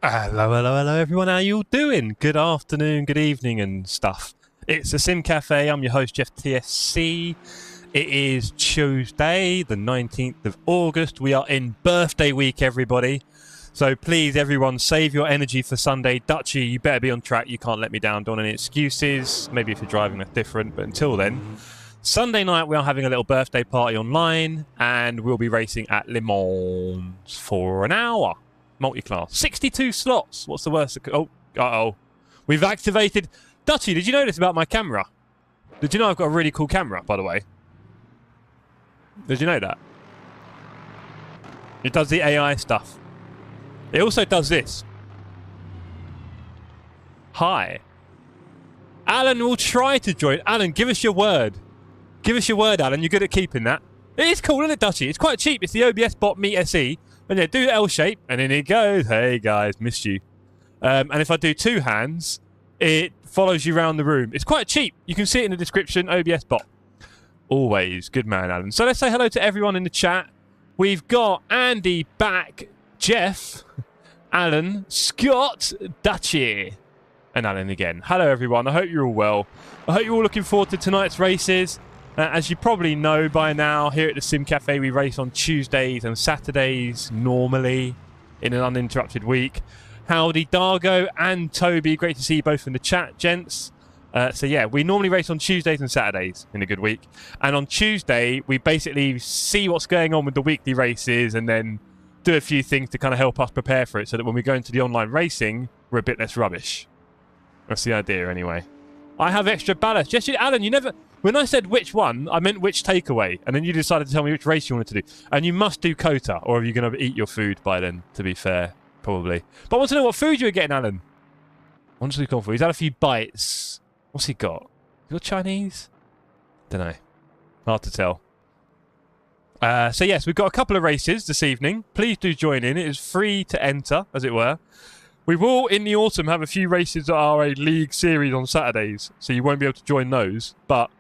Hello, everyone. How you all doing? Good afternoon, good evening, and stuff. It's the Sim Cafe. I'm your host, Jeff TSC. It is Tuesday, the 19th of August. We are in birthday week, everybody. So please, everyone, save your energy for Sunday. Dutchy, you better be on track. You can't let me down. Don't want any excuses. Maybe if you're driving, that's different. But until then, Sunday night, we are having a little birthday party online, and we'll be racing at Le Mans for an hour. Multi-class. 62 slots. What's the worst? Oh, uh-oh. We've activated... Dutchy, did you know this about my camera? Did you know I've got a really cool camera, by the way? Did you know that? It does the AI stuff. It also does this. Hi. Alan will try to join. Alan, give us your word. Give us your word, Alan. You're good at keeping that. It is cool, isn't it, Dutchy? It's quite cheap. It's the OBSBot Meet SE. And yeah, do the L shape, and then it goes. Hey, guys, missed you. And if I do two hands, it follows you around the room. It's quite cheap. You can see it in the description, OBSBot. Always. Good man, Alan. So let's say hello to everyone in the chat. We've got Andy back, Jeff, Alan, Scott, Dutchy, and Alan again. Hello, everyone. I hope you're all well. I hope you're all looking forward to tonight's races. As you probably know by now, here at the Sim Cafe, we race on Tuesdays and Saturdays, normally, in an uninterrupted week. Howdy, Dargo and Toby. Great to see you both in the chat, gents. So yeah, we normally race on Tuesdays and Saturdays in a good week. And on Tuesday, we basically see what's going on with the weekly races and then do a few things to kind of help us prepare for it so that when we go into the online racing, we're a bit less rubbish. That's the idea, anyway. I have extra ballast. Yes, Alan, you never... When I said which one, I meant which takeaway. And then you decided to tell me which race you wanted to do. And you must do Kota, or are you going to eat your food by then, to be fair? Probably. But I want to know what food you were getting, Alan. What has he gone for? He's had a few bites. What's he got? You got Chinese? Don't know. Hard to tell. So yes, we've got a couple of races this evening. Please do join in. It is free to enter, as it were. We will, in the autumn, have a few races that are a league series on Saturdays, so you won't be able to join those. But,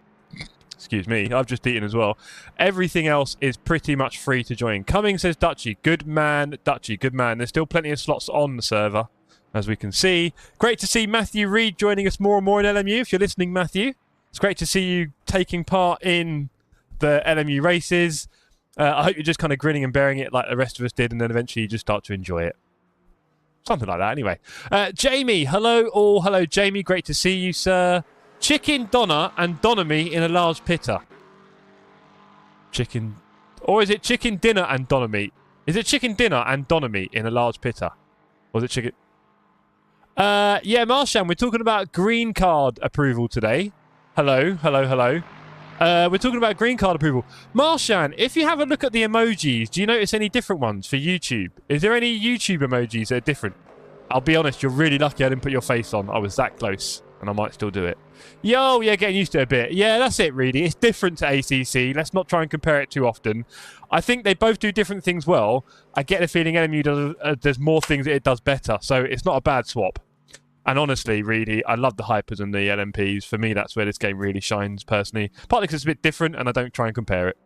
excuse me, I've just eaten as well. Everything else is pretty much free to join. Cumming says Dutchy. Good man, Dutchy. Good man. There's still plenty of slots on the server, as we can see. Great to see Matthew Reed joining us more and more in LMU. If you're listening, Matthew, it's great to see you taking part in the LMU races. I hope you're just kind of grinning and bearing it like the rest of us did, and then eventually you just start to enjoy it. Something like that, anyway. Jamie, hello all. Hello, Jamie. Great to see you, sir. Chicken doner and donomy in a large pitta. Chicken... Or is it chicken dinner and doner meat? Is it chicken dinner and doner meat in a large pitta? Or is it chicken... yeah, Marshan, we're talking about green card approval today. Hello, hello, hello. We're talking about green card approval. Marshan, if you have a look at the emojis, do you notice any different ones for YouTube? Is there any YouTube emojis that are different? I'll be honest, you're really lucky I didn't put your face on. I was that close, and I might still do it. Yo, yeah, getting used to it a bit. Yeah, that's it, really. It's different to ACC. Let's not try and compare it too often. I think they both do different things well. I get the feeling LMU does, there's more things that it does better, so it's not a bad swap. And honestly, really, I love the hypers and the LMPs. For me, that's where this game really shines, personally. Partly because it's a bit different, and I don't try and compare it.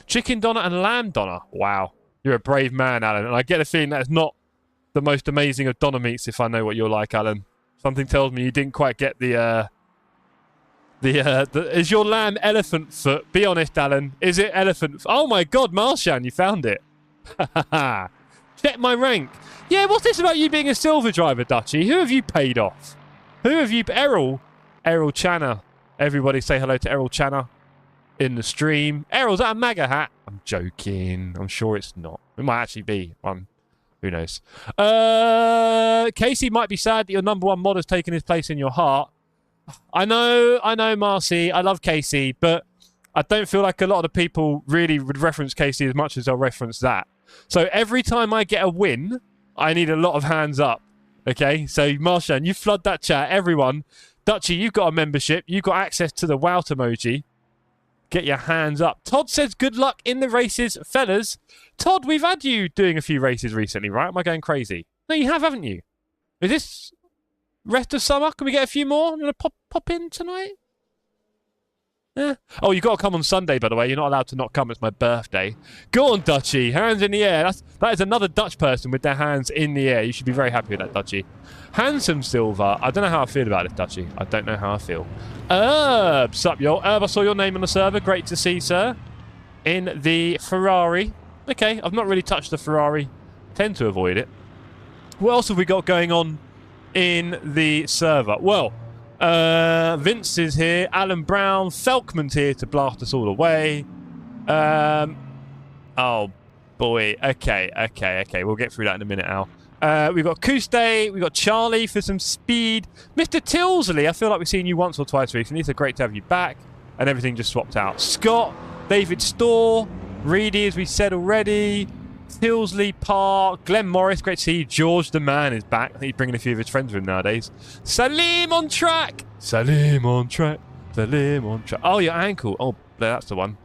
Chicken doner and lamb doner. Wow. You're a brave man, Alan. And I get the feeling that's not the most amazing of doner meats, if I know what you're like, Alan. Something tells me you didn't quite get is your lamb elephant foot? Be honest, Alan. Is it elephant... Oh, my God, Marshan, you found it. Check my rank. Yeah, what's this about you being a silver driver, Dutchy? Who have you paid off? Who have you... Errol Channer. Everybody say hello to Errol Channer in the stream. Errol's that a MAGA hat? I'm joking. I'm sure it's not. It might actually be one. Who knows? Casey might be sad that your number one mod has taken his place in your heart. I know, Marcy. I love Casey, but I don't feel like a lot of the people really would reference Casey as much as they'll reference that. So every time I get a win, I need a lot of hands up. Okay? So, Marshan, you flood that chat. Everyone. Dutchy, you've got a membership. You've got access to the Wout emoji. Get your hands up. Todd says good luck in the races. Fellas, Todd, we've had you doing a few races recently, right? Am I going crazy? No, you have, haven't you? Is this rest of summer? Can we get a few more? I'm going to pop in tonight? Oh, you got to come on Sunday, by the way. You're not allowed to not come. It's my birthday. Go on, Dutchy. Hands in the air. That is another Dutch person with their hands in the air. You should be very happy with that, Dutchy. Handsome Silver. I don't know how I feel about it, Dutchy. I don't know how I feel. Herb. Sup, yo. Herb, I saw your name on the server. Great to see, sir. In the Ferrari. Okay, I've not really touched the Ferrari. Tend to avoid it. What else have we got going on in the server? Well, Vince is here. Alan Brown. Felkman's here to blast us all away. Oh, boy. Okay. We'll get through that in a minute, Al. We've got Kuste. We've got Charlie for some speed. Mr. Tilsley. I feel like we've seen you once or twice recently. It's great to have you back. And everything just swapped out. Scott. David Storr, Reedy, as we said already, Tilsley Park, Glenn Morris, great to see you. George the Man is back. I think he's bringing a few of his friends with him nowadays. Salim on track. Oh, your ankle. Oh, that's the one.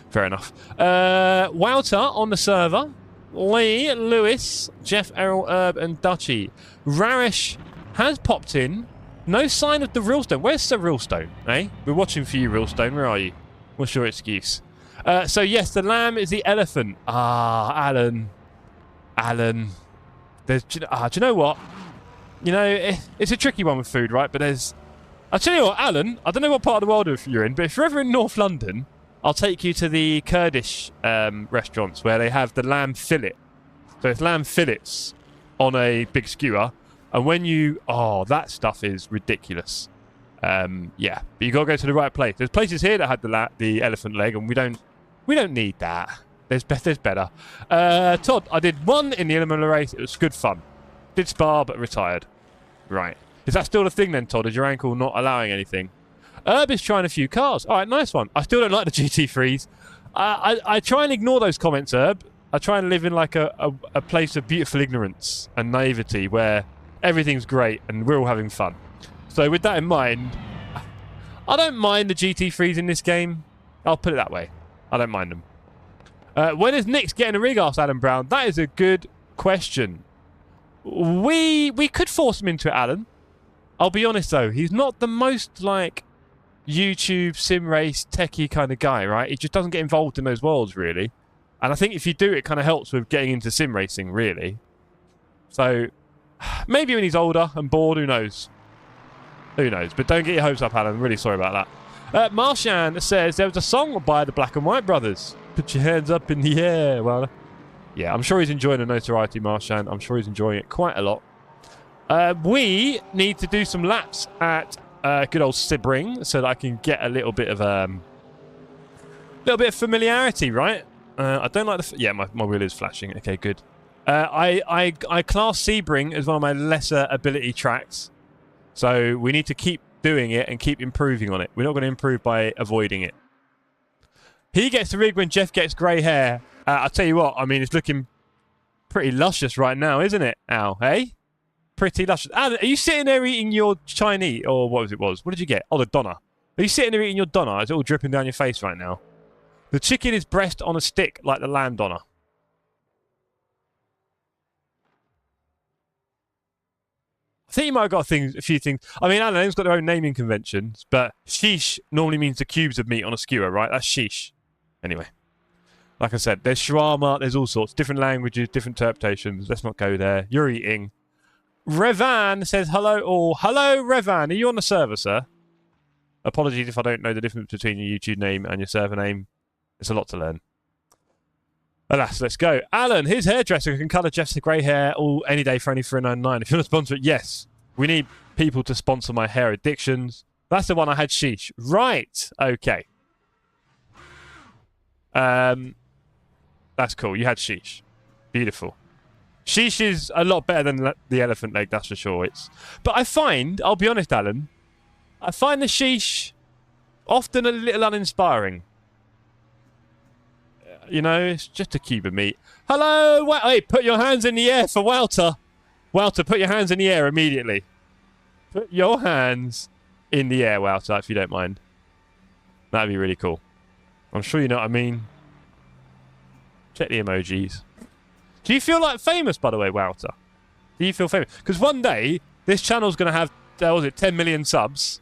Fair enough. Wouter on the server. Lee, Lewis, Jeff, Errol, Herb, and Dutchy. Rarish has popped in. No sign of the Realstone. Where's the Realstone, eh? We're watching for you, Realstone. Where are you? What's your excuse? So, yes, the lamb is the elephant. Alan. Do you know what? You know, it's a tricky one with food, right? But I'll tell you what, Alan, I don't know what part of the world you're in, but if you're ever in North London, I'll take you to the Kurdish restaurants where they have the lamb fillet. So it's lamb fillets on a big skewer. And when you... Oh, that stuff is ridiculous. Yeah, but you got to go to the right place. There's places here that had the elephant leg, and we don't need that. There's better. Todd, I did one in the Illinois race. It was good fun. Did spar, but retired. Right. Is that still the thing then, Todd? Is your ankle not allowing anything? Herb is trying a few cars. All right, nice one. I still don't like the GT3s. I try and ignore those comments, Herb. I try and live in like a place of beautiful ignorance and naivety where everything's great and we're all having fun. So with that in mind, I don't mind the GT3s in this game. I'll put it that way. I don't mind them. When is Nick's getting a rig, asked Adam Brown? That is a good question. We could force him into it, Alan. I'll be honest, though. He's not the most, like, YouTube, sim race, techie kind of guy, right? He just doesn't get involved in those worlds, really. And I think if you do, it kind of helps with getting into sim racing, really. So, maybe when he's older and bored, who knows? Who knows? But don't get your hopes up, Alan. I'm really sorry about that. Marshan says there was a song by the Black and White Brothers. Put your hands up in the air. Well, yeah, I'm sure he's enjoying the notoriety, Marshan. I'm sure he's enjoying it quite a lot. We need to do some laps at good old Sebring so that I can get a little bit of familiarity, right? I don't like the... Yeah, my wheel is flashing. Okay, good. I class Sebring as one of my lesser ability tracks. So we need to keep doing it and keep improving on it. We're not going to improve by avoiding it. He gets the rig when Jeff gets grey hair. I'll tell you what, I mean, it's looking pretty luscious right now, isn't it, Al? Hey? Pretty luscious. Al, are you sitting there eating your Chinese, or what was? What did you get? Oh, the doner. Are you sitting there eating your doner? Is it all dripping down your face right now? The chicken is breast on a stick like the lamb doner. I think you might have got a few things. I mean, Alan's got their own naming conventions, but sheesh normally means the cubes of meat on a skewer, right? That's sheesh. Anyway, like I said, there's shawarma, there's all sorts, different languages, different interpretations. Let's not go there. You're eating. Revan says hello, or hello, Revan. Are you on the server, sir? Apologies if I don't know the difference between your YouTube name and your server name. It's a lot to learn. Alas, let's go. Alan, his hairdresser can colour Jeff's grey hair all any day for only $3.99. If you want to sponsor it, yes. We need people to sponsor my hair addictions. That's the one I had, sheesh. Right. Okay. That's cool. You had sheesh. Beautiful. Sheesh is a lot better than the elephant leg, that's for sure. But I find, I'll be honest, Alan, I find the sheesh often a little uninspiring. You know, it's just a cube of meat. Hello! Hey, put your hands in the air for Wouter. Wouter, put your hands in the air immediately. Put your hands in the air, Wouter, if you don't mind. That'd be really cool. I'm sure you know what I mean. Check the emojis. Do you feel like famous, by the way, Wouter? Do you feel famous? Because one day, this channel's going to have, 10 million subs.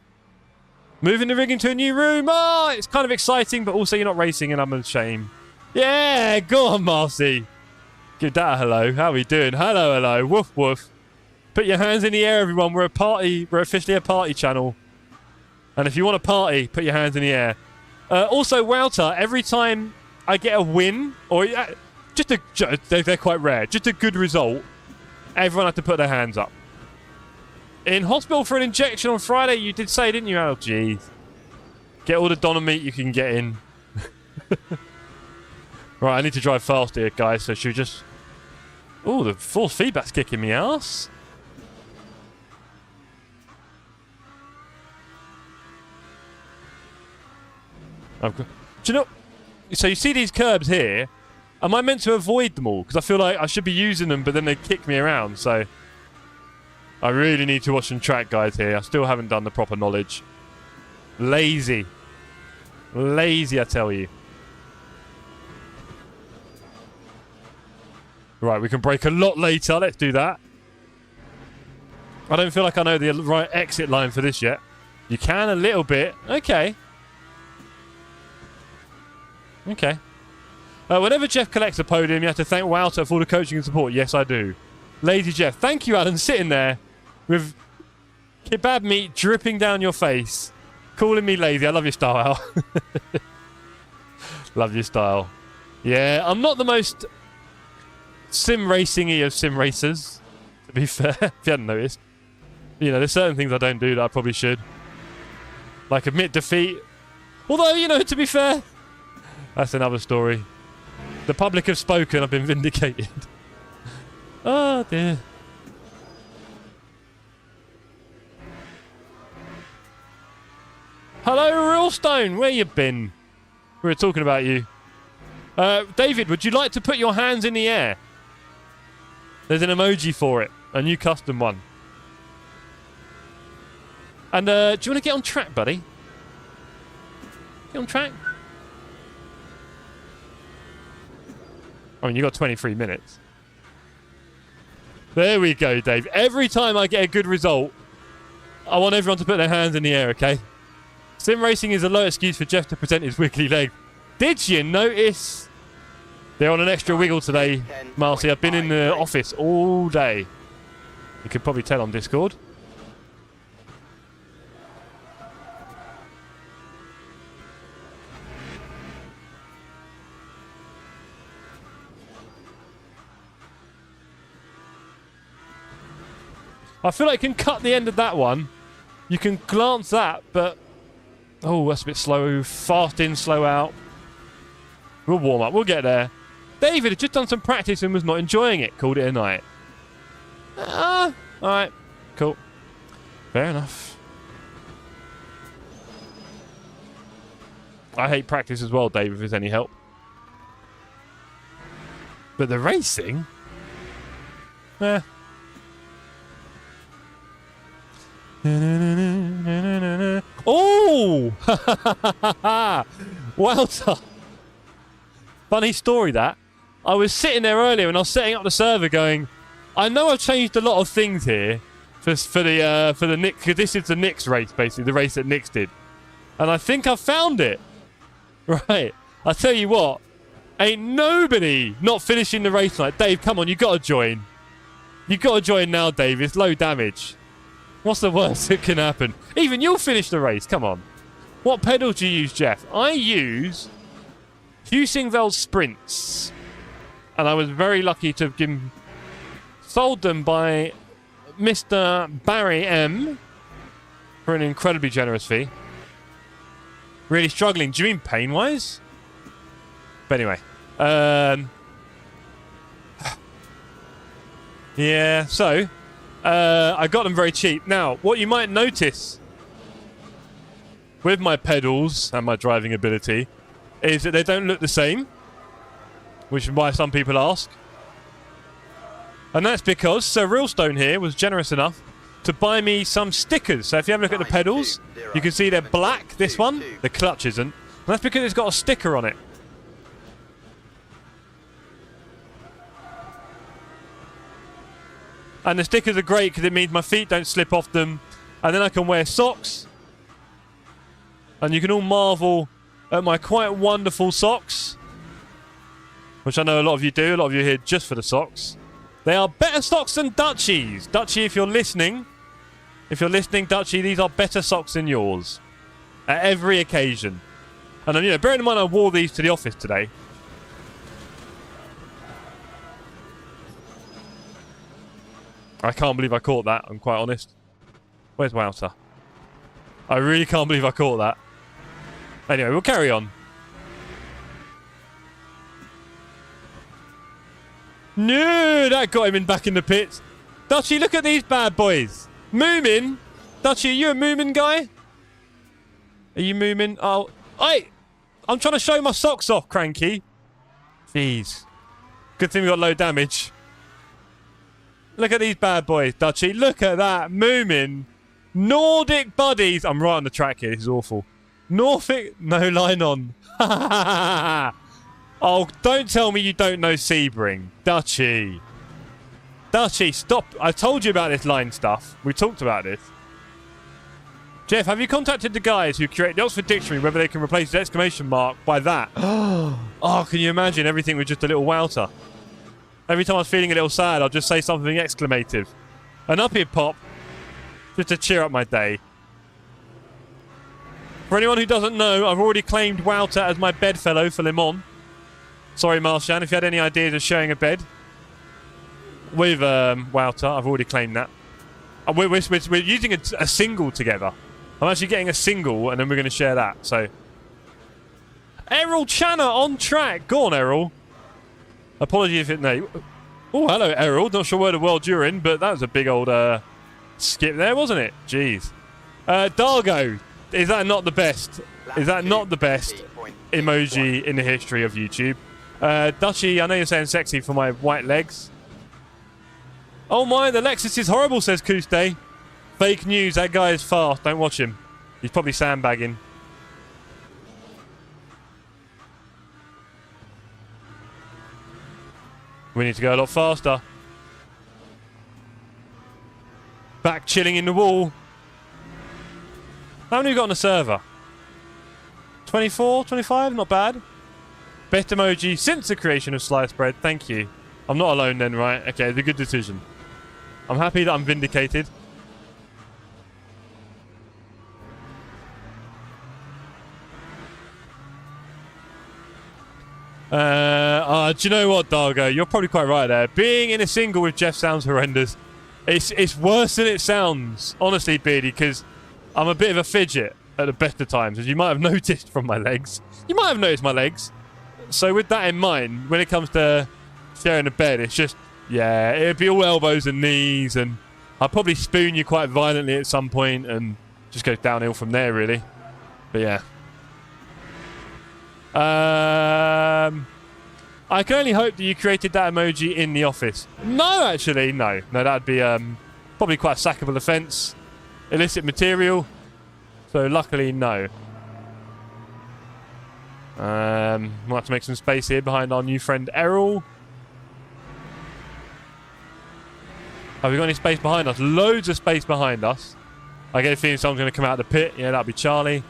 Moving the rig into a new room. Oh, it's kind of exciting, but also you're not racing and I'm ashamed. Yeah, go on, Marcy. Give that a hello. How are we doing? Hello, hello. Woof, woof. Put your hands in the air, everyone. We're a party. We're officially a party channel. And if you want to party, put your hands in the air. Also, Wouter, every time I get a win, or they're quite rare, just a good result, everyone had to put their hands up. In hospital for an injection on Friday, you did say, didn't you? Oh, jeez. Get all the doner meat you can get in. Right, I need to drive fast here, guys, so should we just... Oh, the force feedback's kicking me ass. Do you know... So you see these curbs here? Am I meant to avoid them all? Because I feel like I should be using them, but then they kick me around, so... I really need to watch some track guys here. I still haven't done the proper knowledge. Lazy. Lazy, I tell you. Right, we can brake a lot later. Let's do that. I don't feel like I know the right exit line for this yet. You can a little bit. Okay. Okay. Whenever Jeff collects a podium, you have to thank Wouter for all the coaching and support. Yes, I do. Lazy Jeff. Thank you, Alan, sitting there with kebab meat dripping down your face, calling me lazy. I love your style, Al. Love your style. Yeah, I'm not the most sim racing-y of sim racers, to be fair, if you hadn't noticed. You know, there's certain things I don't do that I probably should. Like admit defeat. Although, you know, to be fair, that's another story. The public have spoken, I've been vindicated. Oh, dear. Hello, Realstone. Where you been? We were talking about you. David, would you like to put your hands in the air? There's an emoji for it. A new custom one. And, do you want to get on track, buddy? Get on track? I mean, you got 23 minutes. There we go, Dave. Every time I get a good result, I want everyone to put their hands in the air, okay? Sim racing is a low excuse for Jeff to present his wiggly leg. Did you notice? They're on an extra wiggle today, Marcy. I've been in the office all day. You could probably tell on Discord. I feel like you can cut the end of that one. You can glance that, but... Oh, that's a bit slow. Fast in, slow out. We'll warm up. We'll get there. David had just done some practice and was not enjoying it. Called it a night. Alright. Cool. Fair enough. I hate practice as well, Dave, if there's any help. But the racing? Eh. Oh! Well done. Funny story that. I was sitting there earlier and I was setting up the server going, I know I've changed a lot of things here for the Nick, because this is the Nick's race, basically, the race that Nick's did. And I think I found it. Right. I tell you what, ain't nobody not finishing the race tonight. Dave, come on, you got to join. You got to join now, Dave. It's low damage. What's the worst that can happen? Even you'll finish the race. Come on. What pedals do you use, Jeff? I use Heusinkveld Sprints. And I was very lucky to have been sold them by Mr. Barry M. for an incredibly generous fee. Really struggling. Do you mean pain-wise? But anyway. Yeah, so... I got them very cheap. Now, what you might notice with my pedals and my driving ability is that they don't look the same, which is why some people ask. And that's because Sir Realstone here was generous enough to buy me some stickers. So if you have a look at the pedals, you can see they're black, this one. The clutch isn't. And that's because it's got a sticker on it. And the stickers are great because it means my feet don't slip off them. And then I can wear socks. And you can all marvel at my quite wonderful socks, which I know a lot of you do. A lot of you are here just for the socks. They are better socks than Dutchie's. Dutchie, if you're listening, Dutchie, these are better socks than yours. At every occasion. And, you know, bearing in mind I wore these to the office today. I can't believe I caught that, I'm quite honest. Where's Wouter? I really can't believe I caught that. Anyway, we'll carry on. No, that got him in back in the pits. Dutchie, look at these bad boys. Moomin? Dutchie, are you a Moomin guy? Are you Moomin? Oh, I'm trying to show my socks off, Cranky. Jeez. Good thing we got low damage. Look at these bad boys, Dutchie. Look at that. Moomin. Nordic buddies. I'm right on the track here. This is awful. Norfolk. No line on. Oh, don't tell me you don't know Sebring. Dutchie. Dutchie, stop. I told you about this line stuff. We talked about this. Jeff, have you contacted the guys who create the Oxford Dictionary whether they can replace the exclamation mark by that? Oh, can you imagine everything with just a little wouter? Every time I was feeling a little sad, I'll just say something exclamative. An up here pop, just to cheer up my day. For anyone who doesn't know, I've already claimed Wouter as my bedfellow for Le Mans. Sorry, Marshan, if you had any ideas of sharing a bed with Wouter, I've already claimed that. We're using a single together. I'm actually getting a single, and then we're going to share that. So, Errol Channer on track. Go on, Errol. Apologies if it... No. Oh, hello, Errol. Not sure where the world you're in, but that was a big old skip there, wasn't it? Jeez. Dargo, is that not the best? Is that not the best emoji in the history of YouTube? Dutchie, I know you're saying sexy for my white legs. Oh my, the Lexus is horrible, says Kuste. Fake news, that guy is fast. Don't watch him. He's probably sandbagging. We need to go a lot faster. Back chilling in the wall. How many have we got on the server? 24, 25? Not bad. Best emoji since the creation of sliced bread. Thank you. I'm not alone then, right? Okay, it's a good decision. I'm happy that I'm vindicated. Do you know what, Dargo? You're probably quite right there. Being in a single with Jeff sounds horrendous. It's worse than it sounds, honestly, Beardy, because I'm a bit of a fidget at the best of times, as you might have noticed from my legs. You might have noticed my legs. So with that in mind, when it comes to sharing a bed, it's just, yeah, it'd be all elbows and knees, and I'll probably spoon you quite violently at some point, and just goes downhill from there, really. But yeah. I can only hope that you created that emoji in the office. No, actually, no. No, that'd be probably quite a sackable offence. Illicit material. So luckily, no. We'll have to make some space here behind our new friend Errol. Have we got any space behind us? Loads of space behind us. I get a feeling someone's going to come out of the pit. Yeah, that'll be Charlie.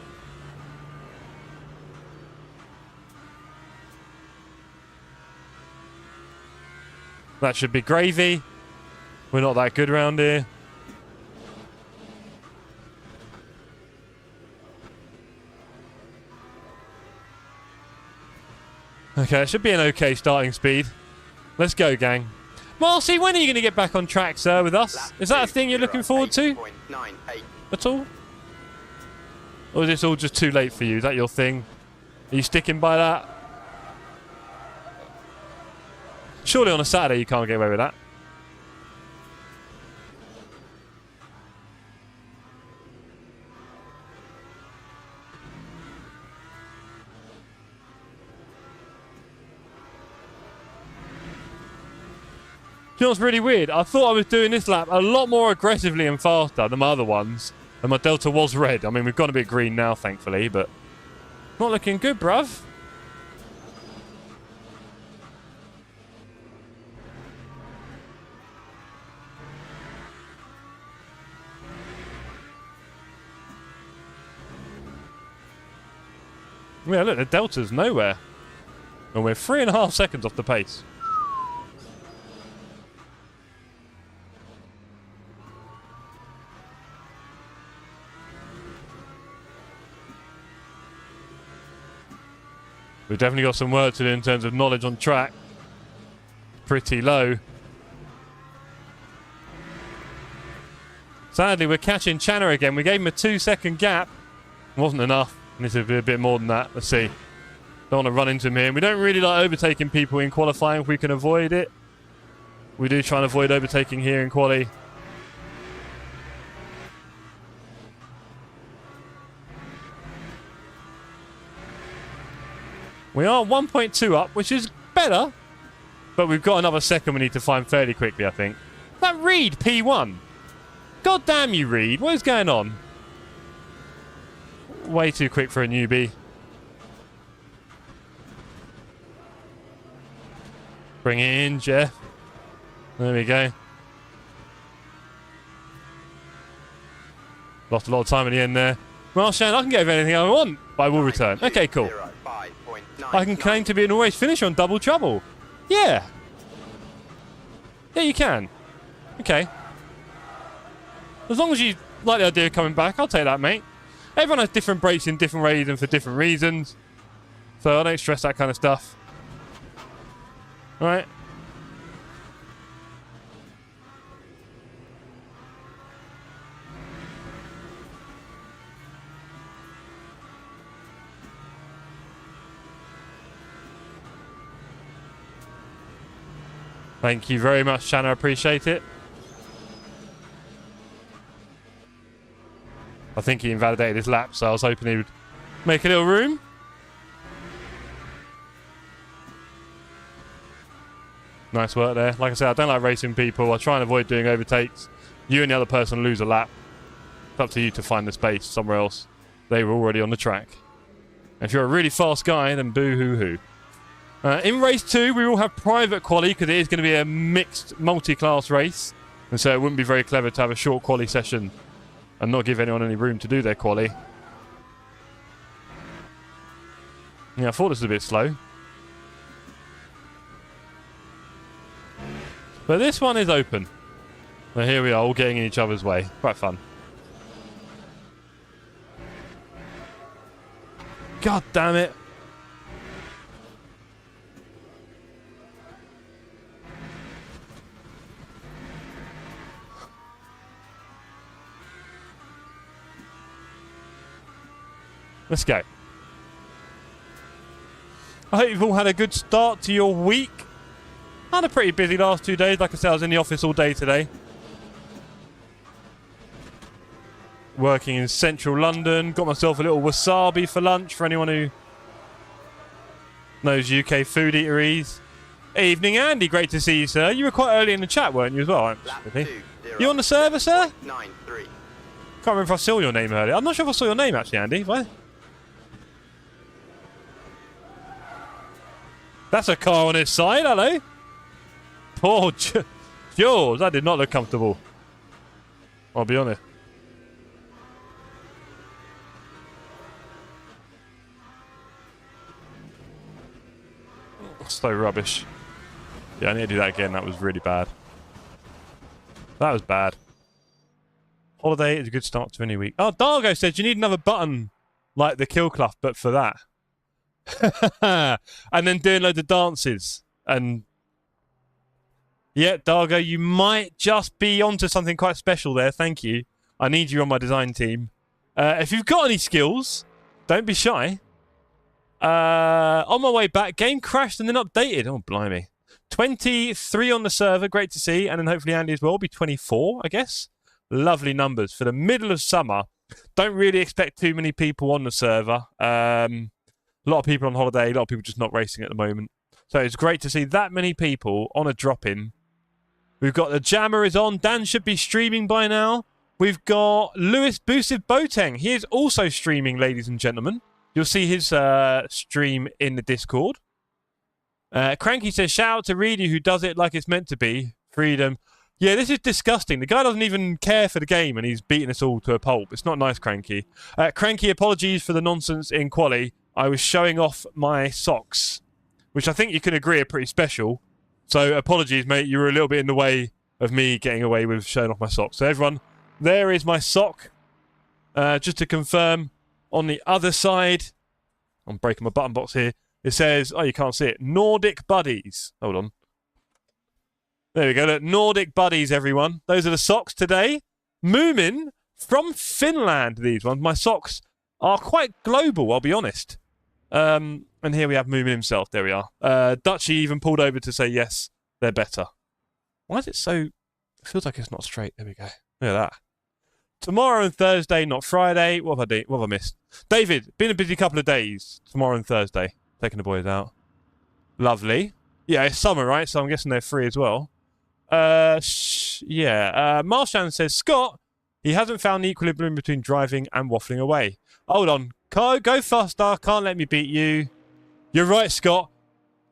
That should be gravy. We're not that good around here. Okay, it should be an okay starting speed. Let's go, gang. Marcy, when are you going to get back on track, sir, with us? Is that a thing you're looking forward to? At all? Or is this all just too late for you? Is that your thing? Are you sticking by that? Surely on a Saturday you can't get away with that. You know what's really weird? I thought I was doing this lap a lot more aggressively and faster than my other ones. And my Delta was red. I mean, we've gone a bit green now, thankfully, but not looking good, bruv. Yeah, look, the delta's nowhere. And we're 3.5 seconds off the pace. We've definitely got some work to do in terms of knowledge on track. Pretty low. Sadly, we're catching Channer again. We gave him a 2-second gap. Wasn't enough. Needs to be a bit more than that. Let's see. Don't want to run into him here. We don't really like overtaking people in qualifying if we can avoid it. We do try and avoid overtaking here in quali. We are 1.2 up, which is better. But we've got another second we need to find fairly quickly, I think. That Reed P1. God damn you, Reed. What is going on? Way too quick for a newbie. Bring it in, Jeff. There we go. Lost a lot of time at the end there. Well, Shan, I can get anything I want, but I will return. Okay, cool. I can claim to be an always finisher on Double Trouble. Yeah. Yeah, you can. Okay. As long as you like the idea of coming back, I'll take that, mate. Everyone has different breaks in different ways and for different reasons. So I don't stress that kind of stuff. Alright. Thank you very much, Shanna. I appreciate it. I think he invalidated his lap, so I was hoping he would make a little room. Nice work there. Like I said, I don't like racing people. I try and avoid doing overtakes. You and the other person lose a lap. It's up to you to find the space somewhere else. They were already on the track. And if you're a really fast guy, then boo-hoo-hoo. In race 2, we will have private quali because it is going to be a mixed multi-class race. And so it wouldn't be very clever to have a short quali session and not give anyone any room to do their quali. Yeah, I thought this was a bit slow. But this one is open. So here we are, all getting in each other's way. Quite fun. God damn it. Let's go. I hope you've all had a good start to your week. I had a pretty busy last 2 days. Like I said, I was in the office all day today. Working in central London. Got myself a little wasabi for lunch for anyone who knows UK food eateries. Evening, Andy. Great to see you, sir. You were quite early in the chat, weren't you, as well? You on the server, sir? Can't remember if I saw your name earlier. I'm not sure if I saw your name, actually, Andy. What? That's a car on its side, hello. Poor Jaws, that did not look comfortable. I'll be honest. So rubbish. Yeah, I need to do that again. That was really bad. That was bad. Holiday is a good start to any week. Oh, Dargo said you need another button like the Kill Clough, but for that. And then doing loads of dances. And yeah, Dargo, you might just be onto something quite special there. Thank you. I need you on my design team. If you've got any skills, don't be shy. On my way back, game crashed and then updated. Oh, blimey. 23 on the server, great to see. And then hopefully Andy as well will be 24, I guess. Lovely numbers for the middle of summer. Don't really expect too many people on the server. A lot of people on holiday, a lot of people just not racing at the moment. So it's great to see that many people on a drop-in. We've got the Jammer is on. Dan should be streaming by now. We've got Lewis Boosiv Boateng. He is also streaming, ladies and gentlemen. You'll see his stream in the Discord. Cranky says, shout out to Reedy who does it like it's meant to be. Freedom. Yeah, this is disgusting. The guy doesn't even care for the game and he's beating us all to a pulp. It's not nice, Cranky. Cranky, apologies for the nonsense in quali. I was showing off my socks, which I think you can agree are pretty special. So apologies, mate. You were a little bit in the way of me getting away with showing off my socks. So everyone, there is my sock. Just to confirm, on the other side, I'm breaking my button box here. It says, oh, you can't see it. Nordic Buddies. Hold on. There we go. Look, Nordic Buddies, everyone. Those are the socks today. Moomin from Finland, these ones. My socks are quite global, I'll be honest. And here we have Moomin himself. There we are. Dutchie even pulled over to say, yes, they're better. Why is it so... It feels like it's not straight. There we go. Look at that. Tomorrow and Thursday, not Friday. What have I missed? David, been a busy couple of days. Tomorrow and Thursday. Taking the boys out. Lovely. Yeah, it's summer, right? So I'm guessing they're free as well. Yeah. Marshan says, Scott, he hasn't found the equilibrium between driving and waffling away. Hold on. Go faster. Can't let me beat you. You're right, Scott.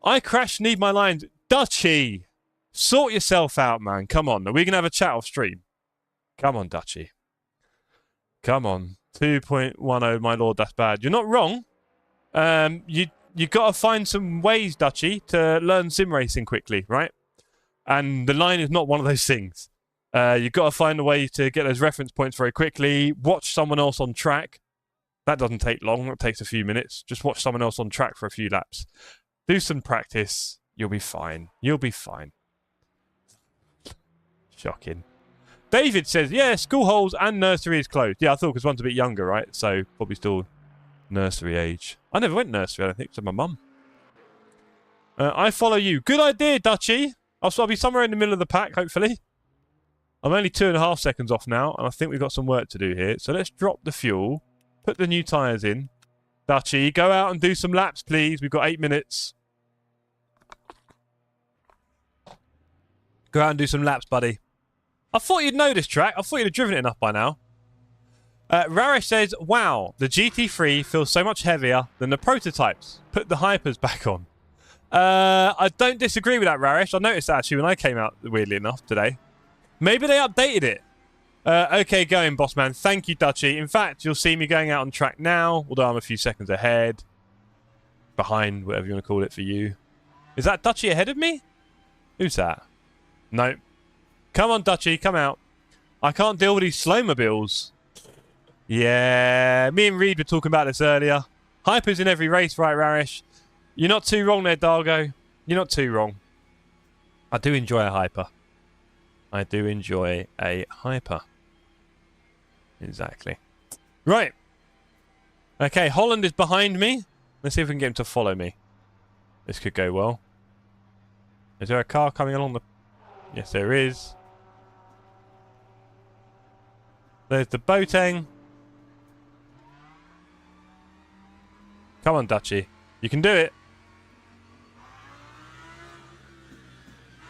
I crash, need my lines. Dutchie, sort yourself out, man. Come on. Are we going to have a chat off stream? Come on, Dutchie. Come on. 2.10, my lord, that's bad. You're not wrong. You got to find some ways, Dutchie, to learn sim racing quickly, right? And the line is not one of those things. You've got to find a way to get those reference points very quickly. Watch someone else on track. That doesn't take long. It takes a few minutes. Just watch someone else on track for a few laps. Do some practice. You'll be fine. You'll be fine. Shocking. David says, yeah, school holes and nursery is closed. Yeah, I thought because one's a bit younger, right? So probably still nursery age. I never went nursery, I don't think, to my mum. I follow you. Good idea, Dutchie. I'll be somewhere in the middle of the pack, hopefully. I'm only 2.5 seconds off now, and I think we've got some work to do here. So let's drop the fuel. Put the new tyres in. Dutchie, go out and do some laps, please. We've got 8 minutes. Go out and do some laps, buddy. I thought you'd know this track. I thought you'd have driven it enough by now. Raresh says, wow, the GT3 feels so much heavier than the prototypes. Put the hypers back on. I don't disagree with that, Raresh. I noticed that actually when I came out, weirdly enough, today. Maybe they updated it. Okay, going, boss man. Thank you, Dutchie. In fact, you'll see me going out on track now, although I'm a few seconds ahead. Behind, whatever you want to call it for you. Is that Dutchie ahead of me? Who's that? No. Come on, Dutchie, come out. I can't deal with these slowmobiles. Yeah, me and Reed were talking about this earlier. Hypers in every race, right, Raresh? You're not too wrong there, Dargo. You're not too wrong. I do enjoy a hyper. I do enjoy a hyper. Exactly. Right. Okay, Holland is behind me. Let's see if we can get him to follow me. This could go well. Is there a car coming along the... Yes, there is. There's the Boateng. Come on, Dutchie. You can do it.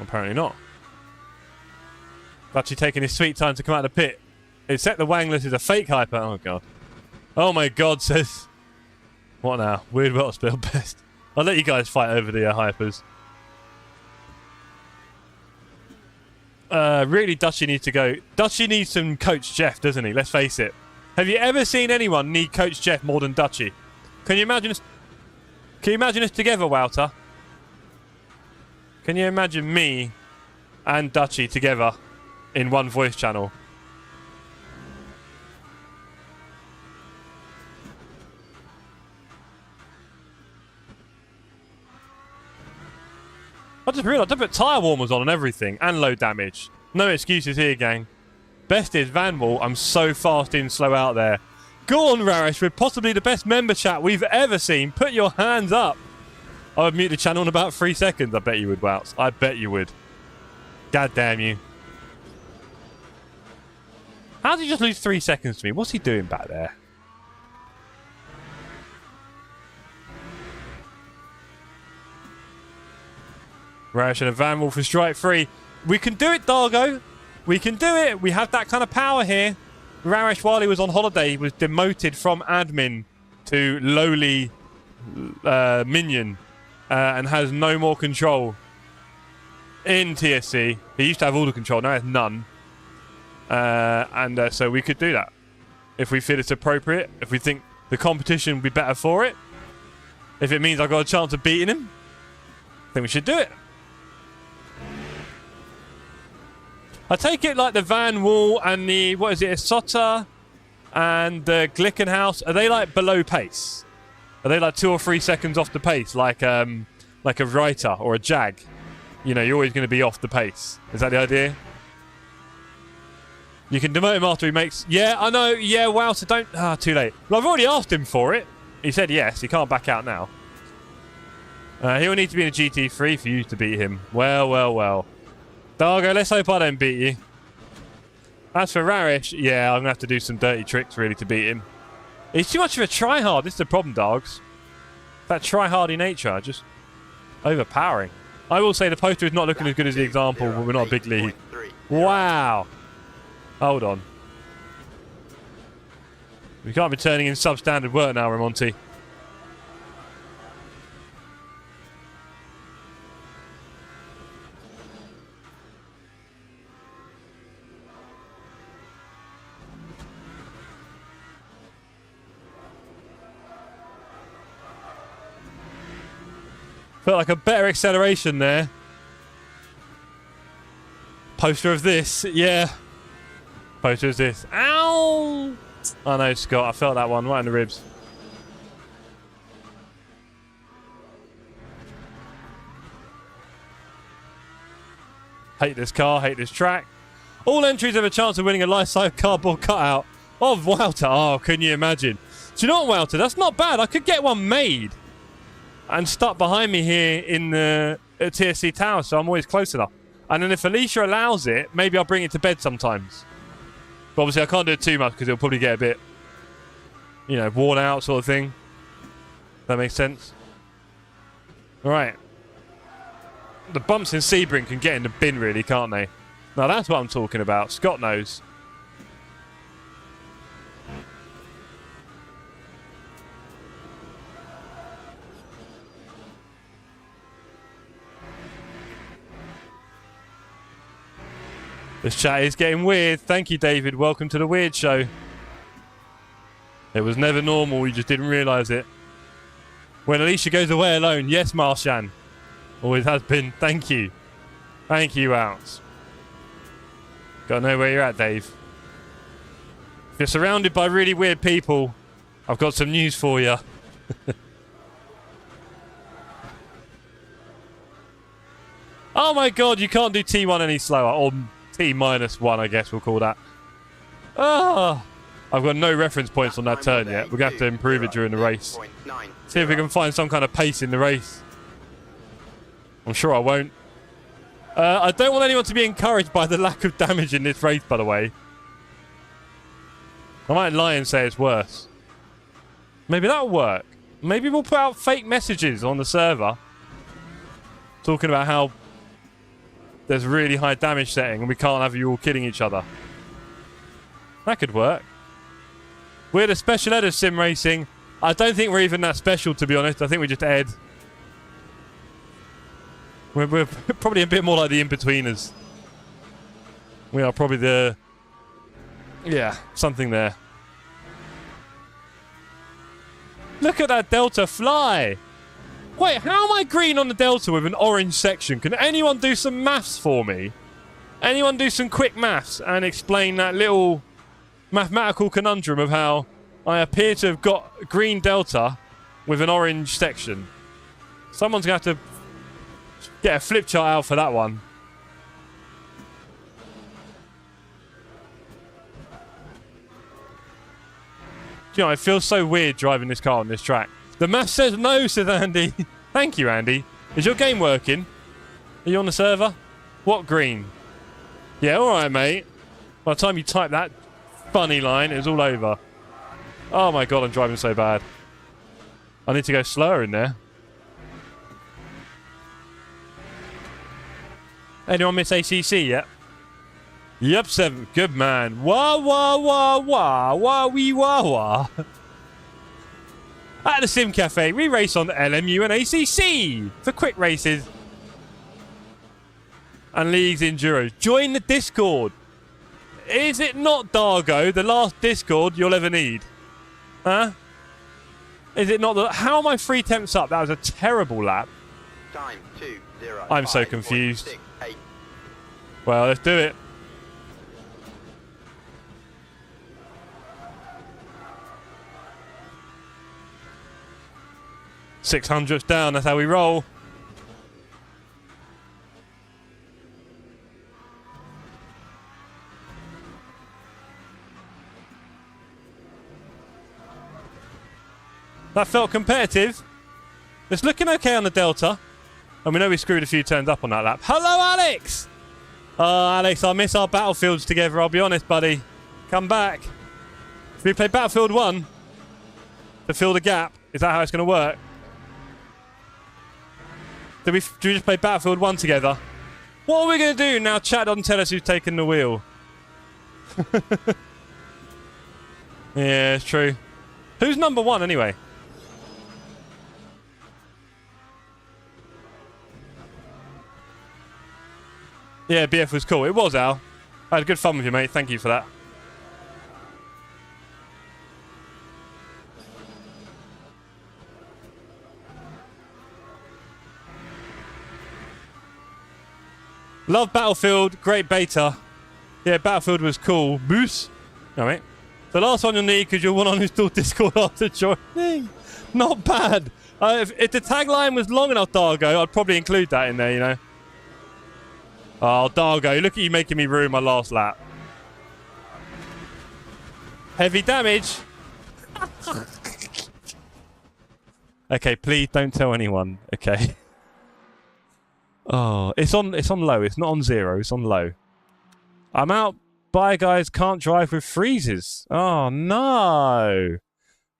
Apparently not. Dutchie taking his sweet time to come out of the pit. Except the Wanglers is a fake hyper. Oh, God. Oh, my God, says... What now? WEBCAM spell best. I'll let you guys fight over the hypers. Really, Dutchie needs to go. Dutchie needs some Coach Jeff, doesn't he? Let's face it. Have you ever seen anyone need Coach Jeff more than Dutchie? Can you imagine us? Can you imagine us together, Wouter? Can you imagine me and Dutchie together in one voice channel? I just realised I put tyre warmers on and everything, and low damage. No excuses here, gang. Best is Vanwall. I'm so fast in, slow out there. Go on, Raresh, with possibly the best member chat we've ever seen. Put your hands up. I would mute the channel in about 3 seconds. I bet you would, Wouts. I bet you would. God damn you. How did he just lose 3 seconds to me? What's he doing back there? Raresh and a Vanwall for strike 3. We can do it, Dargo. We can do it. We have that kind of power here. Raresh, while he was on holiday, was demoted from admin to lowly minion and has no more control in TSC. He used to have all the control. Now he has none. So we could do that. If we feel it's appropriate. If we think the competition would be better for it. If it means I've got a chance of beating him, I think we should do it. I take it like the Van Wall and the, what is it, Assetto and the Glickenhaus, are they like below pace? Are they like 2 or 3 seconds off the pace, like a Reiter or a Jag? You know, you're always going to be off the pace. Is that the idea? You can demote him after he makes... Yeah, I know. Yeah, wow, so don't... Ah, too late. Well, I've already asked him for it. He said yes. He can't back out now. He'll need to be in a GT3 for you to beat him. Well, well, well. Dargo, let's hope I don't beat you. As for Rarish, yeah, I'm going to have to do some dirty tricks, really, to beat him. He's too much of a try-hard. This is the problem, dogs. That try-hardy nature, just overpowering. I will say the poster is not looking as good as the example, but we're not a big league. Wow. Hold on. We can't be turning in substandard work now, Ramonti. Felt like a better acceleration there. Poster of this, yeah. Poster of this. Ow! I know, Scott. I felt that one right in the ribs. Hate this car, hate this track. All entries have a chance of winning a life-size cardboard cutout of Wouter. Oh, can you imagine? Do you know what, Wouter? That's not bad. I could get one made and stuck behind me here in the TSC Tower, so I'm always close enough. And then if Alicia allows it, maybe I'll bring it to bed sometimes. But obviously I can't do it too much because it'll probably get a bit, you know, worn out sort of thing. That makes sense. Alright. The bumps in Sebring can get in the bin really, can't they? Now that's what I'm talking about. Scott knows. This chat is getting weird. Thank you, David. Welcome to the Weird Show. It was never normal. We just didn't realise it. When Alicia goes away alone. Yes, Marshan. Always has been. Thank you. Thank you, Outs. Gotta know where you're at, Dave. If you're surrounded by really weird people, I've got some news for you. Oh my god, you can't do T1 any slower. Or T-1, I guess we'll call that. Ah, I've got no reference points on that turn yet. We're going to have to improve it during the race. See if we can find some kind of pace in the race. I'm sure I won't. I don't want anyone to be encouraged by the lack of damage in this race, by the way. I might lie and say it's worse. Maybe that'll work. Maybe we'll put out fake messages on the server talking about how there's really high damage setting and we can't have you all killing each other. That could work. We're the special ed of sim racing. I don't think we're even that special, to be honest. I think we're just ed. We're probably a bit more like the in-betweeners. We are probably the... Yeah, something there. Look at that Delta fly! Wait, how am I green on the Delta with an orange section? Can anyone do some maths for me? Anyone do some quick maths and explain that little mathematical conundrum of how I appear to have got green Delta with an orange section? Someone's going to have to get a flip chart out for that one. Do you know, it feels so weird driving this car on this track. The math says no, says Andy. Thank you, Andy. Is your game working? Are you on the server? What green? Yeah, alright, mate. By the time you type that funny line, it's all over. Oh my god, I'm driving so bad. I need to go slower in there. Anyone miss ACC yet? Yep, 7. Good man. Wah, wah, wah, wah, wah, wee, wah, wah. At the Sim Cafe, we race on LMU and ACC for quick races and leagues Enduros. Join the Discord. Is it not, Dargo, the last Discord you'll ever need? Huh? Is it not? How am I 3/10 up? That was a terrible lap. Time 2:05. I'm so confused. 6:8. Well, let's do it. $600 down, that's how we roll. That felt competitive. It's looking okay on the Delta. And we know we screwed a few turns up on that lap. Hello, Alex! Oh, Alex, I miss our Battlefields together, I'll be honest, buddy. Come back. Should we play Battlefield 1 to fill the gap? Is that how it's going to work? Do we just play Battlefield 1 together? What are we going to do now? Chat doesn't tell us who's taken the wheel. Yeah, it's true. Who's number 1 anyway? Yeah, BF was cool. It was, Al. I had good fun with you, mate. Thank you for that. Love Battlefield. Great beta. Yeah, Battlefield was cool. Boos. No, mate. The last one you'll need because you'll want to uninstall Discord after joining. Not bad. If the tagline was long enough, Dargo, I'd probably include that in there, you know. Oh, Dargo, look at you making me ruin my last lap. Heavy damage. Okay, please don't tell anyone. Okay. Oh, it's on low. It's not on 0. It's on low. I'm out. Bye, guys. Can't drive with freezes. Oh, no.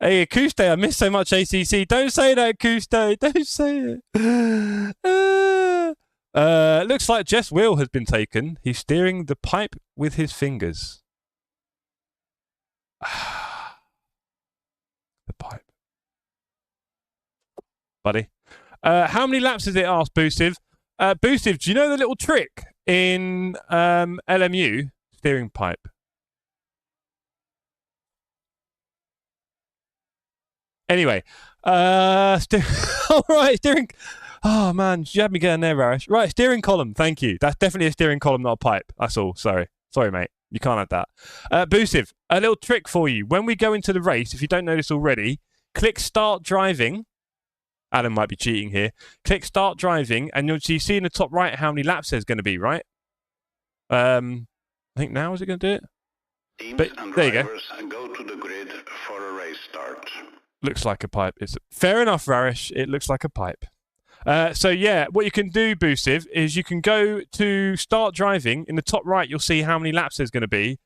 Hey, Akuste, I miss so much ACC. Don't say that, Akuste. Don't say it. Looks like Jeff's wheel has been taken. He's steering the pipe with his fingers. The pipe. Buddy. How many laps has it asked, Boostive? Boostive, do you know the little trick in LMU? Steering pipe. Anyway. All right, steering... Oh, man, you had me getting there, Rarish. Right, steering column, thank you. That's definitely a steering column, not a pipe. That's all, sorry. Sorry, mate. You can't have that. Boostive, a little trick for you. When we go into the race, if you don't know this already, click Start Driving. Alan might be cheating here. Click Start Driving, and you'll see in the top right how many laps there's going to be, right? I think now is it going to do it? Teams but and there you drivers go to the grid for a race start. Looks like a pipe. It's fair enough, Rarish. It looks like a pipe. So yeah, what you can do, Boostive, is you can go to Start Driving. In the top right, you'll see how many laps there's going to be.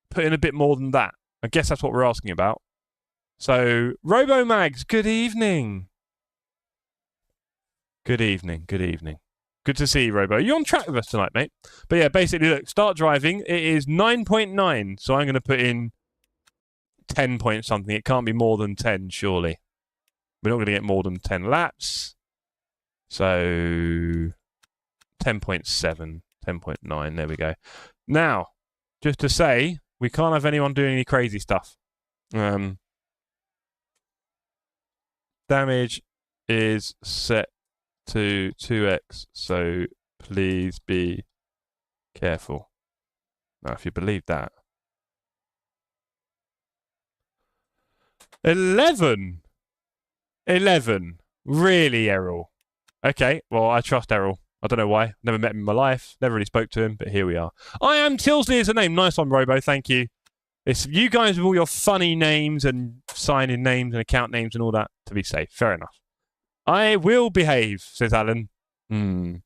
Put in a bit more than that. I guess that's what we're asking about. So, RoboMags, good evening. Good evening, good evening. Good to see you, Robo. You're on track with us tonight, mate. But yeah, basically, look, Start Driving. It is 9.9, so I'm going to put in 10 point something. It can't be more than 10, surely. We're not going to get more than 10 laps. So 10.7, 10.9, there we go. Now, just to say, we can't have anyone doing any crazy stuff. Damage is set to 2x, so please be careful. Now, if you believe that. 11! 11. Really, Errol? Okay, well, I trust Errol. I don't know why. Never met him in my life. Never really spoke to him, but here we are. I am Tilsley is a name. Nice one, Robo. Thank you. It's you guys with all your funny names and sign-in names and account names and all that to be safe. Fair enough. I will behave, says Alan. It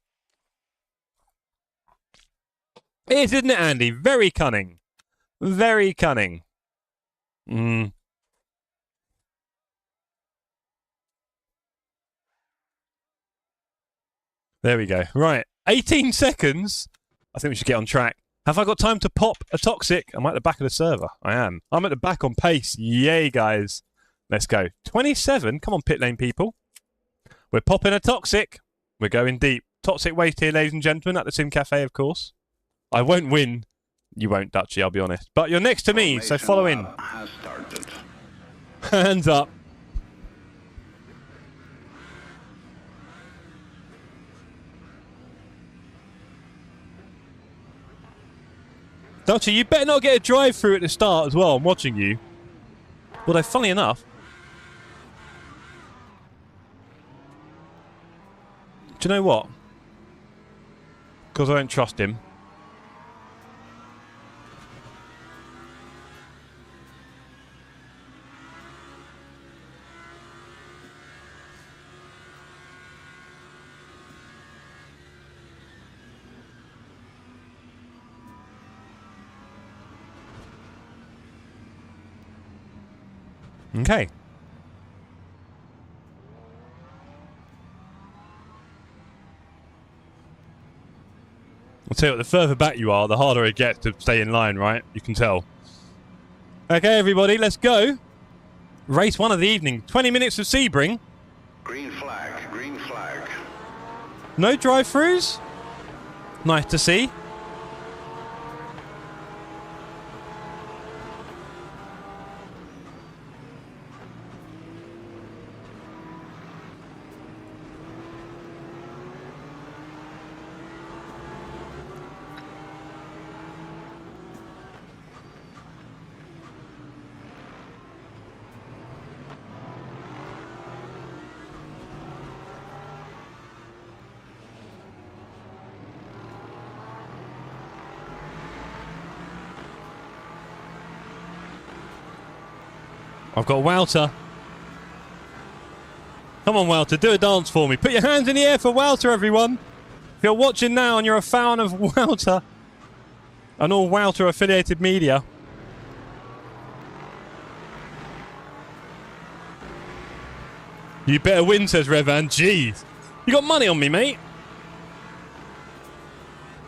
is, isn't it, Andy? Very cunning. Very cunning. There we go. Right. 18 seconds. I think we should get on track. Have I got time to pop a toxic? I'm at the back of the server. I am. I'm at the back on pace. Yay, guys. Let's go. 27. Come on, pit lane people. We're popping a toxic. We're going deep. Toxic waste here, ladies and gentlemen, at the Sim Cafe, of course. I won't win. You won't, Dutchy, I'll be honest. But you're next to me, so follow in. Hands up. Dutchy, you better not get a drive-through at the start as well. I'm watching you. Although, funny enough... Do you know what? Because I don't trust him. Okay. I'll tell you what, the further back you are, the harder it gets to stay in line, right? You can tell. Okay, everybody, let's go. Race 1 of the evening. 20 minutes of Sebring. Green flag, green flag. No drive-throughs. Nice to see. I've got Walter. Come on, Walter, do a dance for me. Put your hands in the air for Walter, everyone. If you're watching now and you're a fan of Walter and all Walter-affiliated media. You better win, says Revan. Jeez. You got money on me, mate.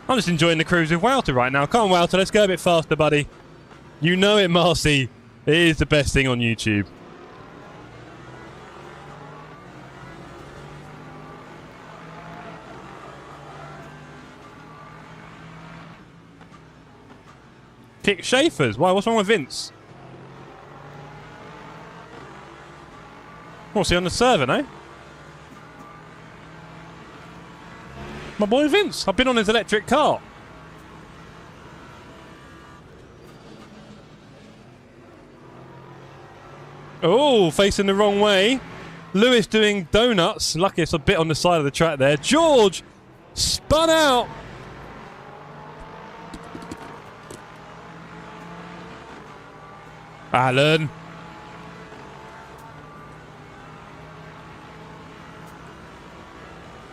I'm just enjoying the cruise with Walter right now. Come on, Walter, let's go a bit faster, buddy. You know it, Marcy. It is the best thing on YouTube. Kick Schaefer's. Why? What's wrong with Vince? What's he on the server, no? My boy Vince. I've been on his electric car. Oh, facing the wrong way. Lewis doing donuts. Lucky it's a bit on the side of the track there. George spun out. Alan.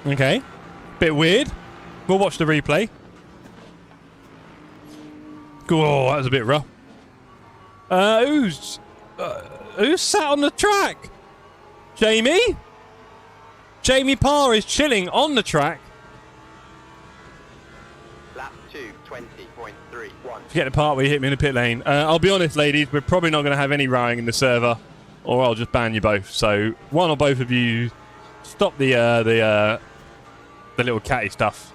Okay. Bit weird. We'll watch the replay. Oh, that was a bit rough. Who's sat on the track? Jamie? Jamie Parr is chilling on the track. Lap 2, 20.31. Forget the part where you hit me in the pit lane. I'll be honest, ladies, we're probably not going to have any rowing in the server, or I'll just ban you both. So one or both of you stop the little catty stuff.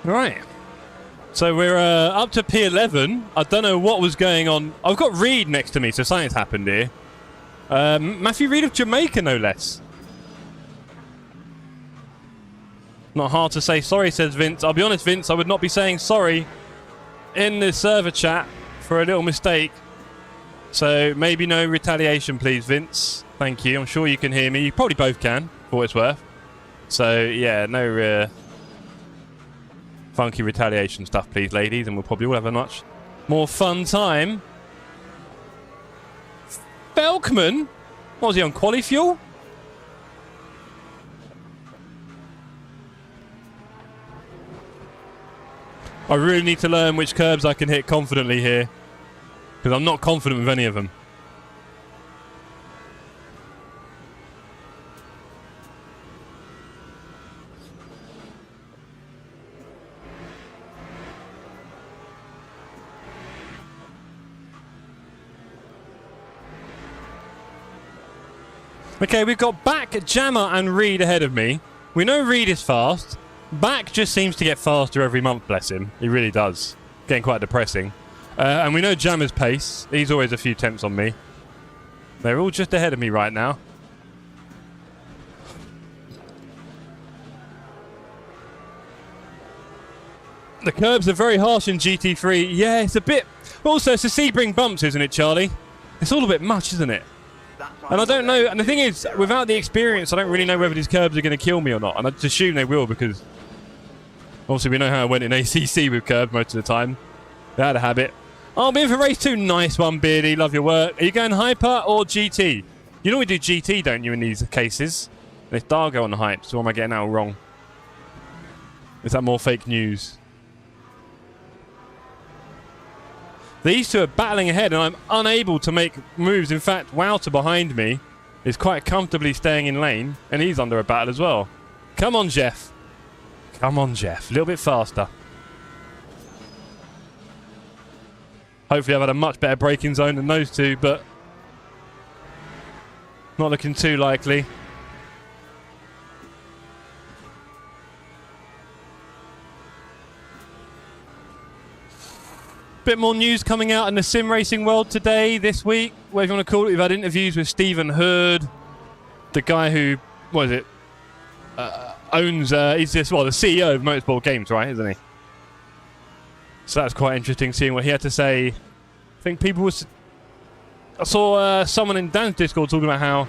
Right. So we're up to P11. I don't know what was going on. I've got Reed next to me, so something's happened here. Matthew Reed of Jamaica, no less. Not hard to say sorry, says Vince. I'll be honest, Vince, I would not be saying sorry in the server chat for a little mistake. So maybe no retaliation, please, Vince. Thank you. I'm sure you can hear me. You probably both can, for what it's worth. So, yeah, no... funky retaliation stuff, please, ladies, and we'll probably all have a much more fun time. Felkman? What was he on, quali fuel? I really need to learn which curbs I can hit confidently here, because I'm not confident with any of them. Okay, we've got Back, Jammer and Reed ahead of me. We know Reed is fast. Back just seems to get faster every month, bless him. He really does. Getting quite depressing. And we know Jammer's pace. He's always a few tenths on me. They're all just ahead of me right now. The curbs are very harsh in GT3. Yeah, it's a bit... Also, it's the Sebring bumps, isn't it, Charlie? It's all a bit much, isn't it? And I don't know... And the thing is, without the experience, I don't really know whether these curbs are going to kill me or not. And I just assume they will, because... Obviously, we know how I went in ACC with curbs most of the time. They had a habit. I'll be in for race 2. Nice one, Beardy. Love your work. Are you going Hyper or GT? You normally do GT, don't you, in these cases? And it's Dargo on the hype, so am I getting that all wrong? Is that more fake news? These two are battling ahead, and I'm unable to make moves. In fact, Wouter behind me is quite comfortably staying in lane, and he's under a battle as well. Come on, Jeff. Come on, Jeff. A little bit faster. Hopefully I've had a much better braking zone than those two, but not looking too likely. Bit more news coming out in the sim racing world today, this week, whatever you want to call it. We've had interviews with Stephen Hurd, the guy who, what is it, owns, he's just, well, the CEO of Motorsport Games, right, isn't he? So that's quite interesting, seeing what he had to say. I think people was... I saw someone in Dan's Discord talking about how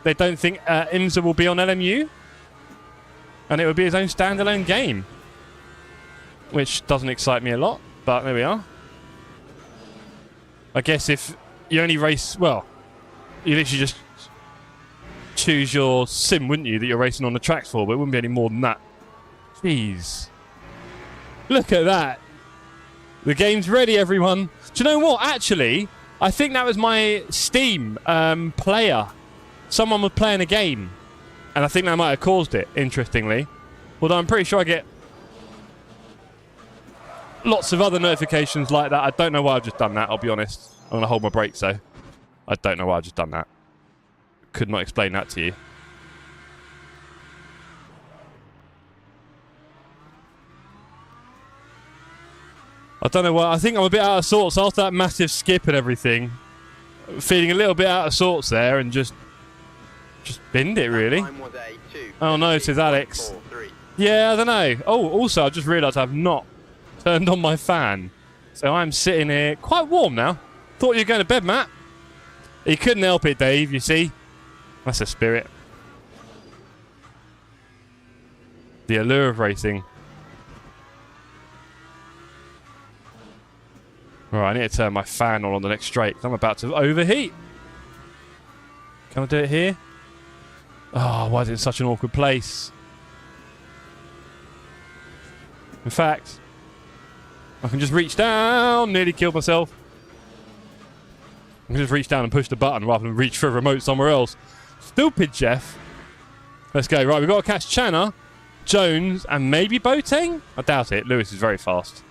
they don't think IMSA will be on LMU, and it would be his own standalone game, which doesn't excite me a lot. But there we are. I guess if you only race... Well, you literally just choose your sim, wouldn't you, that you're racing on the tracks for, but it wouldn't be any more than that. Jeez. Look at that. The game's ready, everyone. Do you know what? Actually, I think that was my Steam player. Someone was playing a game, and I think that might have caused it, interestingly. Although I'm pretty sure I get lots of other notifications like that. I don't know why I've just done that, I'll be honest. I'm going to hold my brakes, though. I don't know why I've just done that. Could not explain that to you. I don't know why. I think I'm a bit out of sorts after that massive skip and everything. Feeling a little bit out of sorts there and just binned it, really. Oh, no, says Alex. Yeah, I don't know. Oh, also, I just realised I've not turned on my fan. So I'm sitting here quite warm now. Thought you were going to bed, Matt. You couldn't help it, Dave, you see. That's the spirit. The allure of racing. Alright, I need to turn my fan on the next straight. I'm about to overheat. Can I do it here? Oh, why is it in such an awkward place? In fact, I can just reach down. Nearly killed myself. I can just reach down and push the button rather than reach for a remote somewhere else. Stupid Jeff. Let's go. Right, we've got to catch Channer, Jones, and maybe Boateng? I doubt it. Lewis is very fast.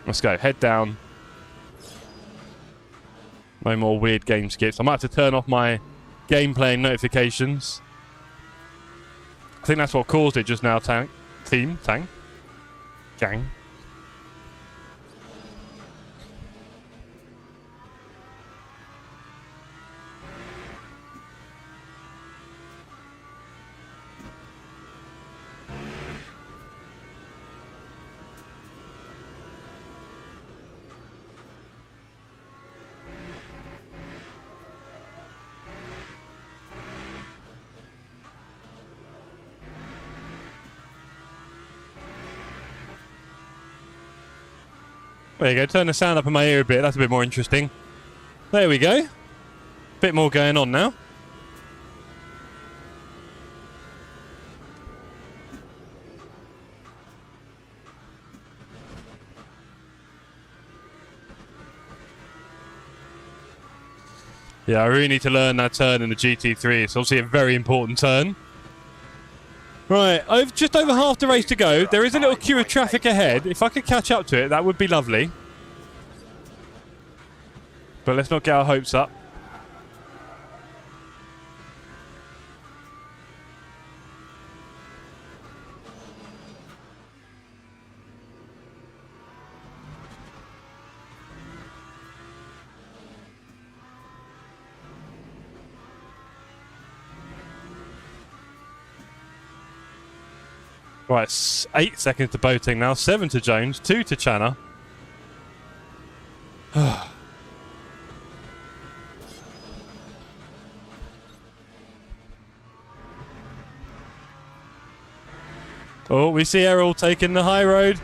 Let's go. Head down. No more weird game skips. I might have to turn off my game playing notifications. I think that's what caused it just now, Tang. Gang. There you go, turn the sound up in my ear a bit, that's a bit more interesting. There we go. Bit more going on now. Yeah, I really need to learn that turn in the GT3. It's obviously a very important turn. Right, I've just over half the race to go. There is a little queue of traffic ahead. If I could catch up to it, that would be lovely. But let's not get our hopes up. Right, 8 seconds to Boating now. 7 to Jones. 2 to Channer. Oh, we see Errol taking the high road.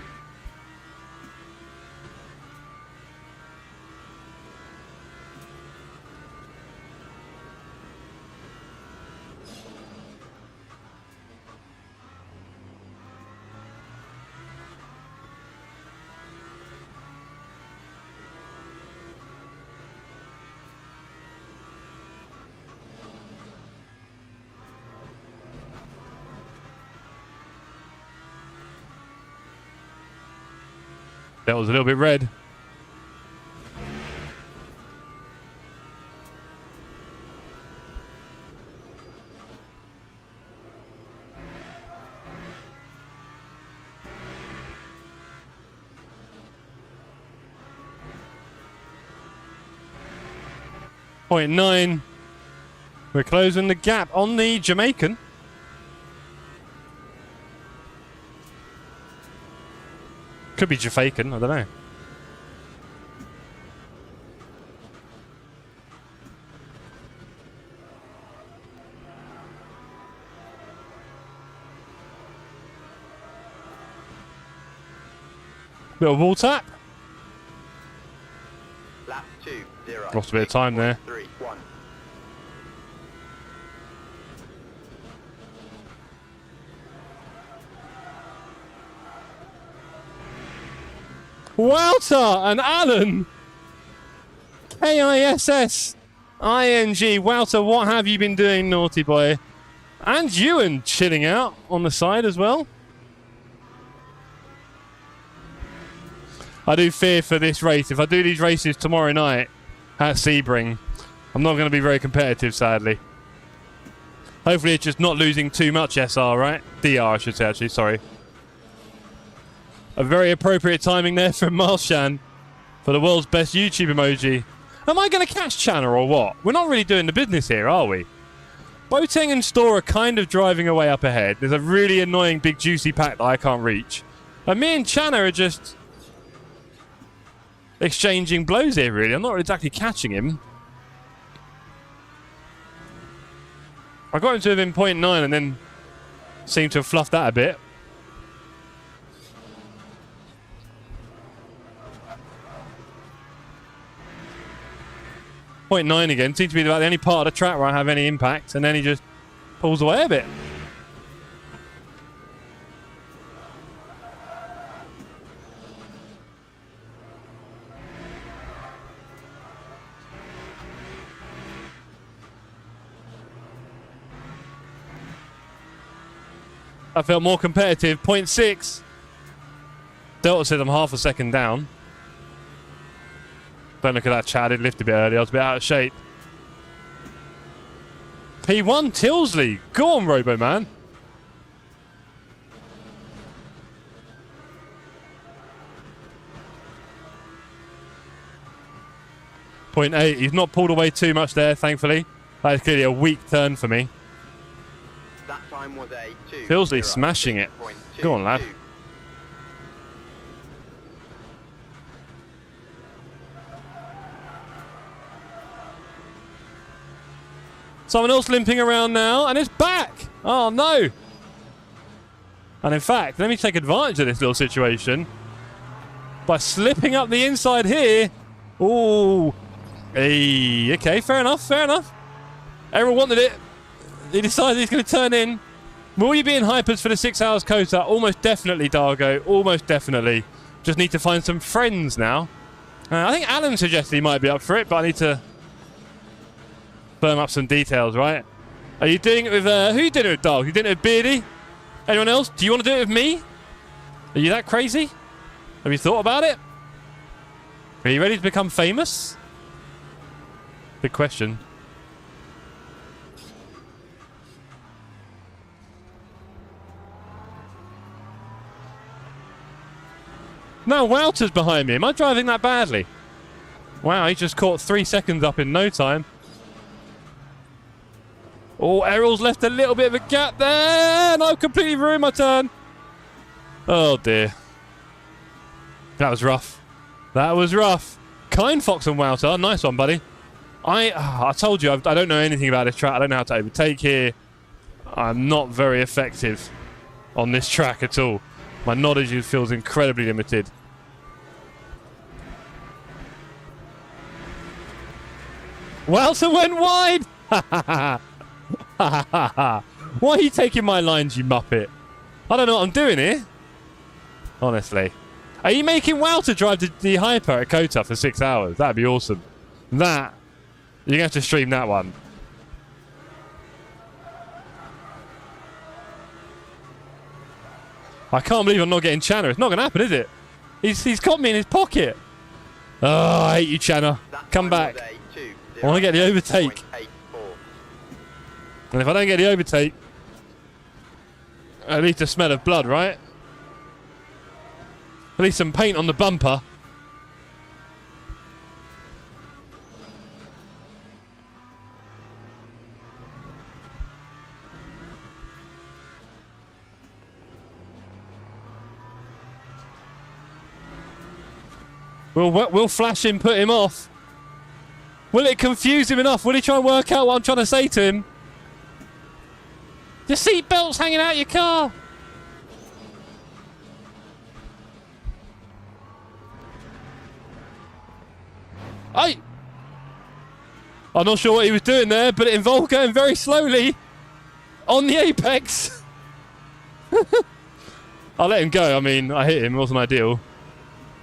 That was a little bit red. .9. We're closing the gap on the Jamaican. Could be Jafakan, I don't know. Little wall tap. Lap 2, 0. Lost a bit of time there. 3, 1. Wouter and Alan. K-I-S-S-I-N-G. Wouter, what have you been doing, naughty boy? And Ewan chilling out on the side as well. I do fear for this race. If I do these races tomorrow night at Sebring, I'm not going to be very competitive, sadly. Hopefully it's just not losing too much SR, right? DR, I should say, actually. Sorry. A very appropriate timing there from Marshan for the world's best YouTube emoji. Am I going to catch Channer or what? We're not really doing the business here, are we? Boating and Store are kind of driving away up ahead. There's a really annoying big juicy pack that I can't reach. And me and Channer are just exchanging blows here, really. I'm not exactly catching him. I got him to within 0.9 and then seemed to have fluffed that a bit. .9 again. Seems to be about the only part of the track where I have any impact, and then he just pulls away a bit. I felt more competitive. 0.6. Delta said I'm half a second down. Don't look at that, Chad. It lifted a bit early. I was a bit out of shape. P1 Tilsley. Go on, Robo Man. .8. He's not pulled away too much there, thankfully. That is clearly a weak turn for me. That time was a 2. Tilsley smashing it. Go on, lad. Someone else limping around now, and it's back! Oh, no! And in fact, let me take advantage of this little situation by slipping up the inside here. Ooh. Hey, okay, fair enough, fair enough. Errol wanted it. He decided he's going to turn in. Will you be in hypers for the 6 hours quota? Almost definitely, Dargo. Almost definitely. Just need to find some friends now. I think Alan suggested he might be up for it, but I need to firm up some details, right? Are you doing it with, who are you doing it with, Dog? You doing it with Beardy? Anyone else? Do you want to do it with me? Are you that crazy? Have you thought about it? Are you ready to become famous? Big question. No, Wouter's behind me. Am I driving that badly? Wow, he just caught 3 seconds up in no time. Oh, Errol's left a little bit of a gap there, and I've completely ruined my turn. Oh dear. That was rough. That was rough. Kind Fox and Wouter. Nice one, buddy. I told you, I don't know anything about this track. I don't know how to overtake here. I'm not very effective on this track at all. My knowledge feels incredibly limited. Wouter went wide! Why are you taking my lines, you muppet? I don't know what I'm doing here. Honestly. Are you making Wouter drive the Hyper at Kota for 6 hours? That'd be awesome. That, you're going to have to stream that one. I can't believe I'm not getting Channer. It's not going to happen, is it? He's got me in his pocket. Oh, I hate you, Channer. Come back. I want to get the overtake. And if I don't get the overtake, at least a smell of blood, right? At least some paint on the bumper. We'll flash him, put him off. Will it confuse him enough? Will he try and work out what I'm trying to say to him? Your seatbelt's hanging out your car. I'm not sure what he was doing there, but it involved going very slowly on the apex. I'll let him go. I mean, I hit him. It wasn't ideal.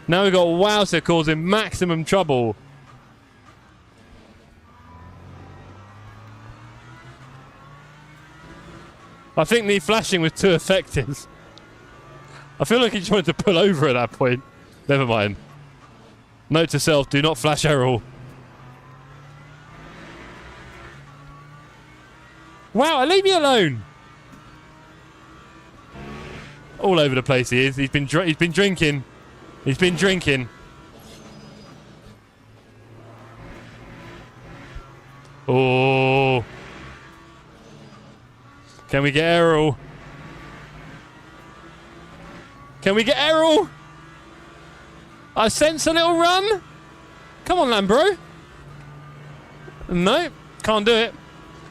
Now we've got Wouter causing maximum trouble. I think the flashing was too effective. I feel like he just wanted to pull over at that point. Never mind. Note to self, do not flash Errol. Wow, leave me alone. All over the place he is. He's been drinking. He's been drinking. Oh. Can we get Errol? Can we get Errol? I sense a little run. Come on, Lambro. No, can't do it.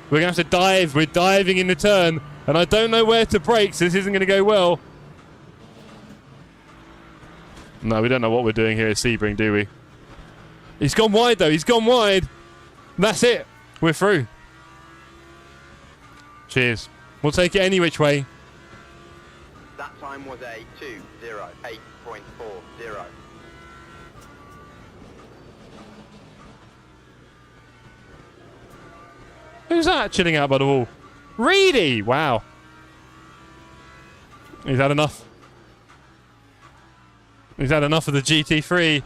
We're going to have to dive. We're diving in the turn. And I don't know where to brake, so this isn't going to go well. No, we don't know what we're doing here at Sebring, do we? He's gone wide, though. He's gone wide. That's it. We're through. Cheers. We'll take it any which way. That time was a 2:08.40. Who's that chilling out by the wall? Reedy! Wow. He's had enough. He's had enough of the GT3.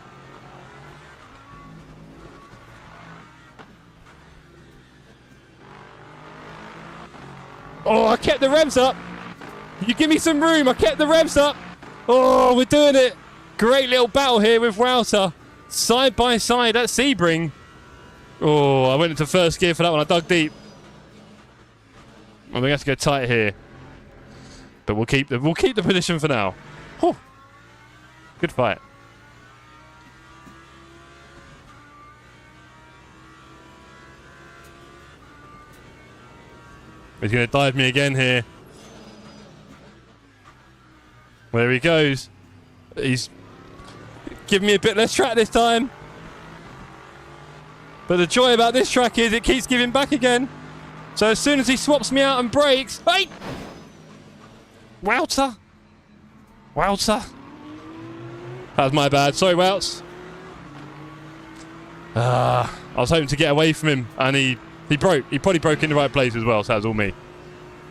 Oh, I kept the revs up. You give me some room. I kept the revs up. Oh, we're doing it. Great little battle here with Wouter. Side by side at Sebring. Oh, I went into first gear for that one. I dug deep. I'm going to have to go tight here. But we'll keep the position for now. Whew. Good fight. He's going to dive me again here. There he goes. He's giving me a bit less track this time. But the joy about this track is it keeps giving back again. So as soon as he swaps me out and brakes... Hey! Wouter! Wouter! That was my bad. Sorry, Wouts. I was hoping to get away from him, and he broke. He probably broke in the right place as well, so that was all me.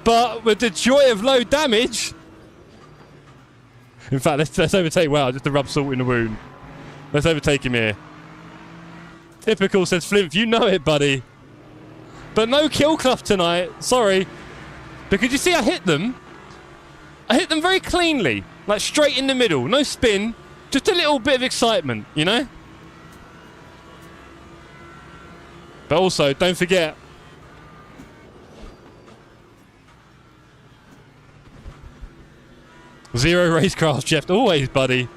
But with the joy of low damage... In fact, let's overtake Wow, just to rub salt in the wound. Let's overtake him here. Typical, says Flimp. You know it, buddy. But no kill cluff tonight. Sorry. Because you see, I hit them. I hit them very cleanly. Like straight in the middle. No spin. Just a little bit of excitement, you know? But also, don't forget... Zero racecraft, Jeff. Always, buddy.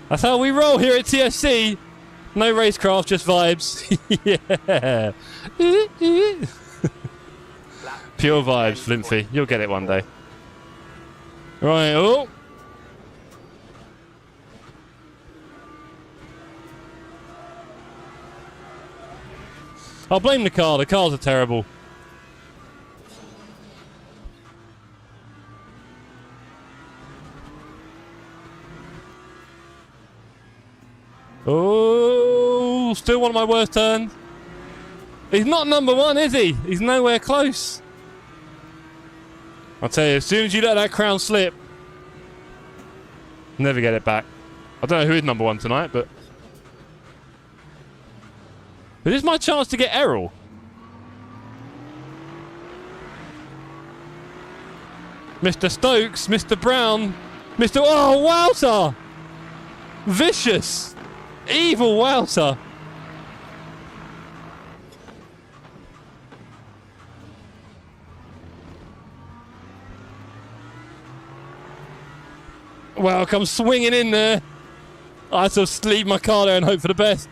That's how we roll here at TSC. No racecraft, just vibes. Yeah. Pure vibes, Flimpy. You'll get it one day. Right, oh. I'll blame the car. The cars are terrible. Oh, still one of my worst turns. He's not number one, is he? He's nowhere close. I'll tell you, as soon as you let that crown slip, never get it back. I don't know who is number one tonight, but this is my chance to get Errol. Mr. Stokes, Mr. Brown, Mr. Oh, Wouter! Vicious! Evil Wouter! Wow, come swinging in there. I had to leave my car there and hope for the best.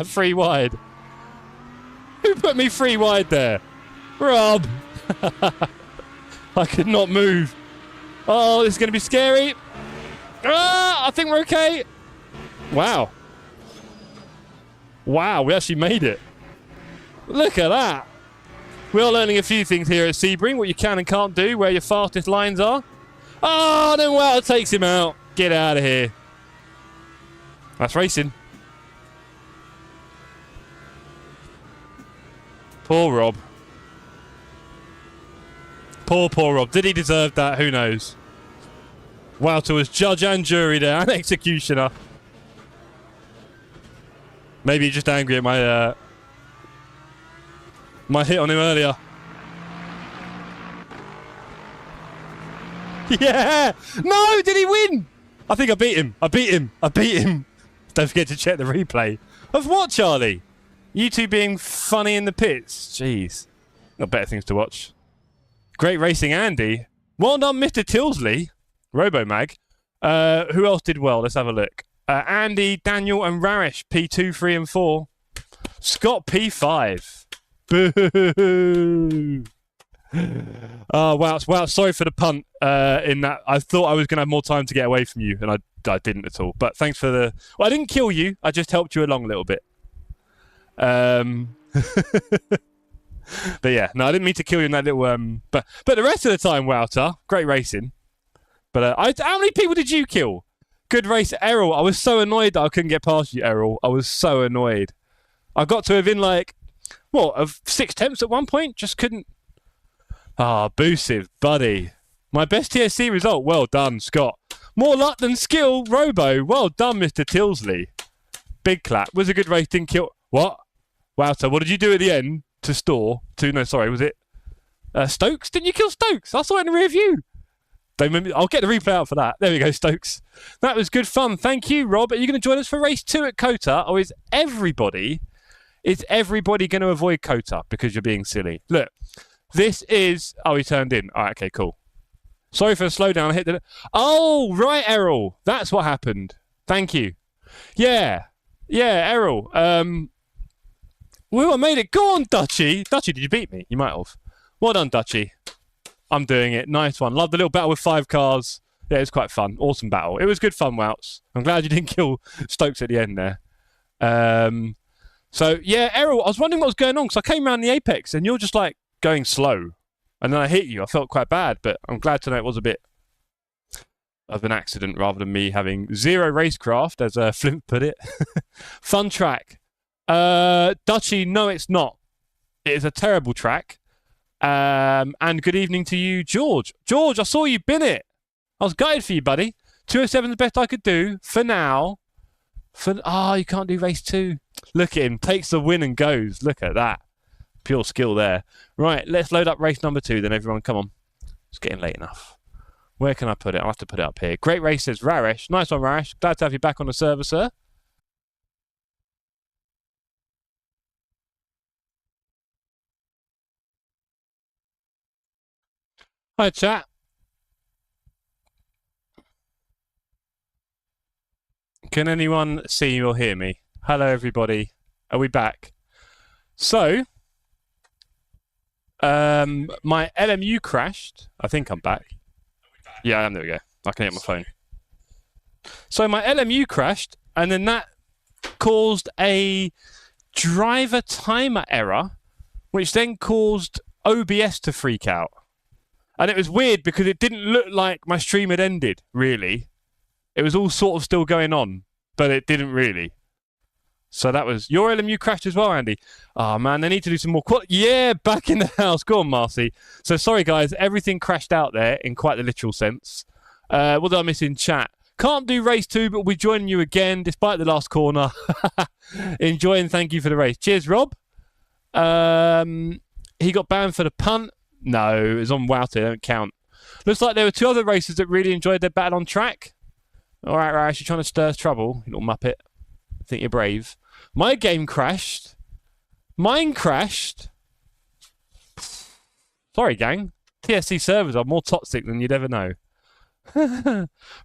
Free wide. Who put me free wide there? Rob. I could not move. Oh, this is going to be scary. Ah, I think we're okay. Wow. Wow, we actually made it. Look at that. We are learning a few things here at Sebring, what you can and can't do, where your fastest lines are. Oh, then Wouter takes him out. Get out of here. That's racing. Poor Rob. Poor Rob. Did he deserve that? Who knows? Wouter was judge and jury there, and executioner. Maybe he's just angry at my my hit on him earlier. Yeah! No! Did he win? I think I beat him. I beat him. Don't forget to check the replay. Of what, Charlie? You two being funny in the pits. Jeez. Got better things to watch. Great racing, Andy. Well done, Mr. Tilsley. Robomag. Who else did well? Let's have a look. Andy, Daniel, and Rarish. P2, 3, and 4. Scott, P5. Boo! Oh, wow. Sorry for the punt in that. I thought I was going to have more time to get away from you, and I didn't at all. But thanks for the... Well, I didn't kill you. I just helped you along a little bit. But yeah, no, I didn't mean to kill you in that little... But the rest of the time, Wouter, great racing. But how many people did you kill? Good race, Errol. I was so annoyed that I couldn't get past you, Errol. I was so annoyed. I got to within, like, what, of 6 attempts at one point? Just couldn't... Ah, Boosive, buddy. My best TSC result. Well done, Scott. More luck than skill, Robo. Well done, Mr. Tilsley. Big clap. Was a good race, didn't kill... What? Wouter, what did you do at the end to store? No, sorry, was it Stokes? Didn't you kill Stokes? I saw it in the rear view. I'll get the replay out for that. There we go, Stokes. That was good fun. Thank you, Rob. Are you going to join us for race 2 at Kota? Or is everybody going to avoid Kota because you're being silly? Look, this is... Oh, he turned in. All right, okay, cool. Sorry for the slowdown. I hit the... Oh, right, Errol. That's what happened. Thank you. Yeah, Errol. Well, I made it. Go on, Dutchy. Dutchy, did you beat me? You might have. Well done, Dutchy. I'm doing it. Nice one. Love the little battle with 5 cars. Yeah, it was quite fun. Awesome battle. It was good fun, Wouts. I'm glad you didn't kill Stokes at the end there. So, yeah, Errol, I was wondering what was going on because I came around the apex and you're just, like, going slow. And then I hit you. I felt quite bad, but I'm glad to know it was a bit of an accident rather than me having 0 racecraft, as Flint put it. Fun track. Dutchy, no, it's not. It is a terrible track. And good evening to you, George. George, I saw you bin it. I was gutted for you, buddy. 207 is the best I could do for now. You can't do race 2. Look at him. Takes the win and goes. Look at that. Pure skill there. Right, let's load up race number 2 then, everyone. Come on. It's getting late enough. Where can I put it? I'll have to put it up here. Great race, says Rarish. Nice one, Rarish. Glad to have you back on the server, sir. Hi, chat. Can anyone see or hear me? Hello, everybody. Are we back? So, my LMU crashed. I think I'm back. Yeah, I am. There we go. I can hear my phone. So my LMU crashed, and then that caused a driver timer error, which then caused OBS to freak out. And it was weird because it didn't look like my stream had ended, really. It was all sort of still going on, but it didn't really. So that was... Your LMU crashed as well, Andy. Oh, man, they need to do some more... Yeah, back in the house. Go on, Marcy. So sorry, guys. Everything crashed out there in quite the literal sense. What did I miss in chat? Can't do race 2, but we'll be joining you again despite the last corner. Enjoy and thank you for the race. Cheers, Rob. He got banned for the punt. No, it was on Wouter. They don't count. Looks like there were 2 other racers that really enjoyed their battle on track. All right, Rash, you're trying to stir trouble, you little muppet. I think you're brave. My game crashed. Mine crashed. Sorry, gang. TSC servers are more toxic than you'd ever know.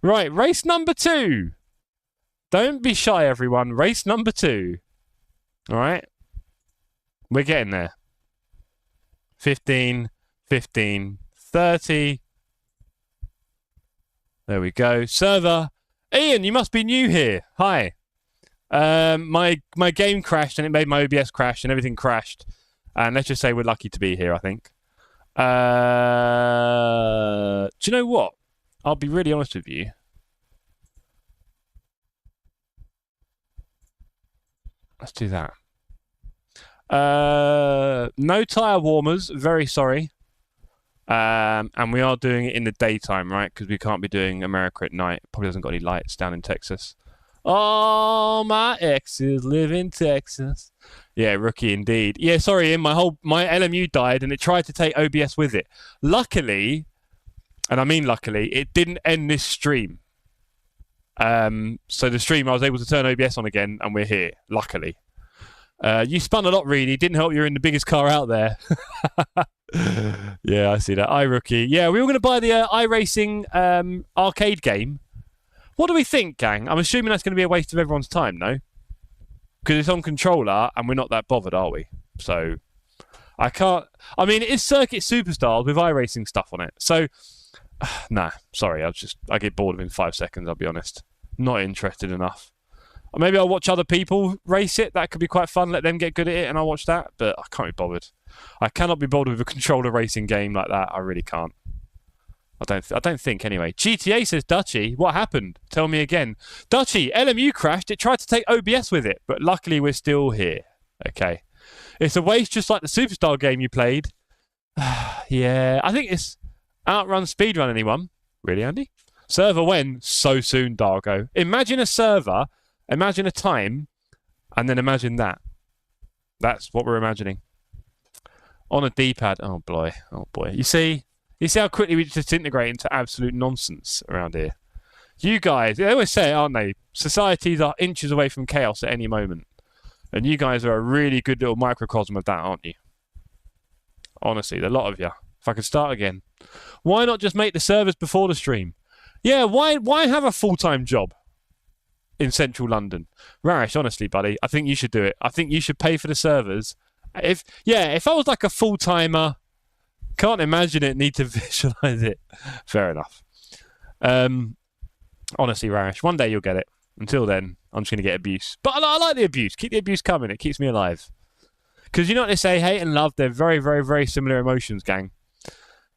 Right, race number 2. Don't be shy, everyone. Race number 2. All right? We're getting there. 15, 15, 30. There we go. Server. Ian, you must be new here. Hi. My game crashed and it made my OBS crash and everything crashed. And let's just say we're lucky to be here, I think. Do you know what? I'll be really honest with you. Let's do that. No tyre warmers. Very sorry. And we are doing it in the daytime, right? Because we can't be doing America at night. Probably hasn't got any lights down in Texas. Oh, my exes live in Texas. Yeah, rookie indeed. Yeah, sorry, Ian. My LMU died and it tried to take OBS with it. Luckily, and I mean luckily, it didn't end this stream. So the stream, I was able to turn OBS on again, and we're here. Luckily. You spun a lot, really. Didn't help you're in the biggest car out there. Yeah, I see that. iRookie. Yeah, we were going to buy the iRacing arcade game. What do we think, gang? I'm assuming that's going to be a waste of everyone's time, no? Because it's on controller, and we're not that bothered, are we? So, I can't... I mean, it is Circuit Superstars with iRacing stuff on it. So, nah, sorry. I get bored within 5 seconds, I'll be honest. Not interested enough. Or maybe I'll watch other people race it. That could be quite fun. Let them get good at it, and I'll watch that. But I can't be bothered. I cannot be bothered with a controller racing game like that. I really can't. I don't think anyway. GTA says Dutchy. What happened? Tell me again. Dutchy, LMU crashed. It tried to take OBS with it, but luckily we're still here. Okay. It's a waste, just like the Superstar game you played. Yeah, I think it's Outrun Speedrun. Anyone? Really, Andy? Server when? So soon, Dargo. Imagine a server. Imagine a time, and then imagine that. That's what we're imagining. On a D-pad. Oh boy. Oh boy. You see how quickly we disintegrate into absolute nonsense around here. You guys, they always say, aren't they? Societies are inches away from chaos at any moment. And you guys are a really good little microcosm of that, aren't you? Honestly, the lot of you. If I could start again. Why not just make the servers before the stream? Yeah, why have a full-time job in central London? Rash, honestly, buddy, I think you should do it. I think you should pay for the servers. If I was like a full-timer, can't imagine it, need to visualize it. Fair enough. Honestly, Rash, one day you'll get it. Until then, I'm just going to get abuse. But I like the abuse. Keep the abuse coming. It keeps me alive. Because you know what they say, hate and love, they're very, very, very similar emotions, gang.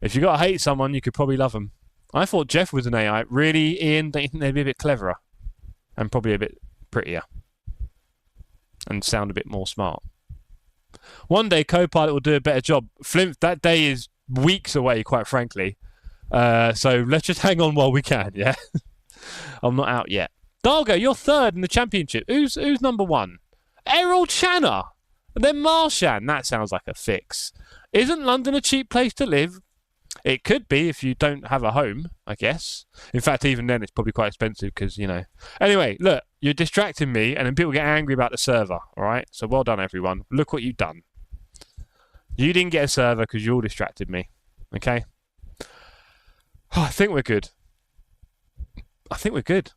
If you got to hate someone, you could probably love them. I thought Jeff was an AI. Really, Ian, don't you think they'd be a bit cleverer? And probably a bit prettier. And sound a bit more smart. One day, Copilot will do a better job. Flint, that day is weeks away, quite frankly. So let's just hang on while we can, yeah? I'm not out yet. Dargo, you're third in the championship. Who's number 1? Errol Channer. And then Marshan. That sounds like a fix. Isn't London a cheap place to live? It could be if you don't have a home, I guess. In fact, even then, it's probably quite expensive because, you know. Anyway, look, you're distracting me, and then people get angry about the server, all right? So well done, everyone. Look what you've done. You didn't get a server because you all distracted me, okay? Oh, I think we're good. I think we're good.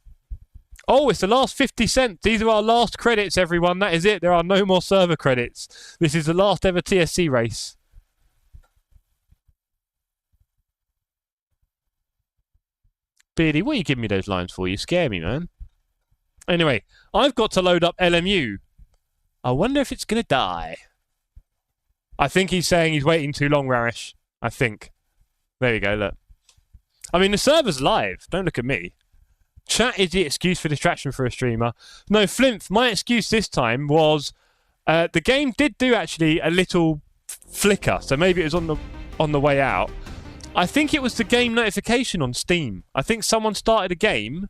Oh, it's the last 50 cents. These are our last credits, everyone. That is it. There are no more server credits. This is the last ever TSC race. Beardy, what are you giving me those lines for? You scare me, man. Anyway, I've got to load up LMU. I wonder if it's going to die. I think he's saying he's waiting too long, Rarish. I think. There you go, look. I mean, the server's live. Don't look at me. Chat is the excuse for distraction for a streamer. No, Flimph, my excuse this time was the game did do actually a little flicker, so maybe it was on the way out. I think it was the game notification on Steam. I think someone started a game,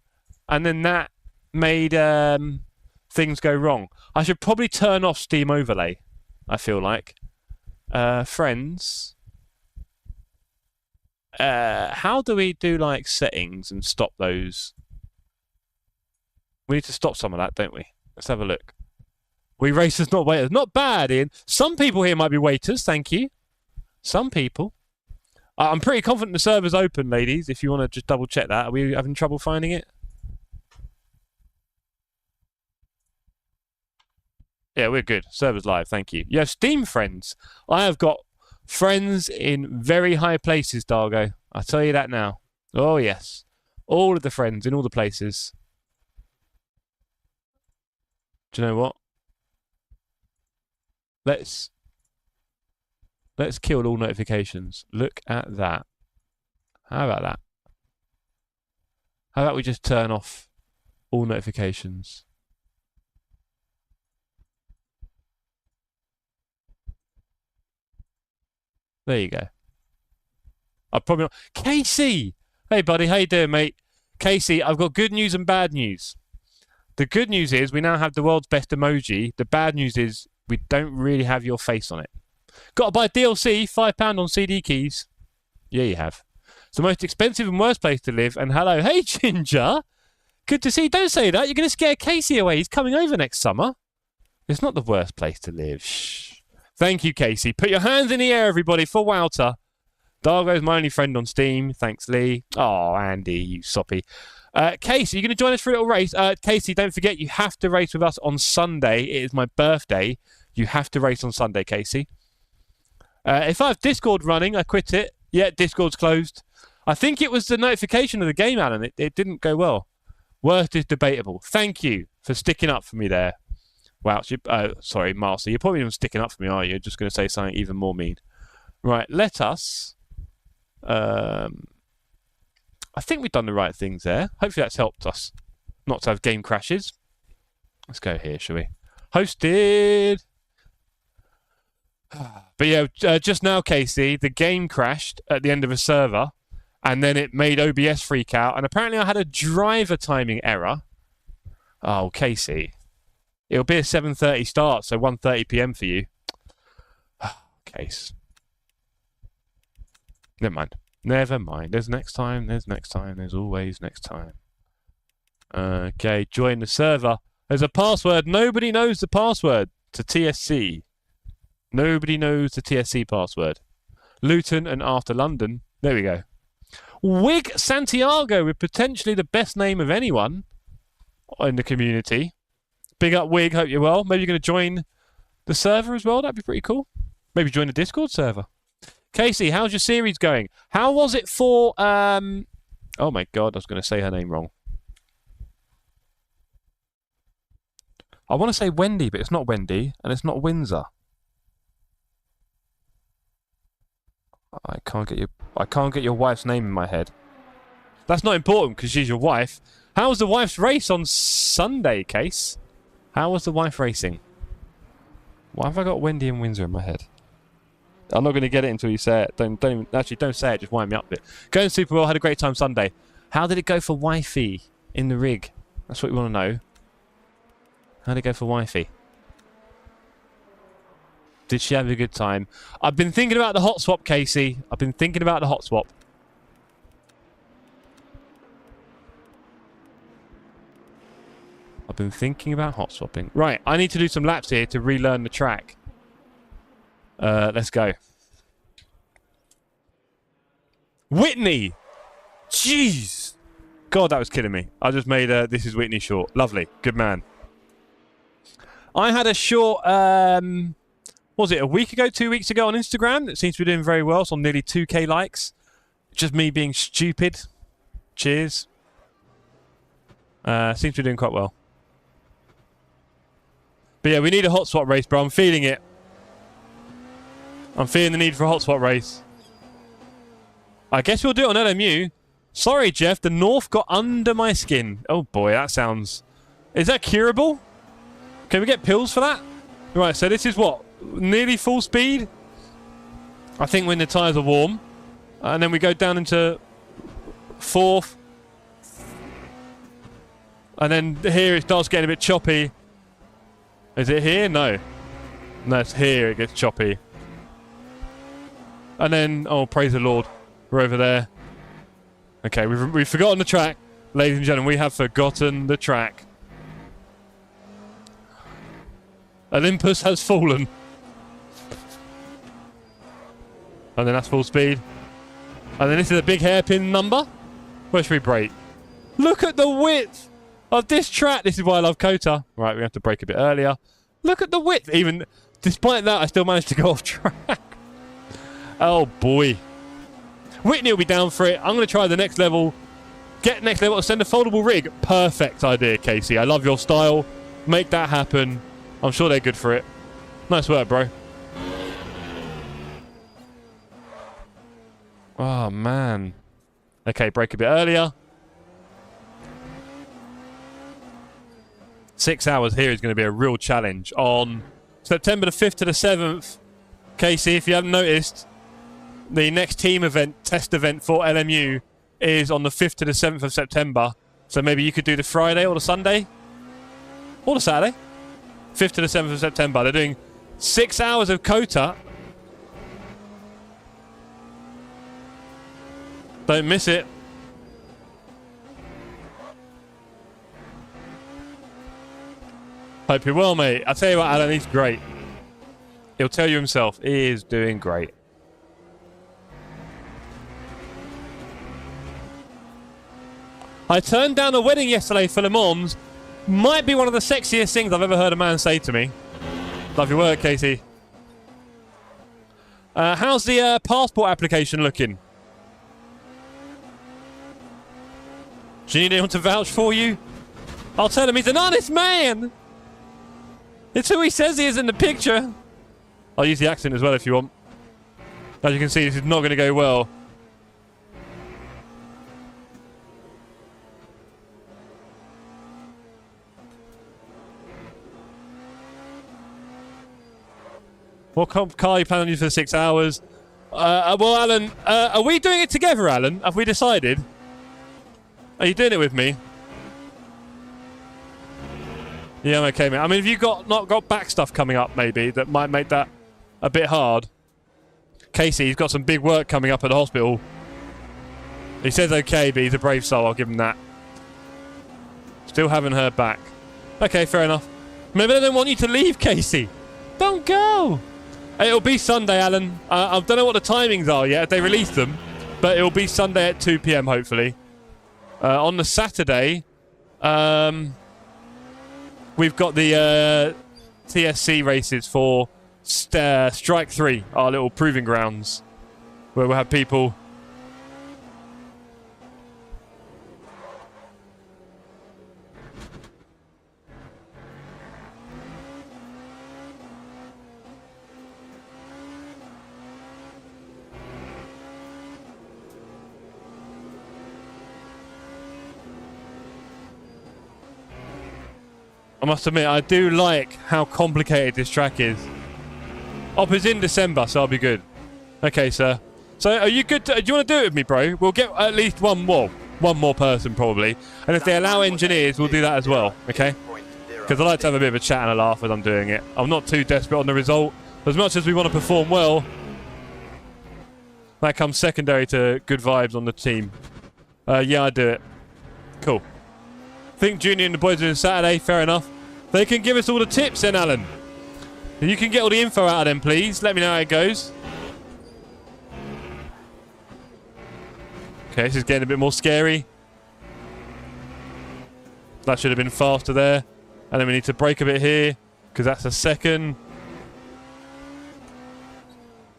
and then that made things go wrong. I should probably turn off Steam Overlay, I feel like. Friends. How do we do, like, settings and stop those? We need to stop some of that, don't we? Let's have a look. We racers, not waiters. Not bad, Ian. Some people here might be waiters, thank you. Some people. I'm pretty confident the server's open, ladies, if you want to just double check that. Are we having trouble finding it? Yeah, we're good. Server's live, thank you. You have Steam friends. I have got friends in very high places, Dargo. I'll tell you that now. Oh, yes. All of the friends in all the places. Do you know what? Let's kill all notifications. Look at that. How about that? How about we just turn off all notifications? There you go. I'll probably not. Casey! Hey, buddy. How you doing, mate? Casey, I've got good news and bad news. The good news is we now have the world's best emoji. The bad news is we don't really have your face on it. Got to buy DLC, £5 on CD keys. Yeah, you have. It's the most expensive and worst place to live. And hello, hey, Ginger. Good to see you. Don't say that. You're going to scare Casey away. He's coming over next summer. It's not the worst place to live. Shh. Thank you, Casey. Put your hands in the air, everybody, for Wouter. Dargo's my only friend on Steam. Thanks, Lee. Oh, Andy, you soppy. Casey, you're going to join us for a little race. Casey, don't forget, you have to race with us on Sunday. It is my birthday. You have to race on Sunday, Casey. If I have Discord running, I quit it. Yeah, Discord's closed. I think it was the notification of the game, Alan. It didn't go well. Worst is debatable. Thank you for sticking up for me there. Wow. Sorry, Marcy. You're probably not sticking up for me, are you? You're just going to say something even more mean. Right, let us... I think we've done the right things there. Hopefully that's helped us not to have game crashes. Let's go here, shall we? Hosted. But yeah, just now, Casey, the game crashed at the end of a server, and then it made OBS freak out, and apparently I had a driver timing error. Oh, Casey. It'll be a 7:30 start, so 1:30 PM for you. Case. Never mind. Never mind. There's next time. There's next time. There's always next time. Okay, join the server. There's a password. Nobody knows the password to TSC. Nobody knows the TSC password. Luton and after London. There we go. Wig Santiago with potentially the best name of anyone in the community. Big up, Wig. Hope you're well. Maybe you're going to join the server as well. That'd be pretty cool. Maybe join the Discord server. Casey, how's your series going? How was it for... Oh my god, I was going to say her name wrong. I want to say Wendy, but it's not Wendy, and it's not Windsor. I can't get your wife's name in my head. That's not important because she's your wife. How was the wife's race on Sunday, Case? How was the wife racing? Why have I got Wendy and Windsor in my head? I'm not going to get it until you say it. Don't say it. Just wind me up a bit. Going super well. Had a great time Sunday. How did it go for wifey in the rig? That's what we want to know. How did it go for wifey? Did she have a good time? I've been thinking about the hot swap, Casey. I've been thinking about the hot swap. I've been thinking about hot swapping. Right, I need to do some laps here to relearn the track. Let's go. Whitney! Jeez. God, that was killing me. I just made This Is Whitney short. Lovely. Good man. I had a short, was it a week ago, 2 weeks ago on Instagram that seems to be doing very well. It's on nearly 2K likes. Just me being stupid. Cheers. Seems to be doing quite well. But yeah, we need a hot swap race, bro. I'm feeling it. I'm feeling the need for a hot swap race. I guess we'll do it on LMU. Sorry, Jeff. The North got under my skin. Oh, boy. That sounds... Is that curable? Can we get pills for that? Right, so this is what? Nearly full speed? I think when the tyres are warm. And then we go down into 4th. And then here it starts getting a bit choppy. Is it here? No. No, it's here it gets choppy. And then, oh, praise the Lord. We're over there. Okay, we've forgotten the track. Ladies and gentlemen, we have forgotten the track. Olympus has fallen. And then that's full speed. And then this is a big hairpin number. Where should we brake? Look at the width of this track. This is why I love COTA. Right, we have to brake a bit earlier. Look at the width. Even despite that, I still managed to go off track. Oh, boy. Whitney will be down for it. I'm going to try the next level. Get next level. Send a foldable rig. Perfect idea, Casey. I love your style. Make that happen. I'm sure they're good for it. Nice work, bro. Oh, man. Okay, brake a bit earlier. 6 hours here is going to be a real challenge. On September the 5th to the 7th, Casey, if you haven't noticed, the next team event, test event for LMU is on the 5th to the 7th of September. So maybe you could do the Friday or the Sunday? Or the Saturday? 5th to the 7th of September. They're doing 6 hours of COTA. Don't miss it. Hope you're well, mate. I'll tell you what, Alan, he's great. He'll tell you himself. He is doing great. I turned down a wedding yesterday for Le Mans. Might be one of the sexiest things I've ever heard a man say to me. Love your work, Katie. How's the passport application looking? Do you need anyone to vouch for you? I'll tell him he's an honest man. It's who he says he is in the picture. I'll use the accent as well if you want. As you can see, this is not going to go well. What car are you planning on using for 6 hours? Well, Alan, are we doing it together, Alan? Have we decided? Are you doing it with me? Yeah, I'm okay, mate. I mean, have you not got back stuff coming up, maybe, that might make that a bit hard? Casey, he's got some big work coming up at the hospital. He says okay, but he's a brave soul. I'll give him that. Still haven't heard back. Okay, fair enough. Maybe they don't want you to leave, Casey. Don't go. It'll be Sunday, Alan. I don't know what the timings are yet, if they release them. But it'll be Sunday at 2 PM, hopefully. On the Saturday, we've got the TSC races for Strike 3, our little proving grounds, where we'll have people... I must admit, I do like how complicated this track is. Op is in December, so I'll be good. Okay, sir. So, are you good? Do you want to do it with me, bro? We'll get at least one more person, probably. And if they allow engineers, we'll do that as well, okay? Because I like to have a bit of a chat and a laugh as I'm doing it. I'm not too desperate on the result. As much as we want to perform well, that comes secondary to good vibes on the team. Yeah, I do it. Cool. Think Junior and the boys are doing Saturday, fair enough. They can give us all the tips then, Alan. You can get all the info out of them, please. Let me know how it goes. Okay, this is getting a bit more scary. That should have been faster there. And then we need to brake a bit here, because that's a second.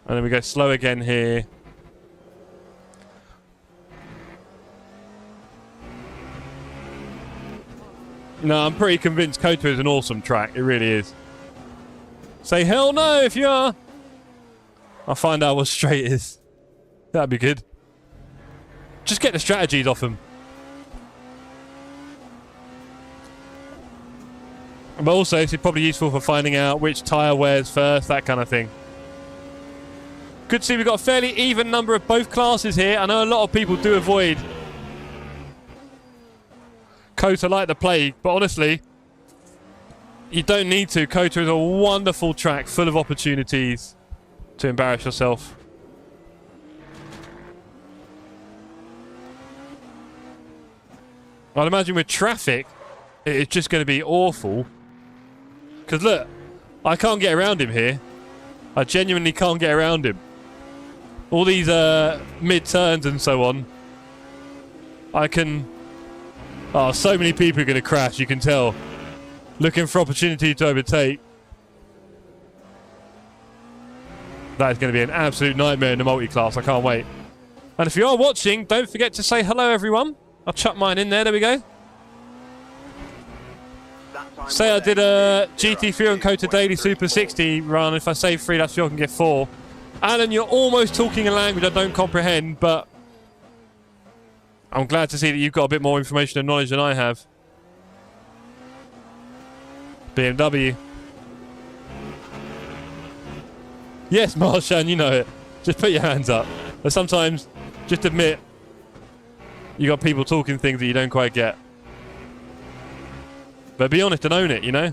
And then we go slow again here. No, I'm pretty convinced Kota is an awesome track. It really is. Say hell no if you are. I'll find out what straight is. That'd be good. Just get the strategies off them. But also, it's probably useful for finding out which tyre wears first, that kind of thing. Good to see we've got a fairly even number of both classes here. I know a lot of people do avoid Kota like the plague, but honestly, you don't need to. Kota is a wonderful track, full of opportunities to embarrass yourself. I'd imagine with traffic, it's just going to be awful. Because look, I can't get around him here. I genuinely can't get around him. All these mid-turns and so on, I can... Oh, so many people are going to crash, you can tell. Looking for opportunity to overtake. That is going to be an absolute nightmare in the multi-class. I can't wait. And if you are watching, don't forget to say hello, everyone. I'll chuck mine in there. There we go. Say I did a GT Fury and Kota Daily Super 60 run. If I save 3 laps, you can get 4. Alan, you're almost talking a language I don't comprehend, but I'm glad to see that you've got a bit more information and knowledge than I have. BMW. Yes, Marshan, you know it. Just put your hands up. But sometimes, just admit you got people talking things that you don't quite get. But be honest and own it, you know?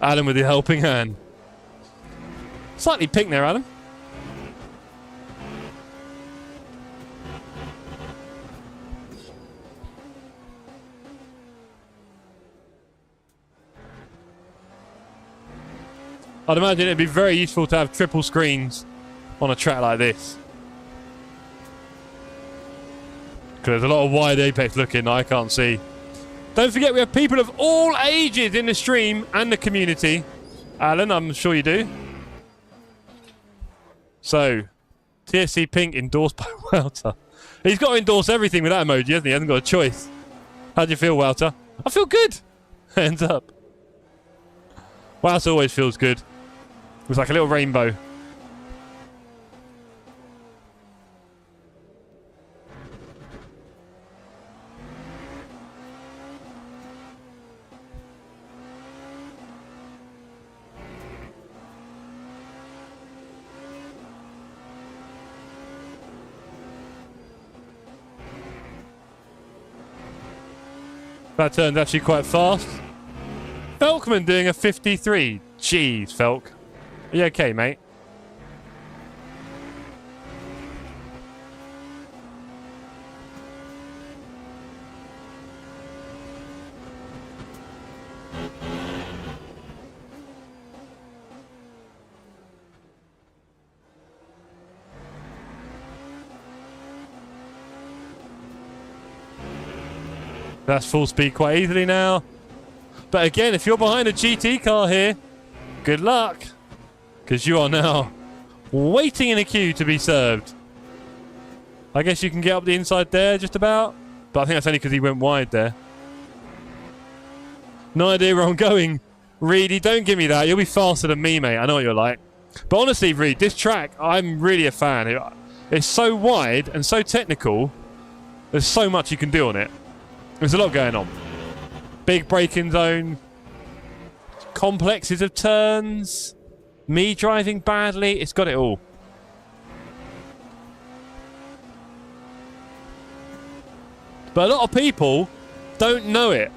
Adam with the helping hand. Slightly pink there, Adam. I'd imagine it'd be very useful to have triple screens on a track like this. Because there's a lot of wide apex looking that I can't see. Don't forget we have people of all ages in the stream and the community. Alan, I'm sure you do. So, TSC Pink endorsed by Walter. He's got to endorse everything with that emoji, hasn't he? He hasn't got a choice. How do you feel, Walter? I feel good. Hands up. Walter always feels good. It's like a little rainbow. That turned actually quite fast. Felkman doing a 53. Jeez, Felk. Are you okay, mate? That's full speed quite easily now. But again, if you're behind a GT car here, good luck. Because you are now waiting in a queue to be served. I guess you can get up the inside there just about. But I think that's only because he went wide there. No idea where I'm going. Reedy, don't give me that. You'll be faster than me, mate. I know what you're like. But honestly, Reed, this track, I'm really a fan. It's so wide and so technical. There's so much you can do on it. There's a lot going on. Big braking zone. Complexes of turns. Me driving badly. It's got it all. But a lot of people don't know it.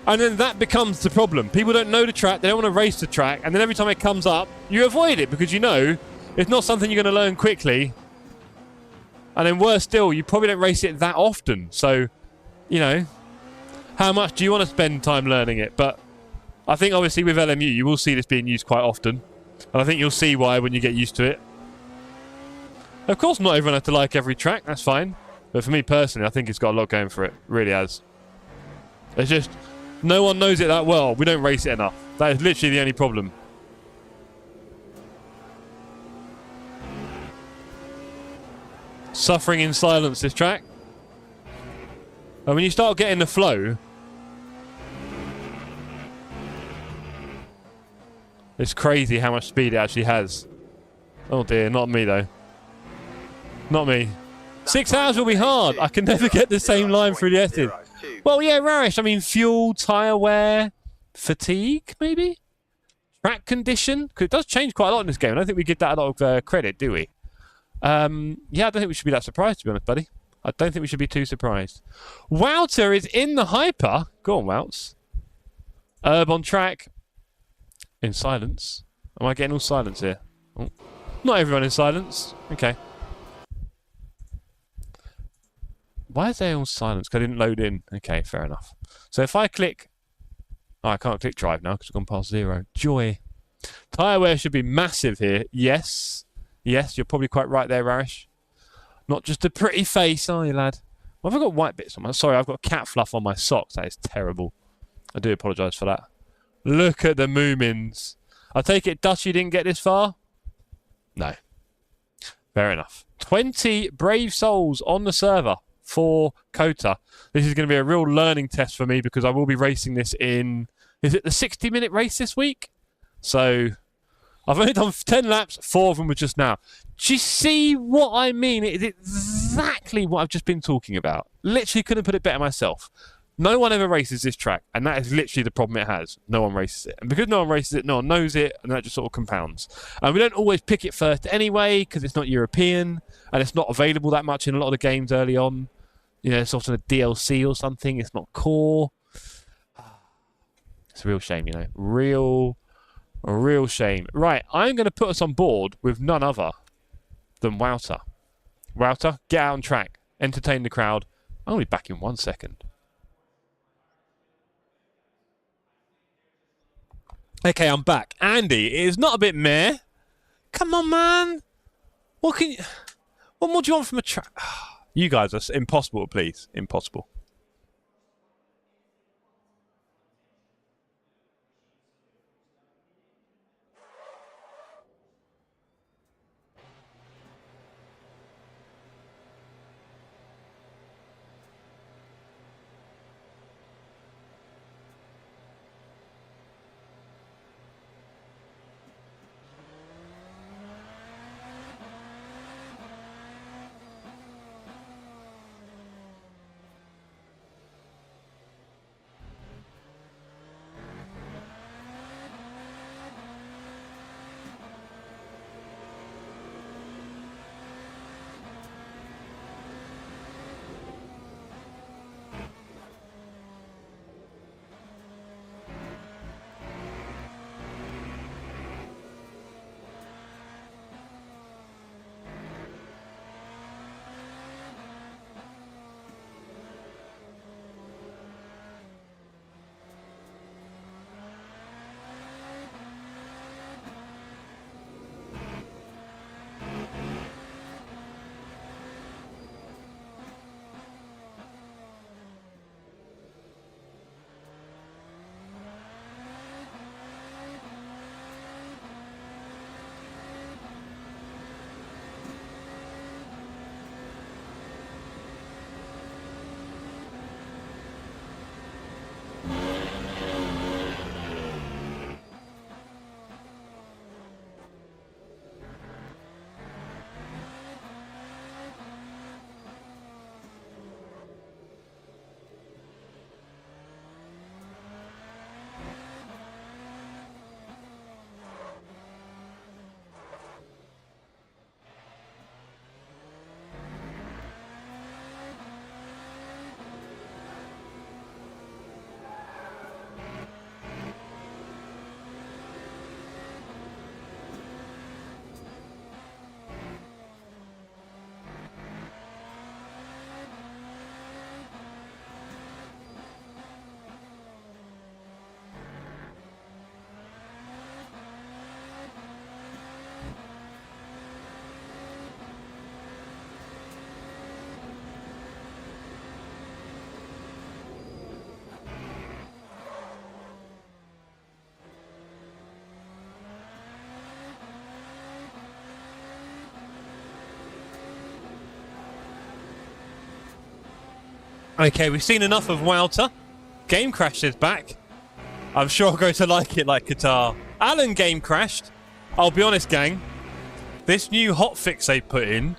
And then that becomes the problem. People don't know the track. They don't want to race the track. And then every time it comes up, you avoid it because you know it's not something you're going to learn quickly. And then worse still, you probably don't race it that often. So, you know, how much do you want to spend time learning it? But I think obviously with LMU, you will see this being used quite often. And I think you'll see why when you get used to it. Of course, not everyone has to like every track. That's fine. But for me personally, I think it's got a lot going for it. It really has. It's just, no one knows it that well. We don't race it enough. That is literally the only problem. Suffering in silence, this track. And when you start getting the flow, it's crazy how much speed it actually has. Oh dear, not me though. Not me. 6 hours will be hard. I can never get the same line through the S's. Well, yeah, Rarish. I mean, fuel, tyre wear, fatigue, maybe? Track condition? Because it does change quite a lot in this game. I don't think we give that a lot of credit, do we? Yeah, I don't think we should be that surprised, to be honest, buddy. I don't think we should be too surprised. Wouter is in the hyper. Go on, Wouts. Herb on track. In silence. Am I getting all silence here? Oh. Not everyone in silence. Okay. Why is there all silence? Because I didn't load in. Okay, fair enough. So if I click... Oh, I can't click drive now because I've gone past 0. Joy. Tyre wear should be massive here. Yes. Yes, you're probably quite right there, Rarish. Not just a pretty face, are you, lad? Well, have I got white bits on my... Sorry, I've got cat fluff on my socks. That is terrible. I do apologise for that. Look at the Moomins. I take it Dutchy didn't get this far? No. Fair enough. 20 brave souls on the server for Kota. This is going to be a real learning test for me because I will be racing this in... Is it the 60-minute race this week? So... I've only done 10 laps, 4 of them were just now. Do you see what I mean? It is exactly what I've just been talking about. Literally couldn't put it better myself. No one ever races this track, and that is literally the problem it has. No one races it. And because no one races it, no one knows it, and that just sort of compounds. And we don't always pick it first anyway, because it's not European, and it's not available that much in a lot of the games early on. You know, it's often a DLC or something. It's not core. It's a real shame, you know. A real shame. Right, I'm going to put us on board with none other than Wouter. Wouter, get out on track. Entertain the crowd. I'll be back in 1 second. Okay, I'm back. Andy, it is not a bit meh. Come on, man. What more do you want from a track? You guys are impossible, please. Impossible. Okay, we've seen enough of Wouter. Game Crash is back. I'm sure I'm going to like it like Qatar. Alan game crashed. I'll be honest, gang. This new hotfix they put in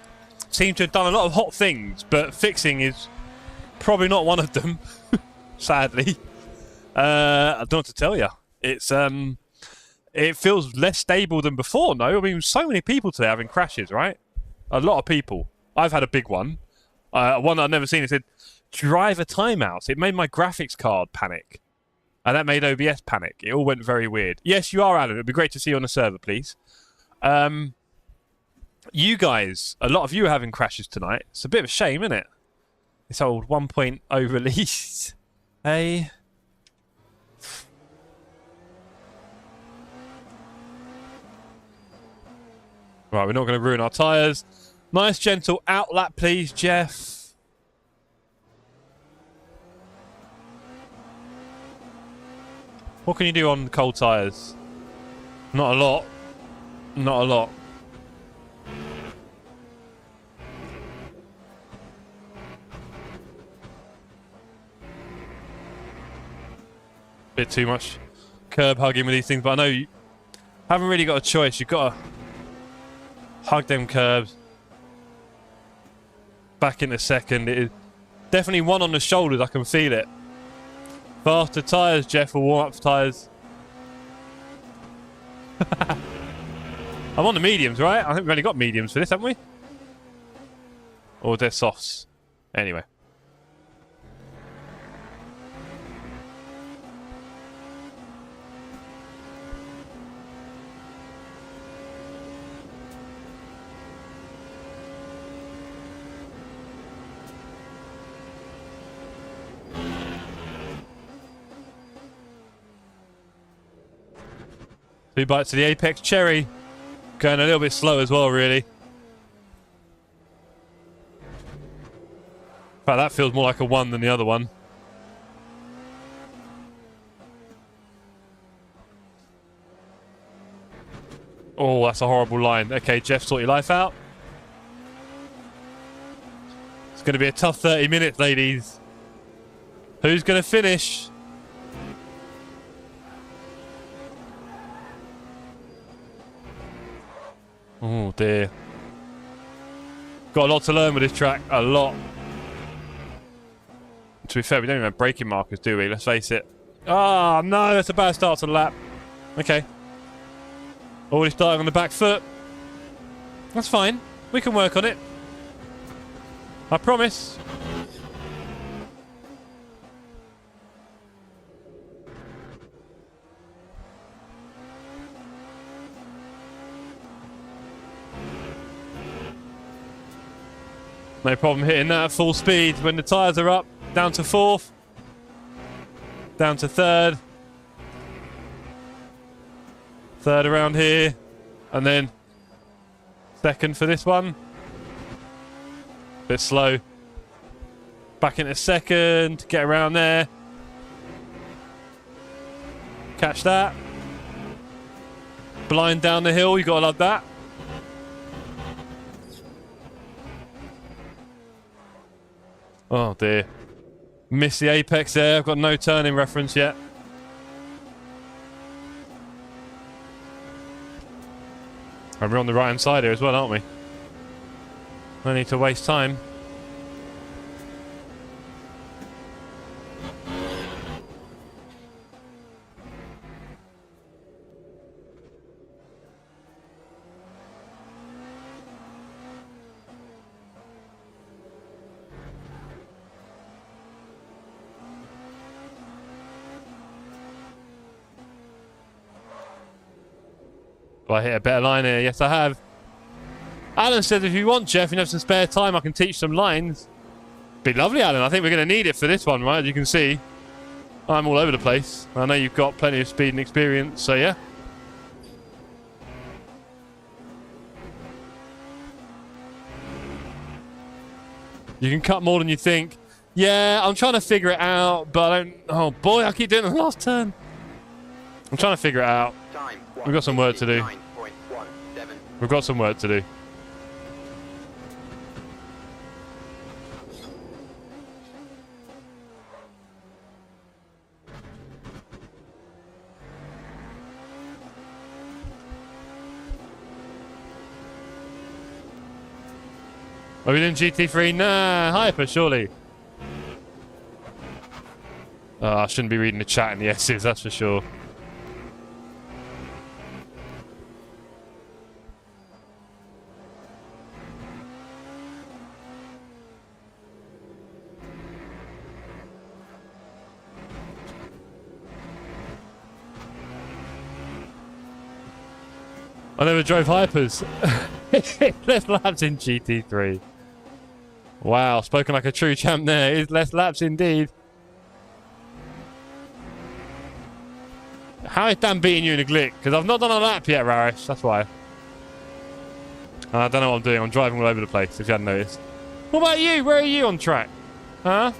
seems to have done a lot of hot things, but fixing is probably not one of them, sadly. I don't know what to tell you. It's it feels less stable than before, no? I mean, so many people today having crashes, right? A lot of people. I've had a big one. One I've never seen. It said, driver timeouts. It made my graphics card panic. And that made OBS panic. It all went very weird. Yes, you are, Alan. It'd be great to see you on the server, please. You guys, a lot of you are having crashes tonight. It's a bit of a shame, isn't it? This old 1.0 release. Hey. Right, we're not going to ruin our tyres. Nice, gentle outlap, please, Jeff. What can you do on cold tyres? Not a lot. Not a lot. Bit too much curb hugging with these things, but I know you haven't really got a choice. You've got to hug them curbs. Back in a second. It is definitely one on the shoulders. I can feel it. Faster tyres, Jeff, or warm-up tyres. I'm on the mediums, right? I think we've only got mediums for this, haven't we? Or they're softs. Anyway. Two bites to the apex cherry. Going a little bit slow as well, really. In fact, that feels more like a 1 than the other one. Oh, that's a horrible line. Okay, Jeff, sort your life out. It's going to be a tough 30 minutes, ladies. Who's going to finish? Oh dear. Got a lot to learn with this track. A lot. To be fair, we don't even have braking markers, do we? Let's face it. Ah, no, that's a bad start to the lap. Okay. Already starting on the back foot. That's fine. We can work on it. I promise. No problem hitting that at full speed when the tyres are up. Down to 4th. Down to 3rd. 3rd around here. And then 2nd for this one. Bit slow. Back into 2nd. Get around there. Catch that. Blind down the hill. You gotta love that. Oh dear. Missed the apex there. I've got no turning reference yet. And we're on the right hand side here as well, aren't we? No need to waste time. Have I hit a better line here? Yes, I have. Alan says if you want, Jeff, and have some spare time, I can teach some lines. Be lovely, Alan. I think we're going to need it for this one, right? As you can see, I'm all over the place. I know you've got plenty of speed and experience, so yeah. You can cut more than you think. Yeah, I'm trying to figure it out, but I don't... Oh, boy, I keep doing it the last turn. I'm trying to figure it out. We've got some work to do. We've got some work to do. Are we doing GT3? Nah, Hyper, surely. Oh, I shouldn't be reading the chat in the S's, that's for sure. I never drove Hypers. Less laps in GT3. Wow, spoken like a true champ there. It's less laps indeed. How is Dan beating you in a glick? Because I've not done a lap yet, Rarish. That's why. I don't know what I'm doing. I'm driving all over the place, if you hadn't noticed. What about you? Where are you on track? Huh?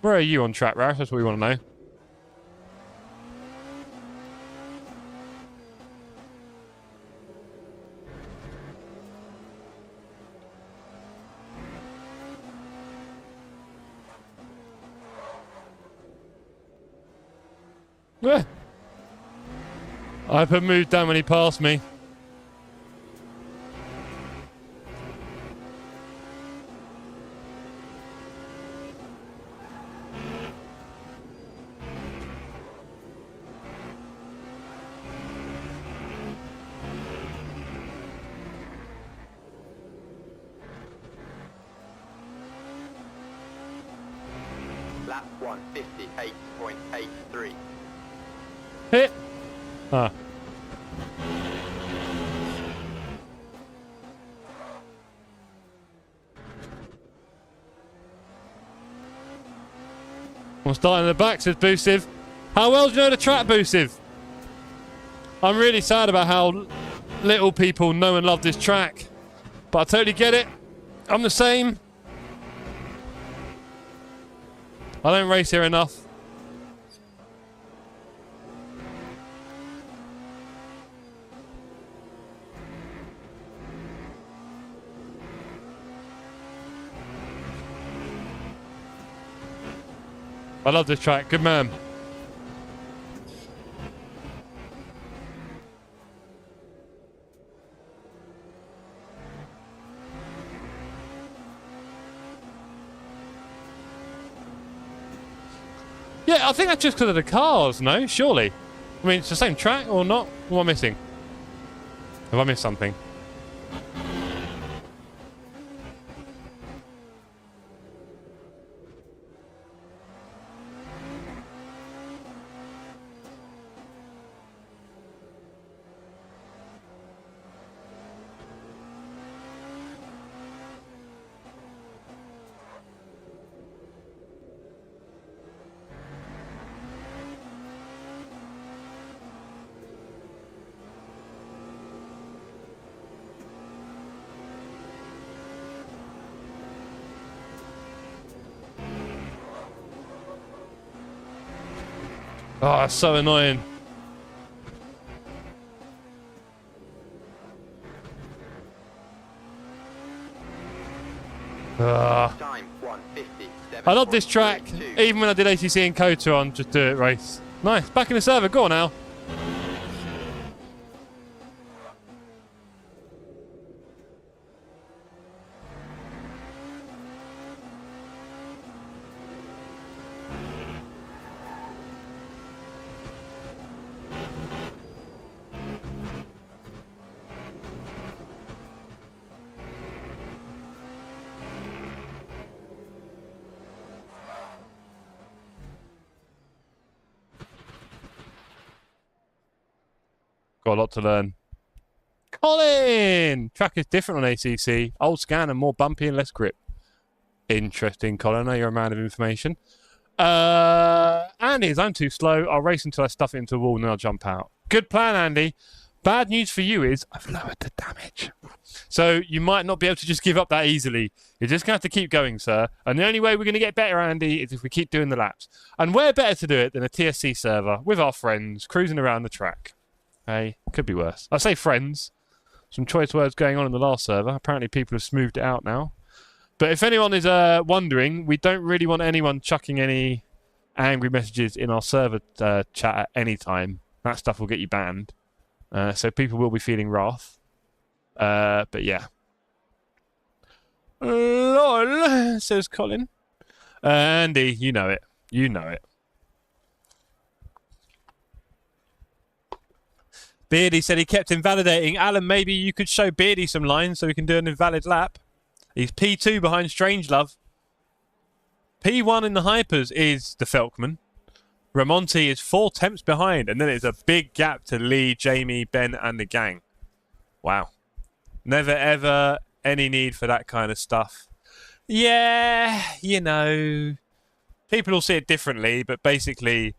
Where are you on track, Rarish? That's what we want to know. I put moved down when he passed me. Lap 158.83. Hit. Ah. I'm starting in the back, says Boosiv. How well do you know the track, Boosiv? I'm really sad about how little people know and love this track. But I totally get it. I'm the same. I don't race here enough. I love this track. Good man. Yeah, I think that's just because of the cars, no? Surely. I mean, it's the same track or not? What am I missing? Have I missed something? Oh, it's so annoying. Time I love this track. Even when I did ACC and Kota on Just Do It race. Nice. Back in the server. Go on now. Got a lot to learn. Colin! Track is different on ACC. Old scan and more bumpy and less grip. Interesting, Colin. I know you're a man of information. Andy, I'm too slow. I'll race until I stuff it into a wall and then I'll jump out. Good plan, Andy. Bad news for you is I've lowered the damage. So you might not be able to just give up that easily. You're just going to have to keep going, sir. And the only way we're going to get better, Andy, is if we keep doing the laps. And where better to do it than a TSC server with our friends cruising around the track. Hey, could be worse. I say friends. Some choice words going on in the last server. Apparently people have smoothed it out now. But if anyone is wondering, we don't really want anyone chucking any angry messages in our server chat at any time. That stuff will get you banned. So people will be feeling wrath. But yeah. LOL, says Colin. Andy, you know it. You know it. Beardy said he kept invalidating. Alan, maybe you could show Beardy some lines so we can do an invalid lap. He's P2 behind Strangelove. P1 in the hypers is the Felkman. Ramonti is 4 temps behind, and then it's a big gap to Lee, Jamie, Ben, and the gang. Wow. Never ever any need for that kind of stuff. Yeah, you know, people will see it differently, but basically,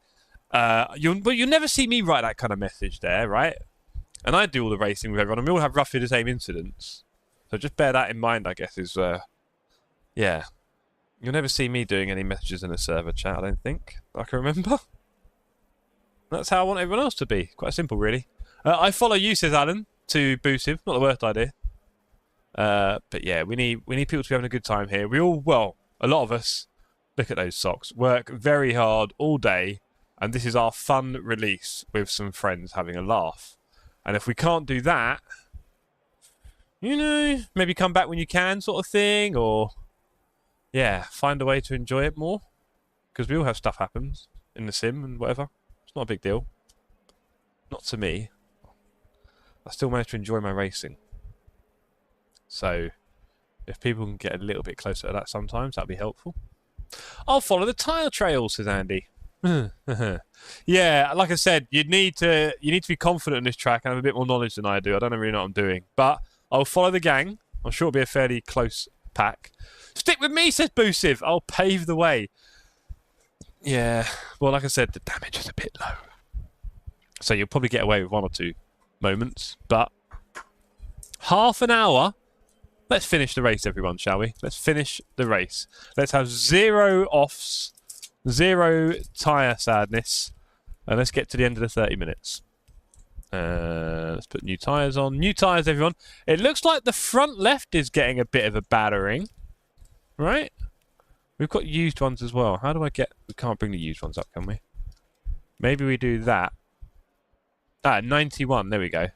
you'll never see me write that kind of message there, right? And I do all the racing with everyone, and we all have roughly the same incidents. So just bear that in mind, I guess, is, yeah. You'll never see me doing any messages in a server chat, I don't think. I can remember. That's how I want everyone else to be. Quite simple, really. I follow you, says Alan, to boost him. Not the worst idea. But yeah, we need people to be having a good time here. We all, well, a lot of us, look at those socks, work very hard all day, and this is our fun release with some friends having a laugh. And if we can't do that, you know, maybe come back when you can, sort of thing, or yeah, find a way to enjoy it more, because we all have stuff happens in the sim and whatever. It's not a big deal. Not to me. I still manage to enjoy my racing. So, if people can get a little bit closer to that sometimes, that'd be helpful. I'll follow the tyre trails, says Andy. Yeah, like I said, you need to be confident in this track and have a bit more knowledge than I do. I don't really know what I'm doing, but I'll follow the gang. I'm sure it'll be a fairly close pack. Stick with me, says Boosiv. I'll pave the way. Yeah, well, like I said, the damage is a bit low, so you'll probably get away with 1 or 2 moments. But half an hour. Let's finish the race, everyone, shall we? Let's finish the race. Let's have 0 offs, 0 tyre sadness, and let's get to the end of the 30 minutes. Let's put new tyres on. New tyres, everyone. It looks like the front left is getting a bit of a battering, right? We've got used ones as well. How do I get... We can't bring the used ones up, can we? Maybe we do that. 91. There we go.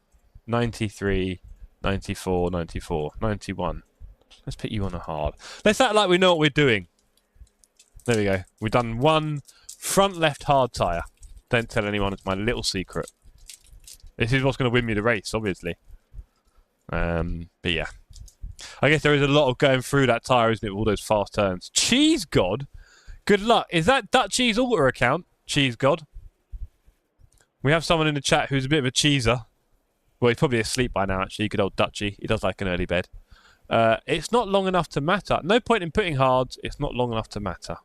93... 94, 94, 91. Let's put you on a hard. Let's act like we know what we're doing. There we go. We've done 1 front left hard tyre. Don't tell anyone, it's my little secret. This is what's going to win me the race, obviously. But yeah. I guess there is a lot of going through that tyre, isn't it, with all those fast turns. Cheese God? Good luck. Is that Dutchie's alter account? Cheese God? We have someone in the chat who's a bit of a cheeser. Well, he's probably asleep by now, actually. Good old Dutchie. He does like an early bed. It's not long enough to matter. No point in putting hards. It's not long enough to matter.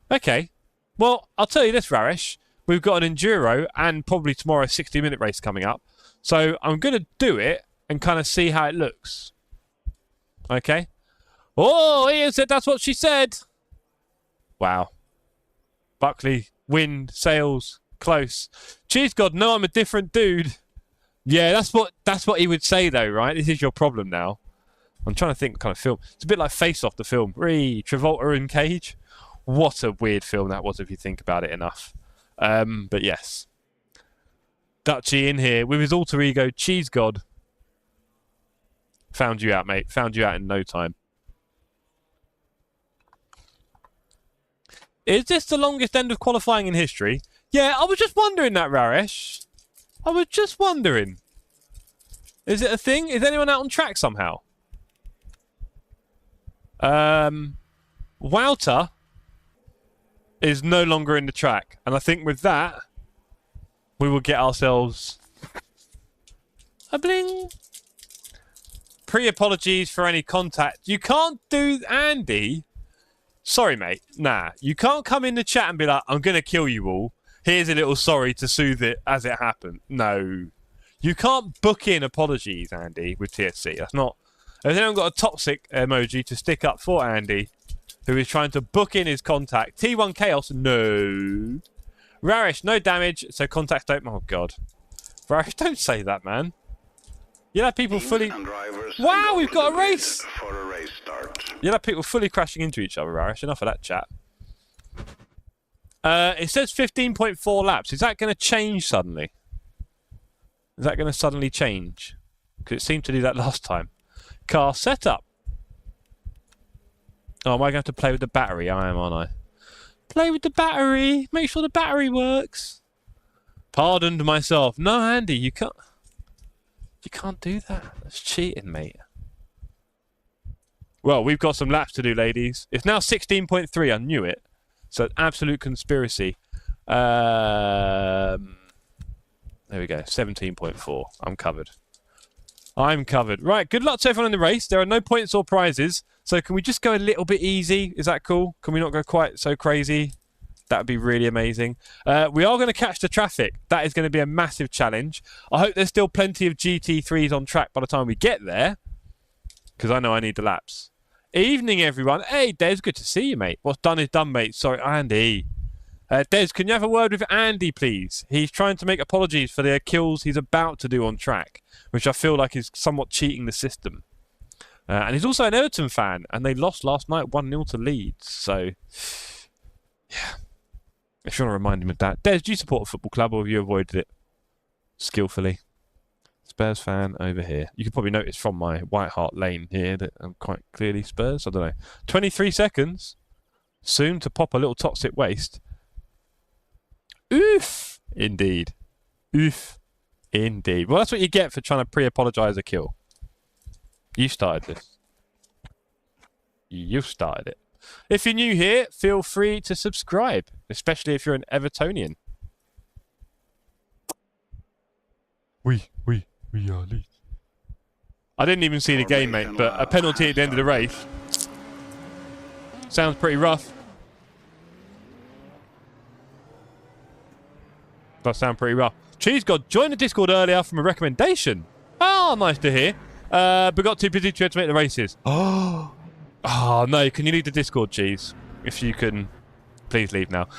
Okay. Well, I'll tell you this, Raresh. We've got an Enduro and probably tomorrow a 60-minute race coming up. So I'm going to do it and kind of see how it looks. Okay? Oh, Ian said that's what she said. Wow. Buckley, wind, sails... Close. Cheese God, no, I'm a different dude. Yeah, that's what he would say though, right? This is your problem now. I'm trying to think what kind of film. It's a bit like Face Off, the film. Travolta and Cage. What a weird film that was if you think about it enough. But yes. Dutchie in here with his alter ego, Cheese God. Found you out, mate. Found you out in no time. Is this the longest end of qualifying in history? Yeah, I was just wondering that, Raresh. I was just wondering. Is it a thing? Is anyone out on track somehow? Wouter is no longer in the track. And I think with that, we will get ourselves a bling. Pre-apologies for any contact. You can't do... Andy? Sorry, mate. Nah, you can't come in the chat and be like, I'm going to kill you all. Here's a little sorry to soothe it as it happened. No. You can't book in apologies, Andy, with TSC. That's not... Has anyone got a toxic emoji to stick up for Andy, who is trying to book in his contact? T1 Chaos? No. Raresh, no damage, so contacts don't... Oh, God. Raresh, don't say that, man. You'll have people fully... Wow, we've got a race! You'll have people fully crashing into each other, Raresh. Enough of that chat. It says 15.4 laps. Is that going to change suddenly? Is that going to suddenly change? Because it seemed to do that last time. Car setup. Oh, am I going to have to play with the battery? I am, aren't I? Play with the battery. Make sure the battery works. Pardoned myself. No, Andy, you can't. You can't do that. That's cheating, mate. Well, we've got some laps to do, ladies. It's now 16.3. I knew it. So, absolute conspiracy. There we go. 17.4. I'm covered. I'm covered. Right, good luck to everyone in the race. There are no points or prizes. So, can we just go a little bit easy? Is that cool? Can we not go quite so crazy? That would be really amazing. We are going to catch the traffic. That is going to be a massive challenge. I hope there's still plenty of GT3s on track by the time we get there. Because I know I need the laps. Evening, everyone. Hey, Des, good to see you, mate. What's done is done, mate. Sorry, Andy. Des, can you have a word with Andy, please? He's trying to make apologies for the kills he's about to do on track, which I feel like is somewhat cheating the system. And he's also an Everton fan, and they lost last night 1-0 to Leeds. So, yeah. If you want to remind him of that. Des, do you support a football club or have you avoided it skillfully? Spurs fan over here. You can probably notice from my White Hart Lane here that I'm quite clearly Spurs. I don't know. 23 seconds. Soon to pop a little toxic waste. Oof. Indeed. Oof. Indeed. Well, that's what you get for trying to pre-apologise a kill. You started this. You started it. If you're new here, feel free to subscribe, especially if you're an Evertonian. We are Leeds. I didn't even see the game, mate, but a penalty at the end of the race sounds pretty rough. Does sound pretty rough. Cheese God joined the Discord earlier from a recommendation. Oh, nice to hear. But got too busy to make the races. Oh, no. Can you leave the Discord, Cheese? If you can, please leave now.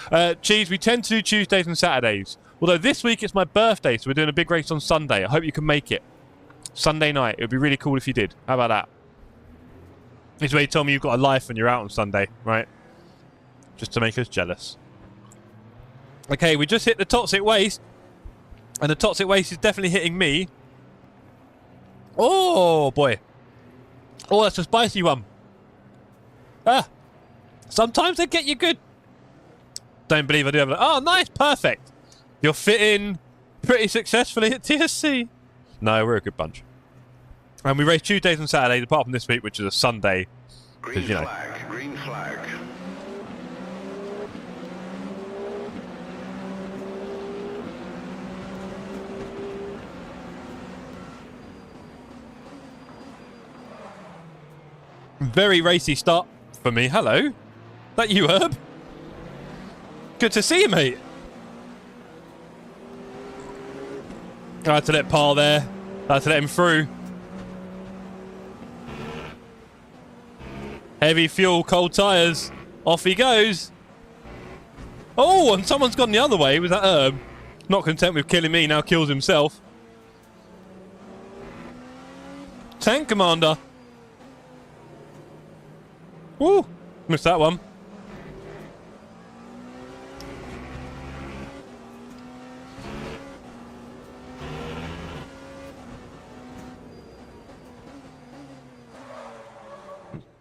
Cheese, we tend to do Tuesdays and Saturdays. Although this week it's my birthday, so we're doing a big race on Sunday. I hope you can make it. Sunday night. It would be really cool if you did. How about that? This way you tell me you've got a life and you're out on Sunday, right? Just to make us jealous. Okay, we just hit the toxic waste. And the toxic waste is definitely hitting me. Oh, boy. Oh, that's a spicy one. Ah. Sometimes they get you good. Don't believe I do have a... Oh, nice. Perfect. You're fitting pretty successfully at TSC. No, we're a good bunch. And we race Tuesdays and Saturdays, apart from this week, which is a Sunday. Green You know. flag, green flag. Very racy start for me. Hello. That you, Herb? Good to see you, mate. I had to let Paul there. I had to let him through. Heavy fuel, cold tyres. Off he goes. Oh, and someone's gone the other way. Was that Herb? Not content with killing me, now kills himself. Tank Commander. Woo! Missed that one.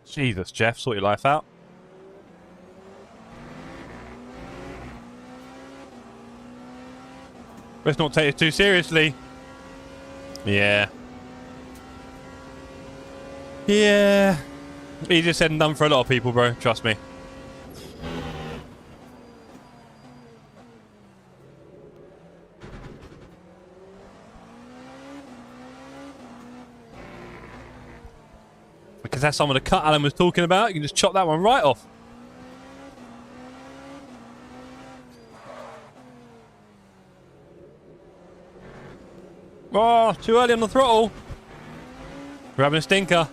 Jesus, Jeff, sort your life out. Let's not take it too seriously. Yeah. Yeah. Easier said than done for a lot of people, bro. Trust me. Because that's some of the cut Alan was talking about. You can just chop that one right off. Oh, too early on the throttle. Grabbing a stinker.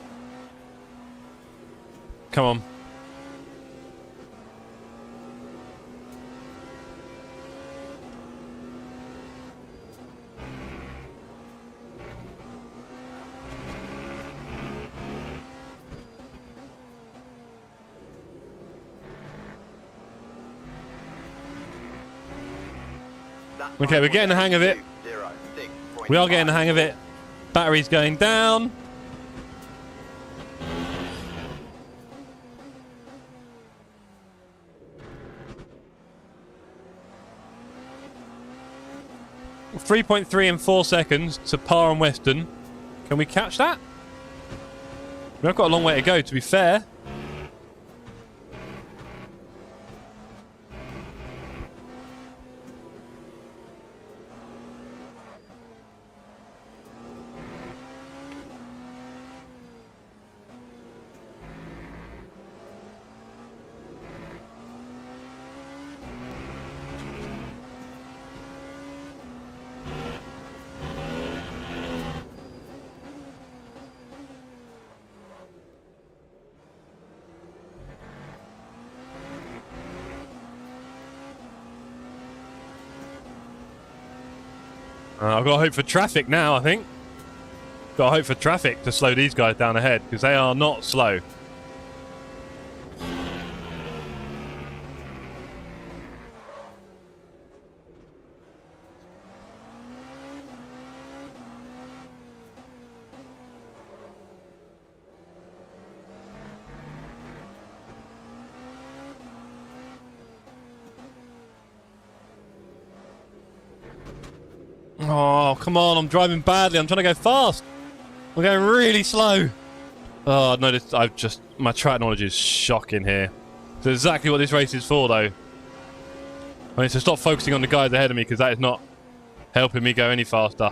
Come on. Okay, we're getting the hang of it. We are getting the hang of it. Battery's going down. .3 in 4 seconds to par on Western. Can we catch that? We've got a long way to go, to be fair. I've got to hope for traffic now, I think. Got to hope for traffic to slow these guys down ahead, because they are not slow. Oh, come on, I'm driving badly. I'm trying to go fast. I'm going really slow. Oh, no, my track knowledge is shocking here. It's exactly what this race is for, though. I need to stop focusing on the guys ahead of me, because that is not helping me go any faster.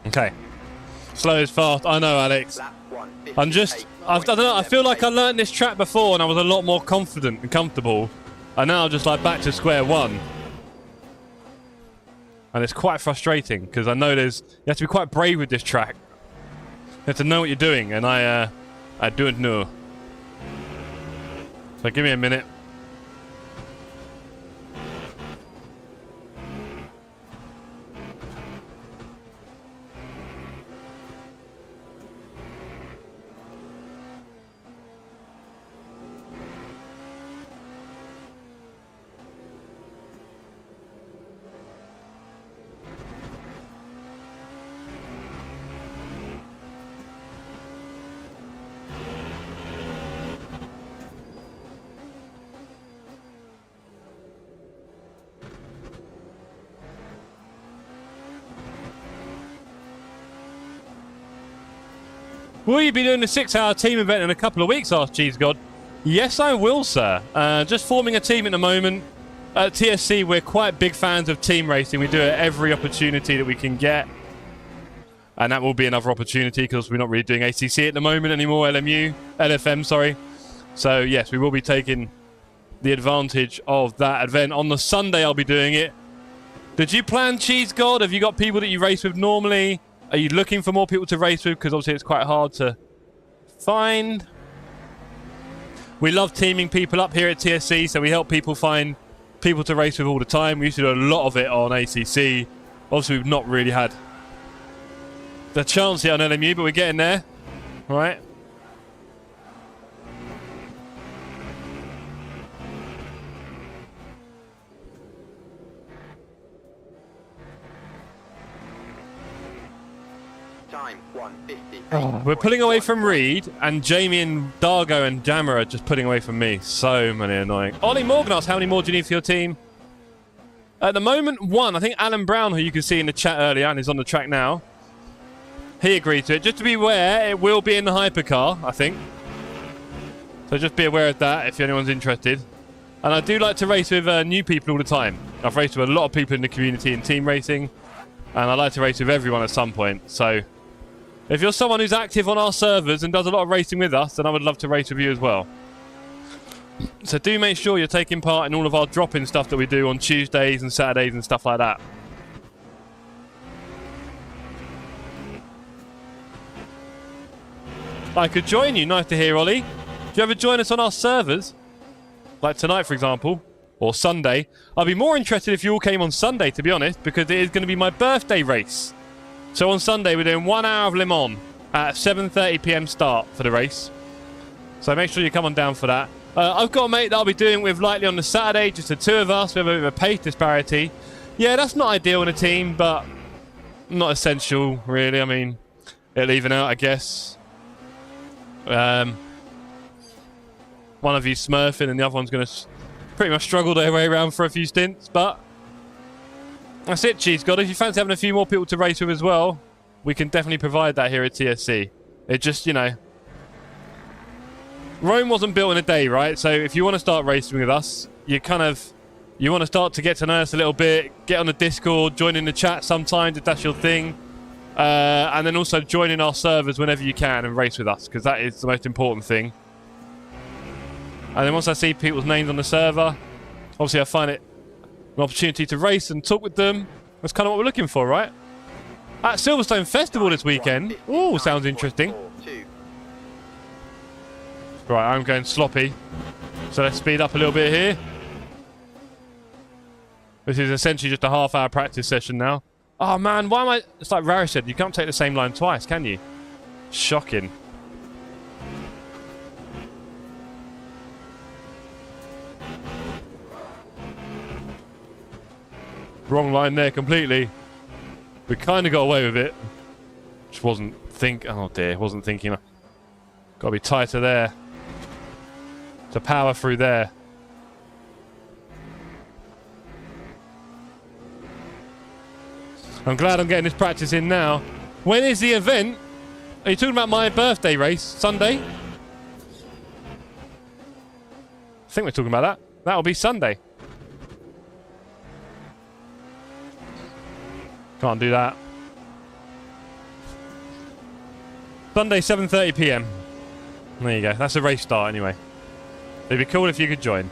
Okay. Slow is fast. I know, Alex. I don't know, I feel like I learned this track before and I was a lot more confident and comfortable. And now I'm just like back to square one. And it's quite frustrating because I know you have to be quite brave with this track. You have to know what you're doing, and I don't know. So give me a minute. Will you be doing a 6-hour team event in a couple of weeks, asked Cheese God. Yes, I will, sir. Just forming a team at the moment. At TSC, we're quite big fans of team racing. We do it every opportunity that we can get. And that will be another opportunity because we're not really doing ACC at the moment anymore, LFM, sorry. So, yes, we will be taking the advantage of that event. On the Sunday, I'll be doing it. Did you plan Cheese God? Have you got people that you race with normally? Are you looking for more people to race with? Because obviously it's quite hard to find. We love teaming people up here at TSC, so we help people find people to race with all the time. We used to do a lot of it on ACC. Obviously, we've not really had the chance yet on LMU, but we're getting there. All right. Oh, we're pulling away from Reed, and Jamie and Dargo and Jammer are just putting away from me. So many annoying. Ollie Morgan asks, how many more do you need for your team? At the moment, 1. I think Alan Brown, who you can see in the chat earlier and is on the track now, he agreed to it. Just to be aware, it will be in the hypercar, I think. So just be aware of that if anyone's interested. And I do like to race with new people all the time. I've raced with a lot of people in the community in team racing, and I like to race with everyone at some point. So if you're someone who's active on our servers and does a lot of racing with us, then I would love to race with you as well. So do make sure you're taking part in all of our drop-in stuff that we do on Tuesdays and Saturdays and stuff like that. I could join you. Nice to hear, Ollie. Do you ever join us on our servers? Like tonight, for example, or Sunday. I'd be more interested if you all came on Sunday, to be honest, because it is going to be my birthday race. So on Sunday, we're doing 1 hour of Le Mans. at 7:30 p.m. start for the race. So make sure you come on down for that. I've got a mate that I'll be doing with lightly on the Saturday, just the two of us. We have a bit of a pace disparity. Yeah, that's not ideal in a team, but not essential, really. I mean, it'll even out, I guess. One of you smurfing and the other one's going to pretty much struggle their way around for a few stints, but that's it, Cheese God. If you fancy having a few more people to race with as well, we can definitely provide that here at TSC. It just, you know, Rome wasn't built in a day, right? So if you want to start racing with us, you want to start to get to know us a little bit, get on the Discord, join in the chat sometimes if that's your thing, and then also join in our servers whenever you can and race with us, because that is the most important thing. And then once I see people's names on the server, obviously I find it an opportunity to race and talk with them. That's kind of what we're looking for, right? At Silverstone Festival this weekend. Ooh, sounds interesting. Right, I'm going sloppy. So let's speed up a little bit here. This is essentially just a half-hour practice session now. Oh, man, why am I... It's like Razer said, you can't take the same line twice, can you? Shocking. Wrong line there completely. We kind of got away with it. Just wasn't oh dear, wasn't thinking. Got to be tighter there. To power through there. I'm glad I'm getting this practice in now. When is the event? Are you talking about my birthday race? Sunday? I think we're talking about that. That'll be Sunday. Can't do that. Sunday, 7:30 p.m. There you go. That's a race start anyway. It'd be cool if you could join.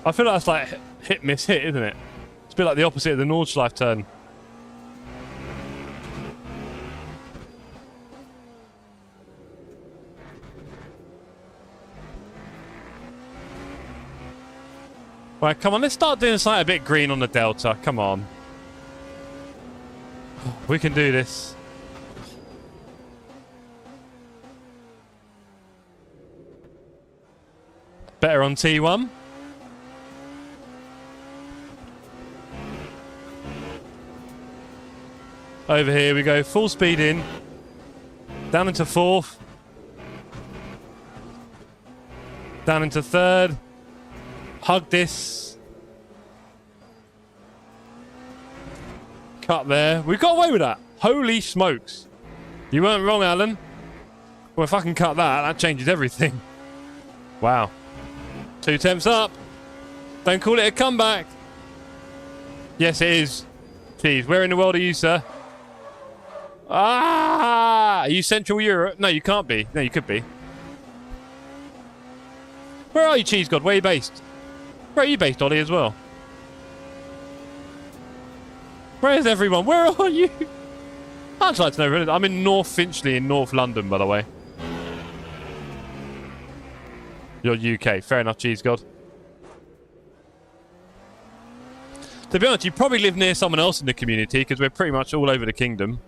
I feel like that's like hit, miss, hit, isn't it? It's a bit like the opposite of the Nordschleife turn. Right, come on, let's start doing something a bit green on the Delta. Come on. We can do this. Better on T1. Over here we go, full speed in. Down into fourth. Down into third. Hug this. Cut there. We got away with that. Holy smokes. You weren't wrong, Alan. Well, if I can cut that, that changes everything. Wow. 2 temps up. Don't call it a comeback. Yes, it is. Jeez, where in the world are you, sir? Ah! Are you Central Europe? No, you can't be. No, you could be. Where are you, Cheese God? Where are you based? Where are you based, Ollie, as well? Where is everyone? Where are you? I'd just like to know. Really. I'm in North Finchley in North London, by the way. You're UK. Fair enough, Cheese God. To be honest, you probably live near someone else in the community because we're pretty much all over the kingdom.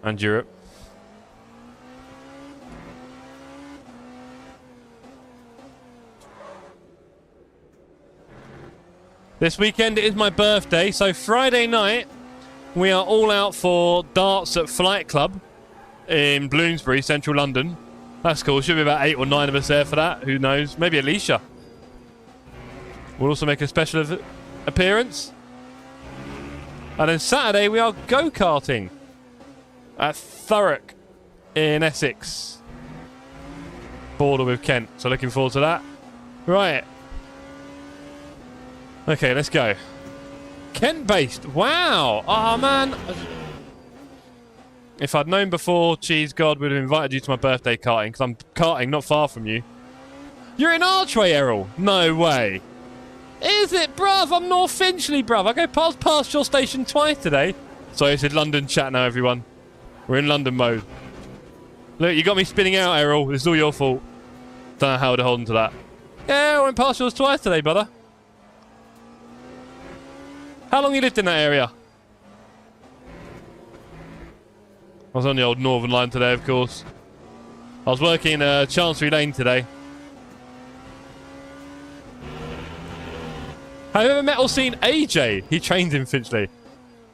And Europe. This weekend it is my birthday, so Friday night we are all out for darts at Flight Club in Bloomsbury, central London. That's cool. Should be about 8 or 9 of us there for that. Who knows? Maybe Alicia. We'll also make a special appearance. And then Saturday we are go-karting at Thurrock in Essex. Border with Kent. So looking forward to that. Right. Okay, let's go. Kent-based. Wow. Oh, man. If I'd known before, cheese God would have invited you to my birthday karting, because I'm karting not far from you. You're in Archway, Errol. No way. Is it, bruv? I'm North Finchley, bruv. I go past your station twice today. Sorry, it's in London chat now, everyone. We're in London mode. Look, you got me spinning out, Errol. It's all your fault. Don't know how to hold on to that. Yeah, I went past yours twice today, brother. How long you lived in that area? I was on the old Northern Line today, of course. I was working Chancery Lane today. Have you ever met or seen AJ? He trained in Finchley.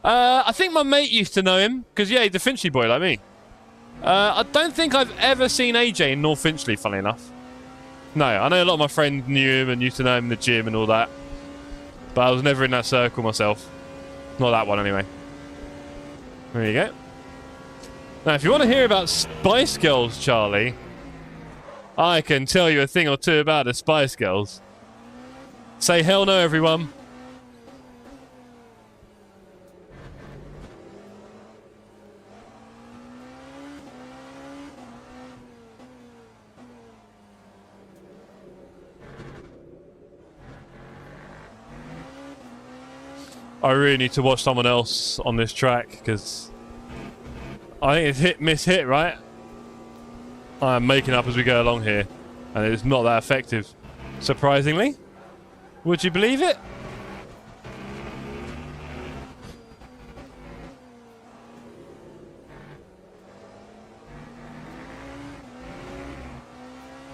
I think my mate used to know him, because, yeah, he's a Finchley boy like me. I don't think I've ever seen AJ in North Finchley, funnily enough. No, I know a lot of my friends knew him and used to know him in the gym and all that. But I was never in that circle myself. Not that one, anyway. There you go. Now, if you want to hear about Spice Girls, Charlie, I can tell you a thing or two about the Spice Girls. Say hell no, everyone. I really need to watch someone else on this track, because I think it's hit, miss, hit, right? I'm making up as we go along here, and it's not that effective, surprisingly. Would you believe it?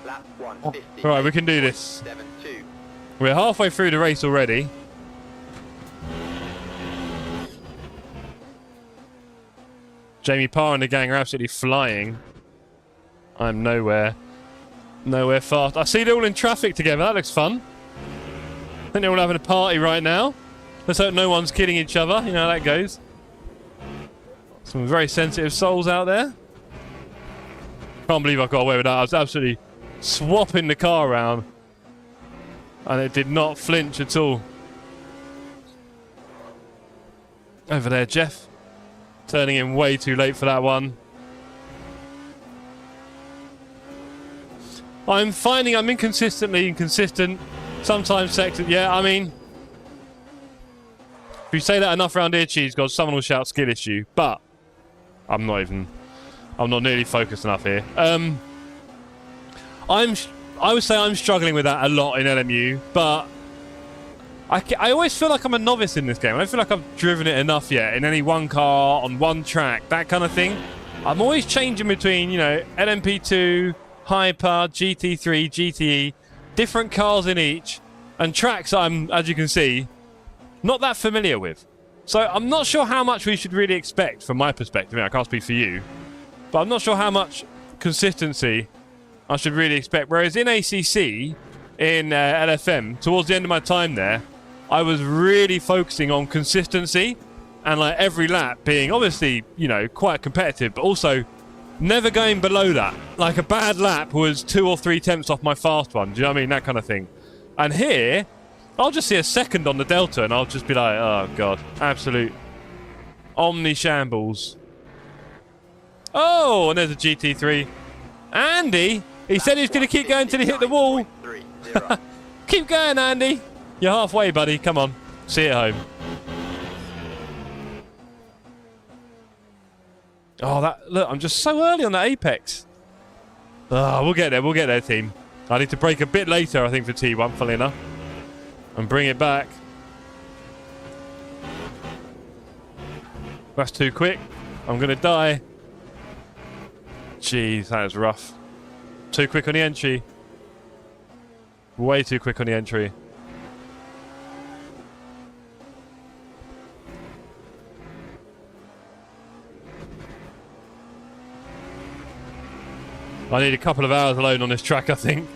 Lap 150. Right, we can do this. 7.2. We're halfway through the race already. Jamie Parr and the gang are absolutely flying. I'm nowhere fast. I see they're all in traffic together. That looks fun. I think they're all having a party right now. Let's hope no one's kidding each other. You know how that goes. Some very sensitive souls out there. Can't believe I got away with that. I was absolutely swapping the car around, and it did not flinch at all. Over there, Jeff. Turning in way too late for that one. I'm finding I'm inconsistently inconsistent. Sometimes second. Yeah, I mean, if you say that enough around here, cheese God, someone will shout skill issue. But I'm not nearly focused enough here. I would say I'm struggling with that a lot in LMU, but I always feel like I'm a novice in this game. I don't feel like I've driven it enough yet in any one car, on one track, that kind of thing. I'm always changing between, you know, LMP2, Hyper, GT3, GTE, different cars in each, and tracks I'm, as you can see, not that familiar with. So I'm not sure how much we should really expect from my perspective. I mean, I can't speak for you, but I'm not sure how much consistency I should really expect. Whereas in ACC, in LFM, towards the end of my time there, I was really focusing on consistency and like every lap being obviously, you know, quite competitive, but also never going below that. Like a bad lap was 2 or 3 tenths off my fast one. Do you know what I mean? That kind of thing. And here, I'll just see a second on the Delta and I'll just be like, oh God, absolute omni shambles. Oh, and there's a GT3. Andy, he said he's going to keep going till he hit the wall. Keep going, Andy. You're halfway, buddy. Come on. See you at home. Oh, that look, I'm just so early on that apex. Oh, we'll get there, team. I need to brake a bit later, I think, for T1, funnily enough. And bring it back. That's too quick. I'm going to die. Jeez, that is rough. Too quick on the entry. Way too quick on the entry. I need a couple of hours alone on this track, I think.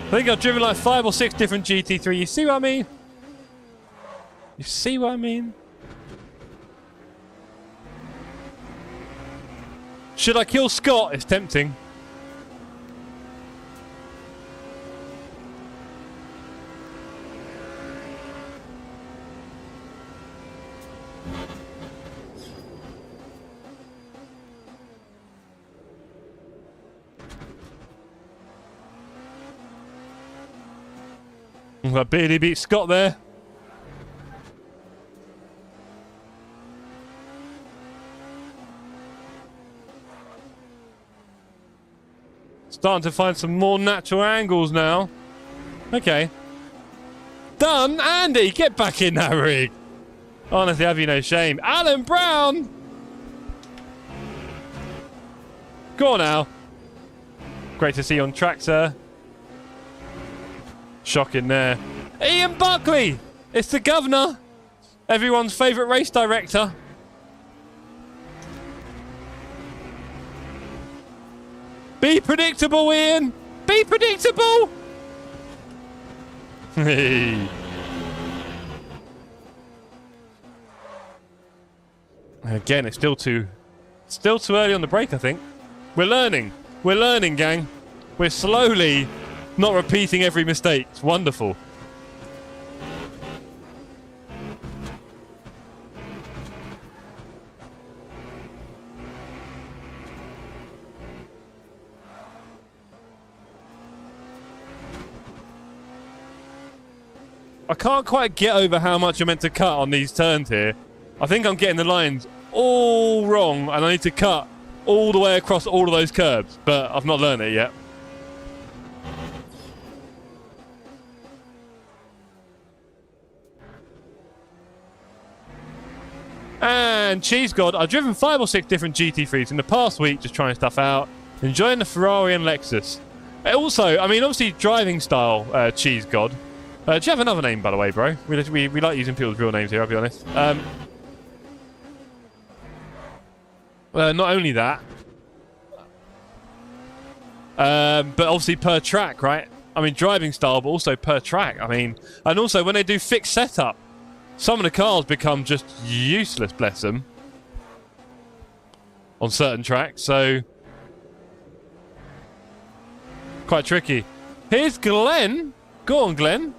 I think I've driven like 5 or 6 different GT3. You see what I mean? You see what I mean? Should I kill Scott? It's tempting. Beardy beat Scott there. Starting to find some more natural angles now. Okay. Done! Andy, get back in that rig! Honestly, have you no shame. Alan Brown! Go on now. Great to see you on track, sir. Shocking there. Ian Buckley! It's the governor! Everyone's favourite race director. Be predictable, Ian! Be predictable! Hey. Again, it's still too early on the break, I think. We're learning. We're learning, gang. We're slowly not repeating every mistake. It's wonderful. I can't quite get over how much you're meant to cut on these turns here. I think I'm getting the lines all wrong and I need to cut all the way across all of those curbs, but I've not learned it yet. And Cheese God, I've driven 5 or 6 different GT3s in the past week, just trying stuff out, enjoying the Ferrari and Lexus. Also, I mean, obviously driving style, Cheese God. Do you have another name, by the way, bro? We like using people's real names here, I'll be honest. Not only that, but obviously per track, right? I mean, driving style, but also per track. I mean, and also when they do fixed setup, some of the cars become just useless, bless them, on certain tracks. So, quite tricky. Here's Glenn. Go on, Glenn.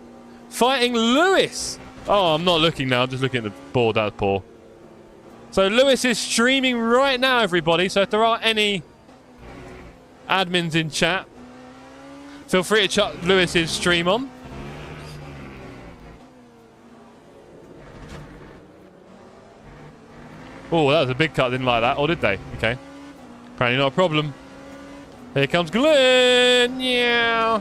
Fighting Lewis. Oh, I'm not looking now. I'm just looking at the board. That's poor. So Lewis is streaming right now, everybody. So if there are any admins in chat, feel free to chuck Lewis's stream on. Oh, that was a big cut. Didn't like that. Or did they? Okay. Apparently not a problem. Here comes Glenn. Yeah.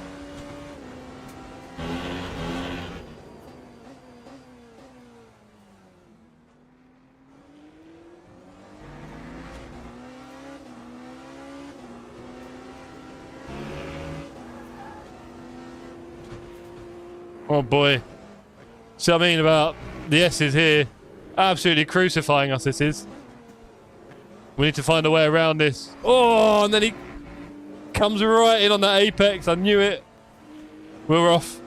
Oh boy. See what I mean about the S's here? Absolutely crucifying us, this is. We need to find a way around this. Oh, and then he comes right in on that apex. I knew it. We're off.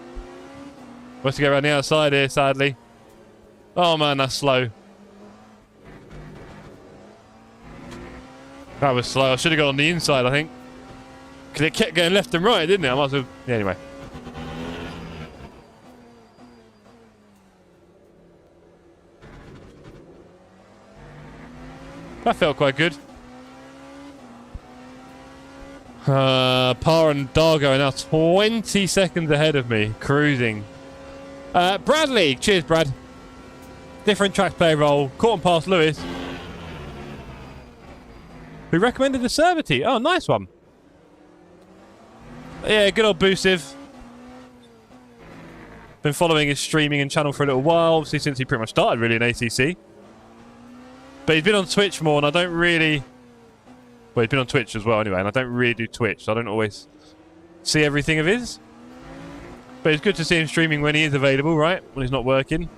We have to get around the outside here, sadly. Oh man, that's slow. That was slow. I should have gone on the inside, I think. Because it kept going left and right, didn't it? I might as well... Yeah, anyway. That felt quite good. Par and Dargo are now 20 seconds ahead of me, cruising. Bradley, cheers, Brad. Different track play role, caught and past Lewis, who recommended the Cervity. Oh, nice one. Yeah, good old Boosiv. Been following his streaming and channel for a little while, obviously since he pretty much started really in ACC. But he's been on Twitch more, and I don't really... Well, he's been on Twitch as well anyway, and I don't really do Twitch, so I don't always see everything of his. But it's good to see him streaming when he is available, right? When he's not working.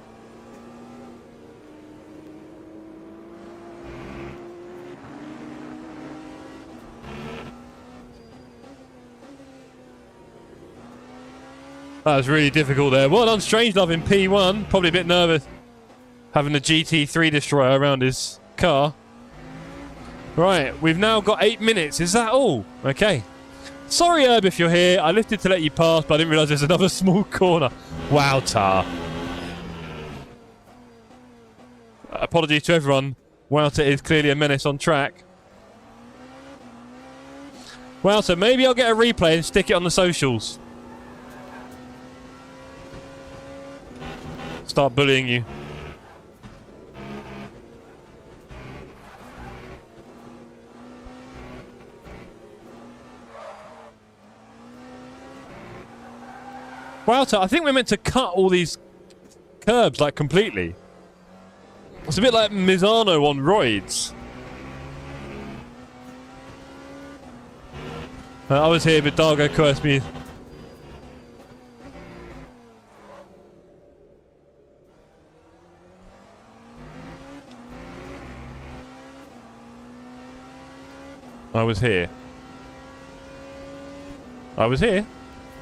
That was really difficult there. Well done, Strangelove in P1. Probably a bit nervous having the GT3 destroyer around his car. Right, we've now got 8 minutes. Is that all? Okay. Sorry, Herb, if you're here. I lifted to let you pass, but I didn't realise there's another small corner. Wow, Tar. Apologies to everyone. Wouter is clearly a menace on track. Wouter, maybe I'll get a replay and stick it on the socials. start bullying you. Wow, I think we're meant to cut all these curbs like completely. It's a bit like Misano on roids. I was here, but Dargo cursed me. I was here,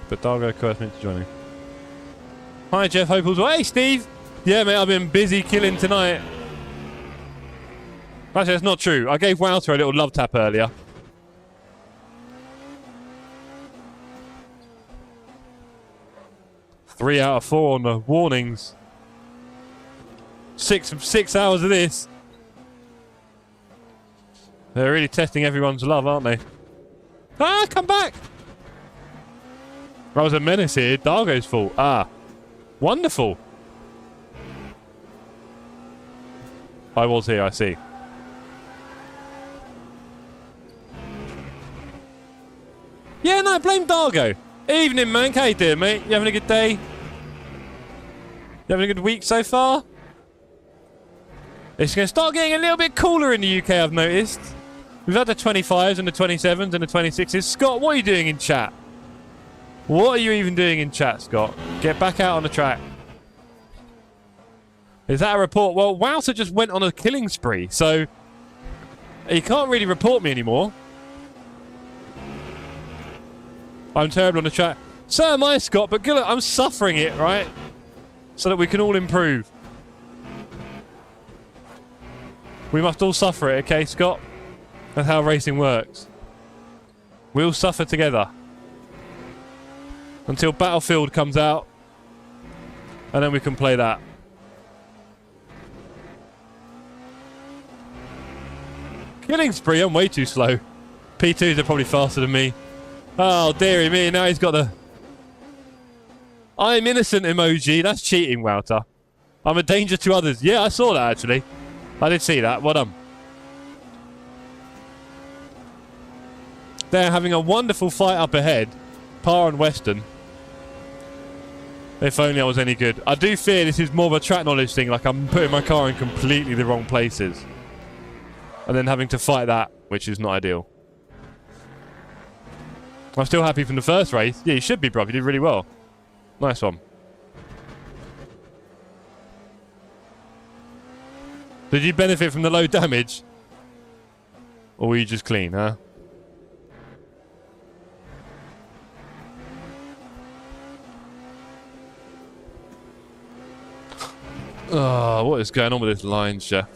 but Dargo cursed me to join me. Hi, Jeff Hopels. Hey, Steve. Yeah, mate, I've been busy killing tonight. Actually, that's not true. I gave Wouter a little love tap earlier. Three out of 4 on the warnings. 6 hours of this. They're really testing everyone's love, aren't they? Ah, come back! That was a menace here. Dargo's fault. Ah. Wonderful. I was here, I see. Yeah, no, blame Dargo. Evening, man. How you doing, mate? You having a good day? You having a good week so far? It's going to start getting a little bit cooler in the UK, I've noticed. We've had the 25s and the 27s and the 26s. Scott, what are you doing in chat? What are you even doing in chat, Scott? Get back out on the track. Is that a report? Well, Wouter just went on a killing spree, so he can't really report me anymore. I'm terrible on the track. So am I, Scott, but good, I'm suffering it, right? So that we can all improve. We must all suffer it, okay, Scott? That's how racing works. We'll suffer together. Until Battlefield comes out. And then we can play that. Killing spree, I'm way too slow. P2s are probably faster than me. Oh, dearie me, now he's got the I'm innocent emoji. That's cheating, Wouter. I'm a danger to others. Yeah, I saw that, actually. I did see that. Well done. They're having a wonderful fight up ahead. Par and Western. If only I was any good. I do fear this is more of a track knowledge thing. Like, I'm putting my car in completely the wrong places. And then having to fight that, which is not ideal. I'm still happy from the first race. Yeah, you should be, bruv. You did really well. Nice one. Did you benefit from the low damage? Or were you just clean, huh? Oh, what is going on with this line, Chef?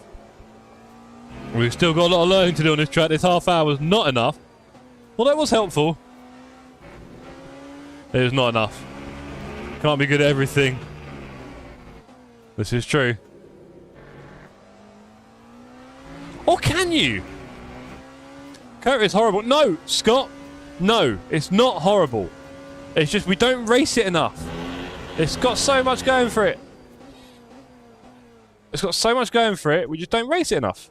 We've still got a lot of learning to do on this track. This half hour was not enough. Well, that was helpful. It was not enough. Can't be good at everything. This is true. Or can you? Kurt is horrible. No, Scott. No, it's not horrible. It's just we don't race it enough. It's got so much going for it. It's got so much going for it, we just don't race it enough.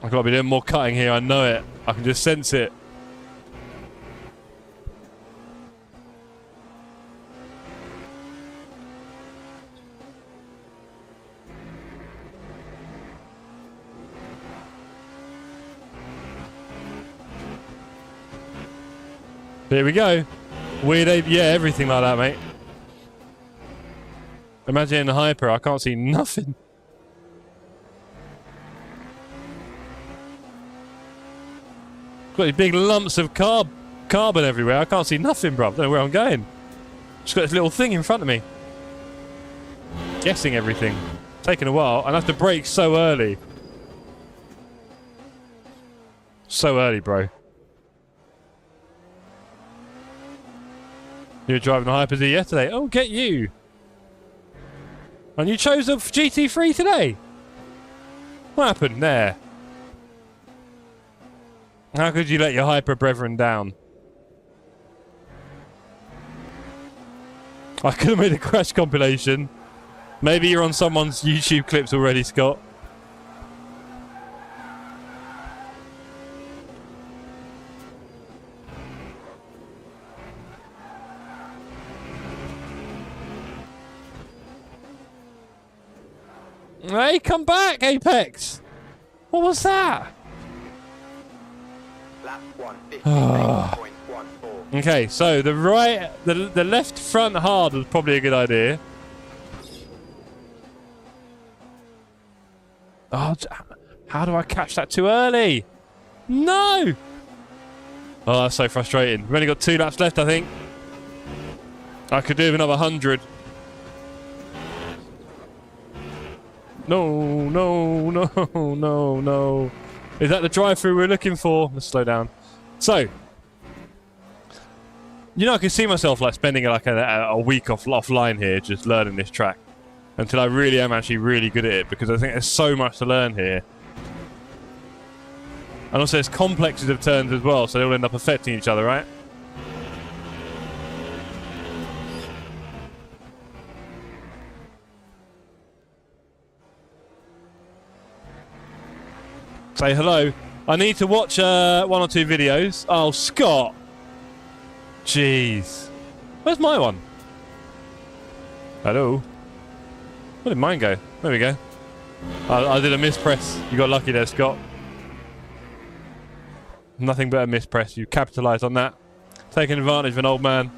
I've got to be doing more cutting here, I know it. I can just sense it. Here we go. Weird ape, yeah, everything like that, mate. Imagine in the hyper, I can't see nothing. Got these big lumps of carbon everywhere. I can't see nothing, bruv. Don't know where I'm going. Just got this little thing in front of me. Guessing everything. Taking a while. And I have to brake so early. So early, bro. You were driving the Hyper-Z yesterday. Oh, get you. And you chose a GT3 today. What happened there? How could you let your hyper brethren down? I could have made a crash compilation. Maybe you're on someone's YouTube clips already, Scott. Hey, come back, Apex! What was that? Lap 150.14. Okay, so the left front hard was probably a good idea. Oh, how do I catch that too early? No! Oh, that's so frustrating. We've only got 2 laps left, I think. I could do another 100. No, no, no, no, no. Is that the drive-through we're looking for? Let's slow down. So, you know, I can see myself like spending like a week offline here just learning this track until I really am actually really good at it, because I think there's so much to learn here. And also there's complexes of turns as well, so they all end up affecting each other, right? Say hello. I need to watch 1 or 2 videos. Oh, Scott. Jeez. Where's my one? Hello. Where did mine go? There we go. I did a mispress. You got lucky there, Scott. Nothing but a mispress. You capitalised on that. Taking advantage of an old man.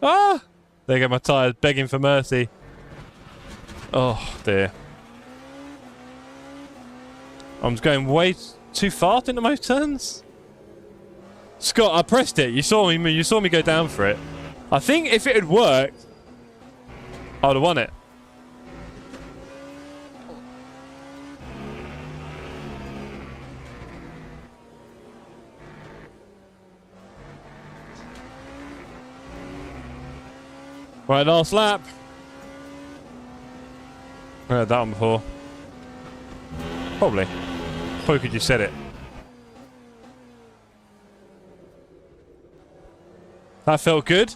Ah! There go my tyres, begging for mercy. Oh, dear. I'm just going way too fast into most turns. Scott, I pressed it. You saw me go down for it. I think if it had worked, I would have won it. Right, last lap. I heard that one before. Probably could you said it. That felt good.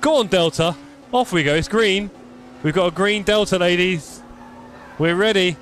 Go on, Delta. Off we go. It's green. We've got a green Delta, ladies. We're ready.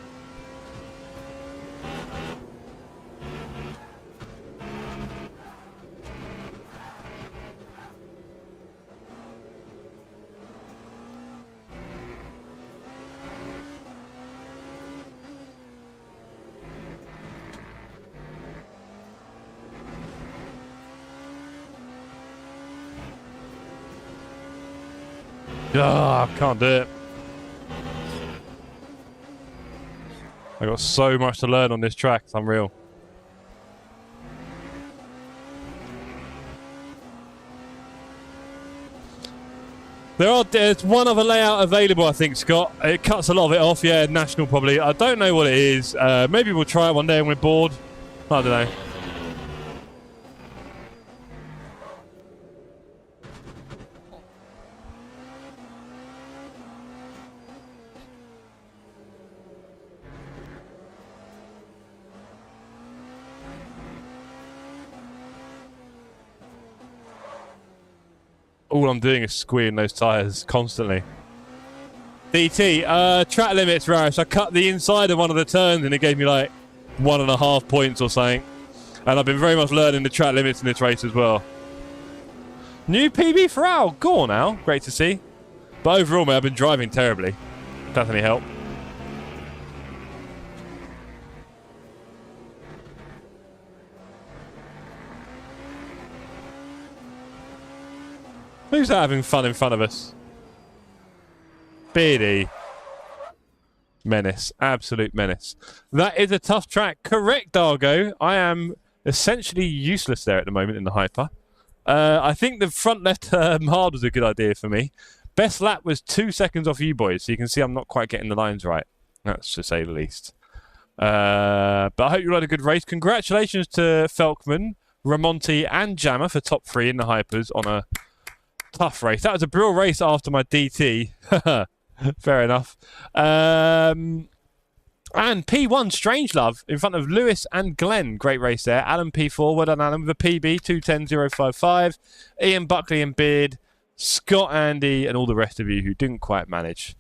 Ah, I can't do it. I got so much to learn on this track. It's unreal. There's one other layout available, I think, Scott. It cuts a lot of it off. Yeah, national probably. I don't know what it is. Maybe we'll try it one day when we're bored. I don't know. All I'm doing is squealing those tyres constantly. DT, track limits, Rash. I cut the inside of one of the turns and it gave me like 1.5 points or something. And I've been very much learning the track limits in this race as well. New PB for Al. Go on, Al. Great to see. But overall, mate, I've been driving terribly. That's any help. Who's that having fun in front of us? Beardy. Menace. Absolute menace. That is a tough track. Correct, Dargo. I am essentially useless there at the moment in the hyper. I think the front left hard was a good idea for me. Best lap was 2 seconds off you boys, so you can see I'm not quite getting the lines right. That's to say the least. But I hope you had a good race. Congratulations to Felkman Ramonti, and Jammer for top 3 in the hypers on a tough race. That was a brutal race after my DT. Fair enough. And P1 Strangelove in front of Lewis and Glenn. Great race there. Alan P4. Well done, Alan, with a PB 210055. Ian Buckley and Beard. Scott, Andy, and all the rest of you who didn't quite manage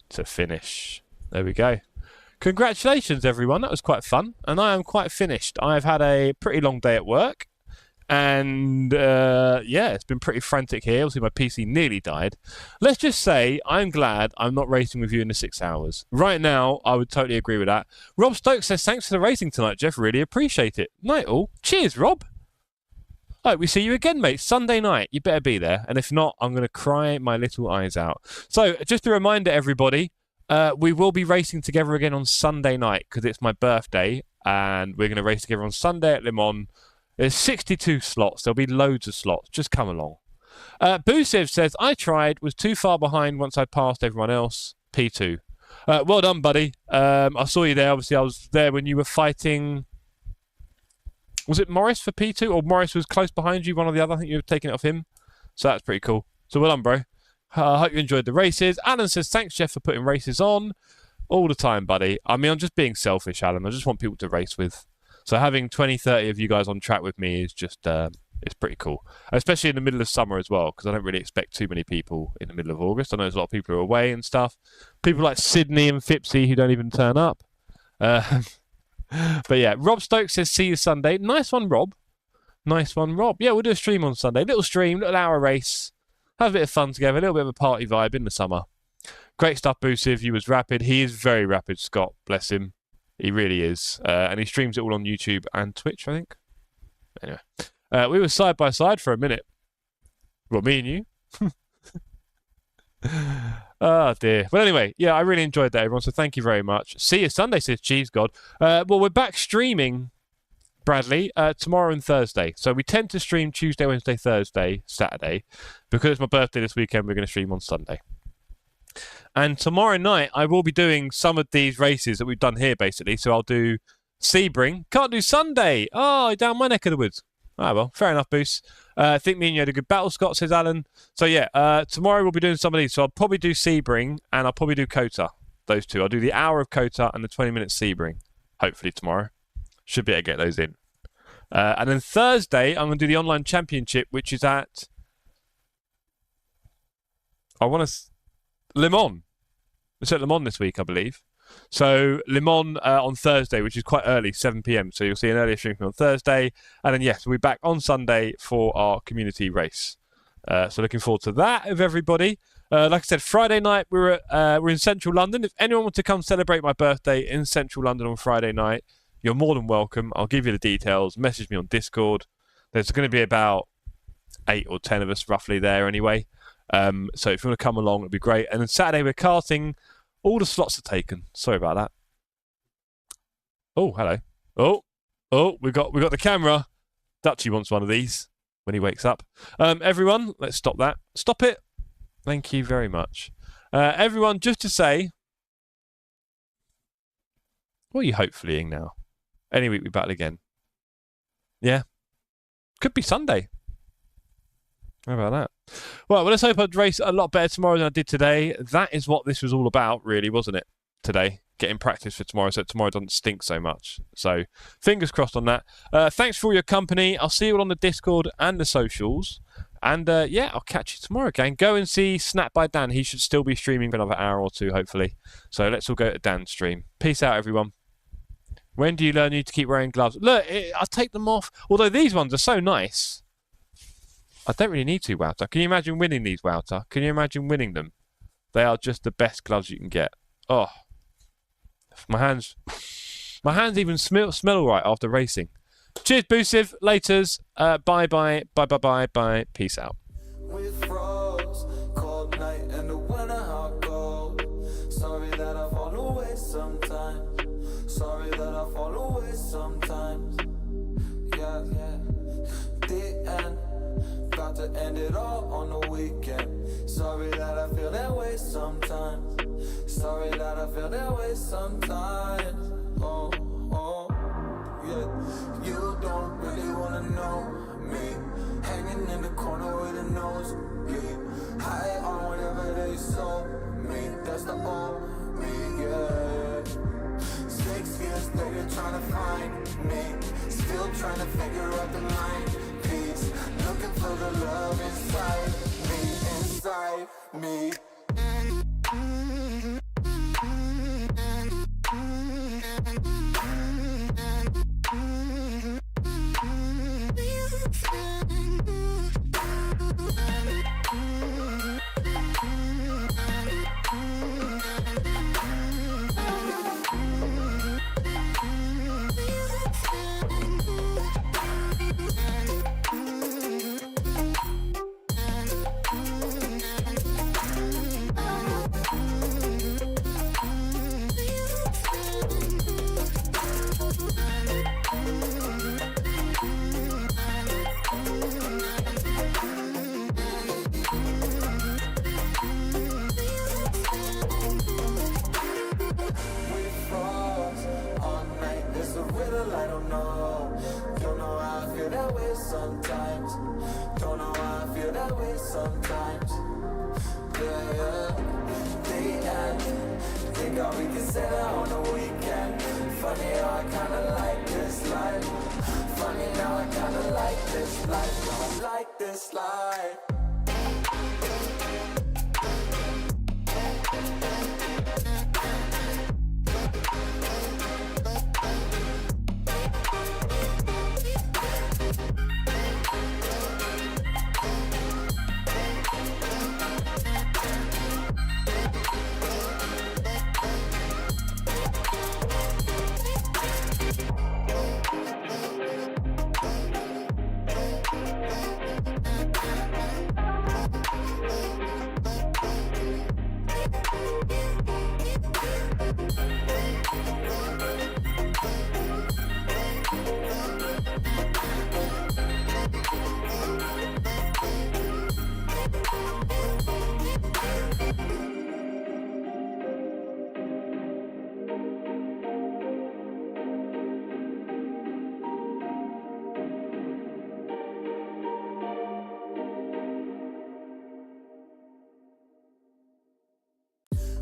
to finish. There we go. Congratulations, everyone. That was quite fun. And I am quite finished. I've had a pretty long day at work. And, yeah, it's been pretty frantic here. Obviously, my PC nearly died. Let's just say I'm glad I'm not racing with you in the 6 hours. Right now, I would totally agree with that. Rob Stokes says, thanks for the racing tonight, Jeff. Really appreciate it. Night all. Cheers, Rob. All right, we see you again, mate. Sunday night. You better be there. And if not, I'm going to cry my little eyes out. So, just a reminder, everybody, we will be racing together again on Sunday night because it's my birthday. And we're going to race together on Sunday at Le Mans. There's 62 slots. There'll be loads of slots. Just come along. Busev says, I tried, was too far behind once I passed everyone else. P2. Well done, buddy. I saw you there. Obviously, I was there when you were fighting. Was it Morris for P2? Or Morris was close behind you, one or the other. I think you were taking it off him. So that's pretty cool. So well done, bro. I hope you enjoyed the races. Alan says, thanks, Jeff, for putting races on. All the time, buddy. I mean, I'm just being selfish, Alan. I just want people to race with. So having 20, 30 of you guys on track with me is just, it's pretty cool. Especially in the middle of summer as well, because I don't really expect too many people in the middle of August. I know there's a lot of people who are away and stuff. People like Sydney and Fipsy who don't even turn up. But yeah, Rob Stokes says, see you Sunday. Nice one, Rob. Nice one, Rob. Yeah, we'll do a stream on Sunday. Little stream, little hour race. Have a bit of fun together, a little bit of a party vibe in the summer. Great stuff, Busiv. You was rapid. He is very rapid, Scott. Bless him. He really is. And he streams it all on YouTube and Twitch, I think. Anyway. We were side by side for a minute. Well, me and you. Oh, dear. Well, anyway, yeah, I really enjoyed that, everyone. So thank you very much. See you Sunday, says Cheese God. Well, we're back streaming, Bradley, tomorrow and Thursday. So we tend to stream Tuesday, Wednesday, Thursday, Saturday. Because it's my birthday this weekend, we're going to stream on Sunday. And tomorrow night, I will be doing some of these races that we've done here, basically. So I'll do Sebring. Can't do Sunday. Oh, down my neck of the woods. Ah, well, fair enough, Boost. I think me and you had a good battle, Scott, says Alan. So, yeah, tomorrow we'll be doing some of these. So I'll probably do Sebring and I'll probably do Kota. Those two. I'll do the hour of Kota and the 20-minute Sebring. Hopefully tomorrow. Should be able to get those in. And then Thursday, I'm going to do the online championship, which is at... Le Mans. It's at Le Mans this week, I believe. So Le Mans on Thursday, which is quite early, 7 p.m. So you'll see an earlier stream on Thursday. And then, yes, we'll be back on Sunday for our community race. So looking forward to that of everybody. Like I said, Friday night, we're in central London. If anyone wants to come celebrate my birthday in central London on Friday night, you're more than welcome. I'll give you the details. Message me on Discord. There's going to be about 8 or 10 of us roughly there anyway. So if you want to come along, it'd be great. And then Saturday we're karting. All the slots are taken. Sorry about that. Oh, hello. Oh, we got the camera. Dutchy wants one of these when he wakes up. Everyone, let's stop that. Stop it. Thank you very much. Everyone, just to say, what are you hopefullying now? Any week we battle again. Yeah. Could be Sunday. How about that? Well, let's hope I'd race a lot better tomorrow than I did today. That is what this was all about, really, wasn't it? Today. Getting practice for tomorrow so tomorrow doesn't stink so much. So, fingers crossed on that. Thanks for all your company. I'll see you all on the Discord and the socials. And, yeah, I'll catch you tomorrow again. Go and see Snap by Dan. He should still be streaming for another hour or two, hopefully. So, let's all go to Dan's stream. Peace out, everyone. When do you learn you need to keep wearing gloves? Look, I'll take them off. Although these ones are so nice. I don't really need to, Wouter. Can you imagine winning these, Wouter? Can you imagine winning them? They are just the best gloves you can get. Oh. My hands even smell all right after racing. Cheers, Busiv. Laters. Bye-bye. Bye-bye. Peace out. We froze, cold night and the winter hot cold. Sorry that I fall away sometimes. Sorry that I fall away sometimes. Yeah. The end. About to end it all on the weekend. Sorry that I feel that way sometimes. Sorry that I feel that way sometimes. Oh, yeah. You don't really wanna know trying to figure out the line. Peace, looking for the love inside me. Sometimes, yeah. The end. Think how we can set out on the weekend. Funny how I kinda like this life. Funny now I kinda like this life. Now I like this life.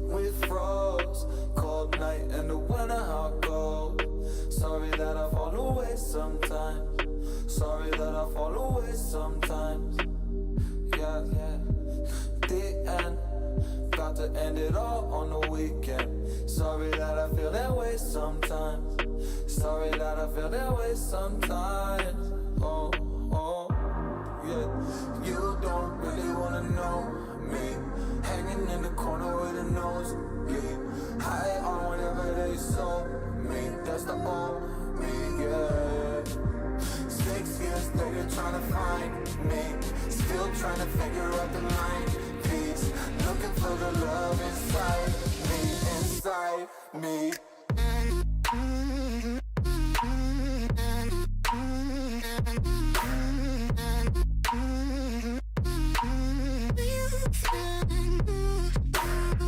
We froze, cold night in the winter, how cold. Sorry that I fall away sometimes. Sorry that I fall away sometimes. Yeah. The end, got to end it all on the weekend. Sorry that I feel that way sometimes. Sorry that I feel that way sometimes. Oh, yeah. You don't really wanna know me. Hanging in the corner with a nosebleed. High on whatever they sold me. That's the old me, yeah. 6 years later trying to find me. Still trying to figure out the line. Peace, looking for the love inside me.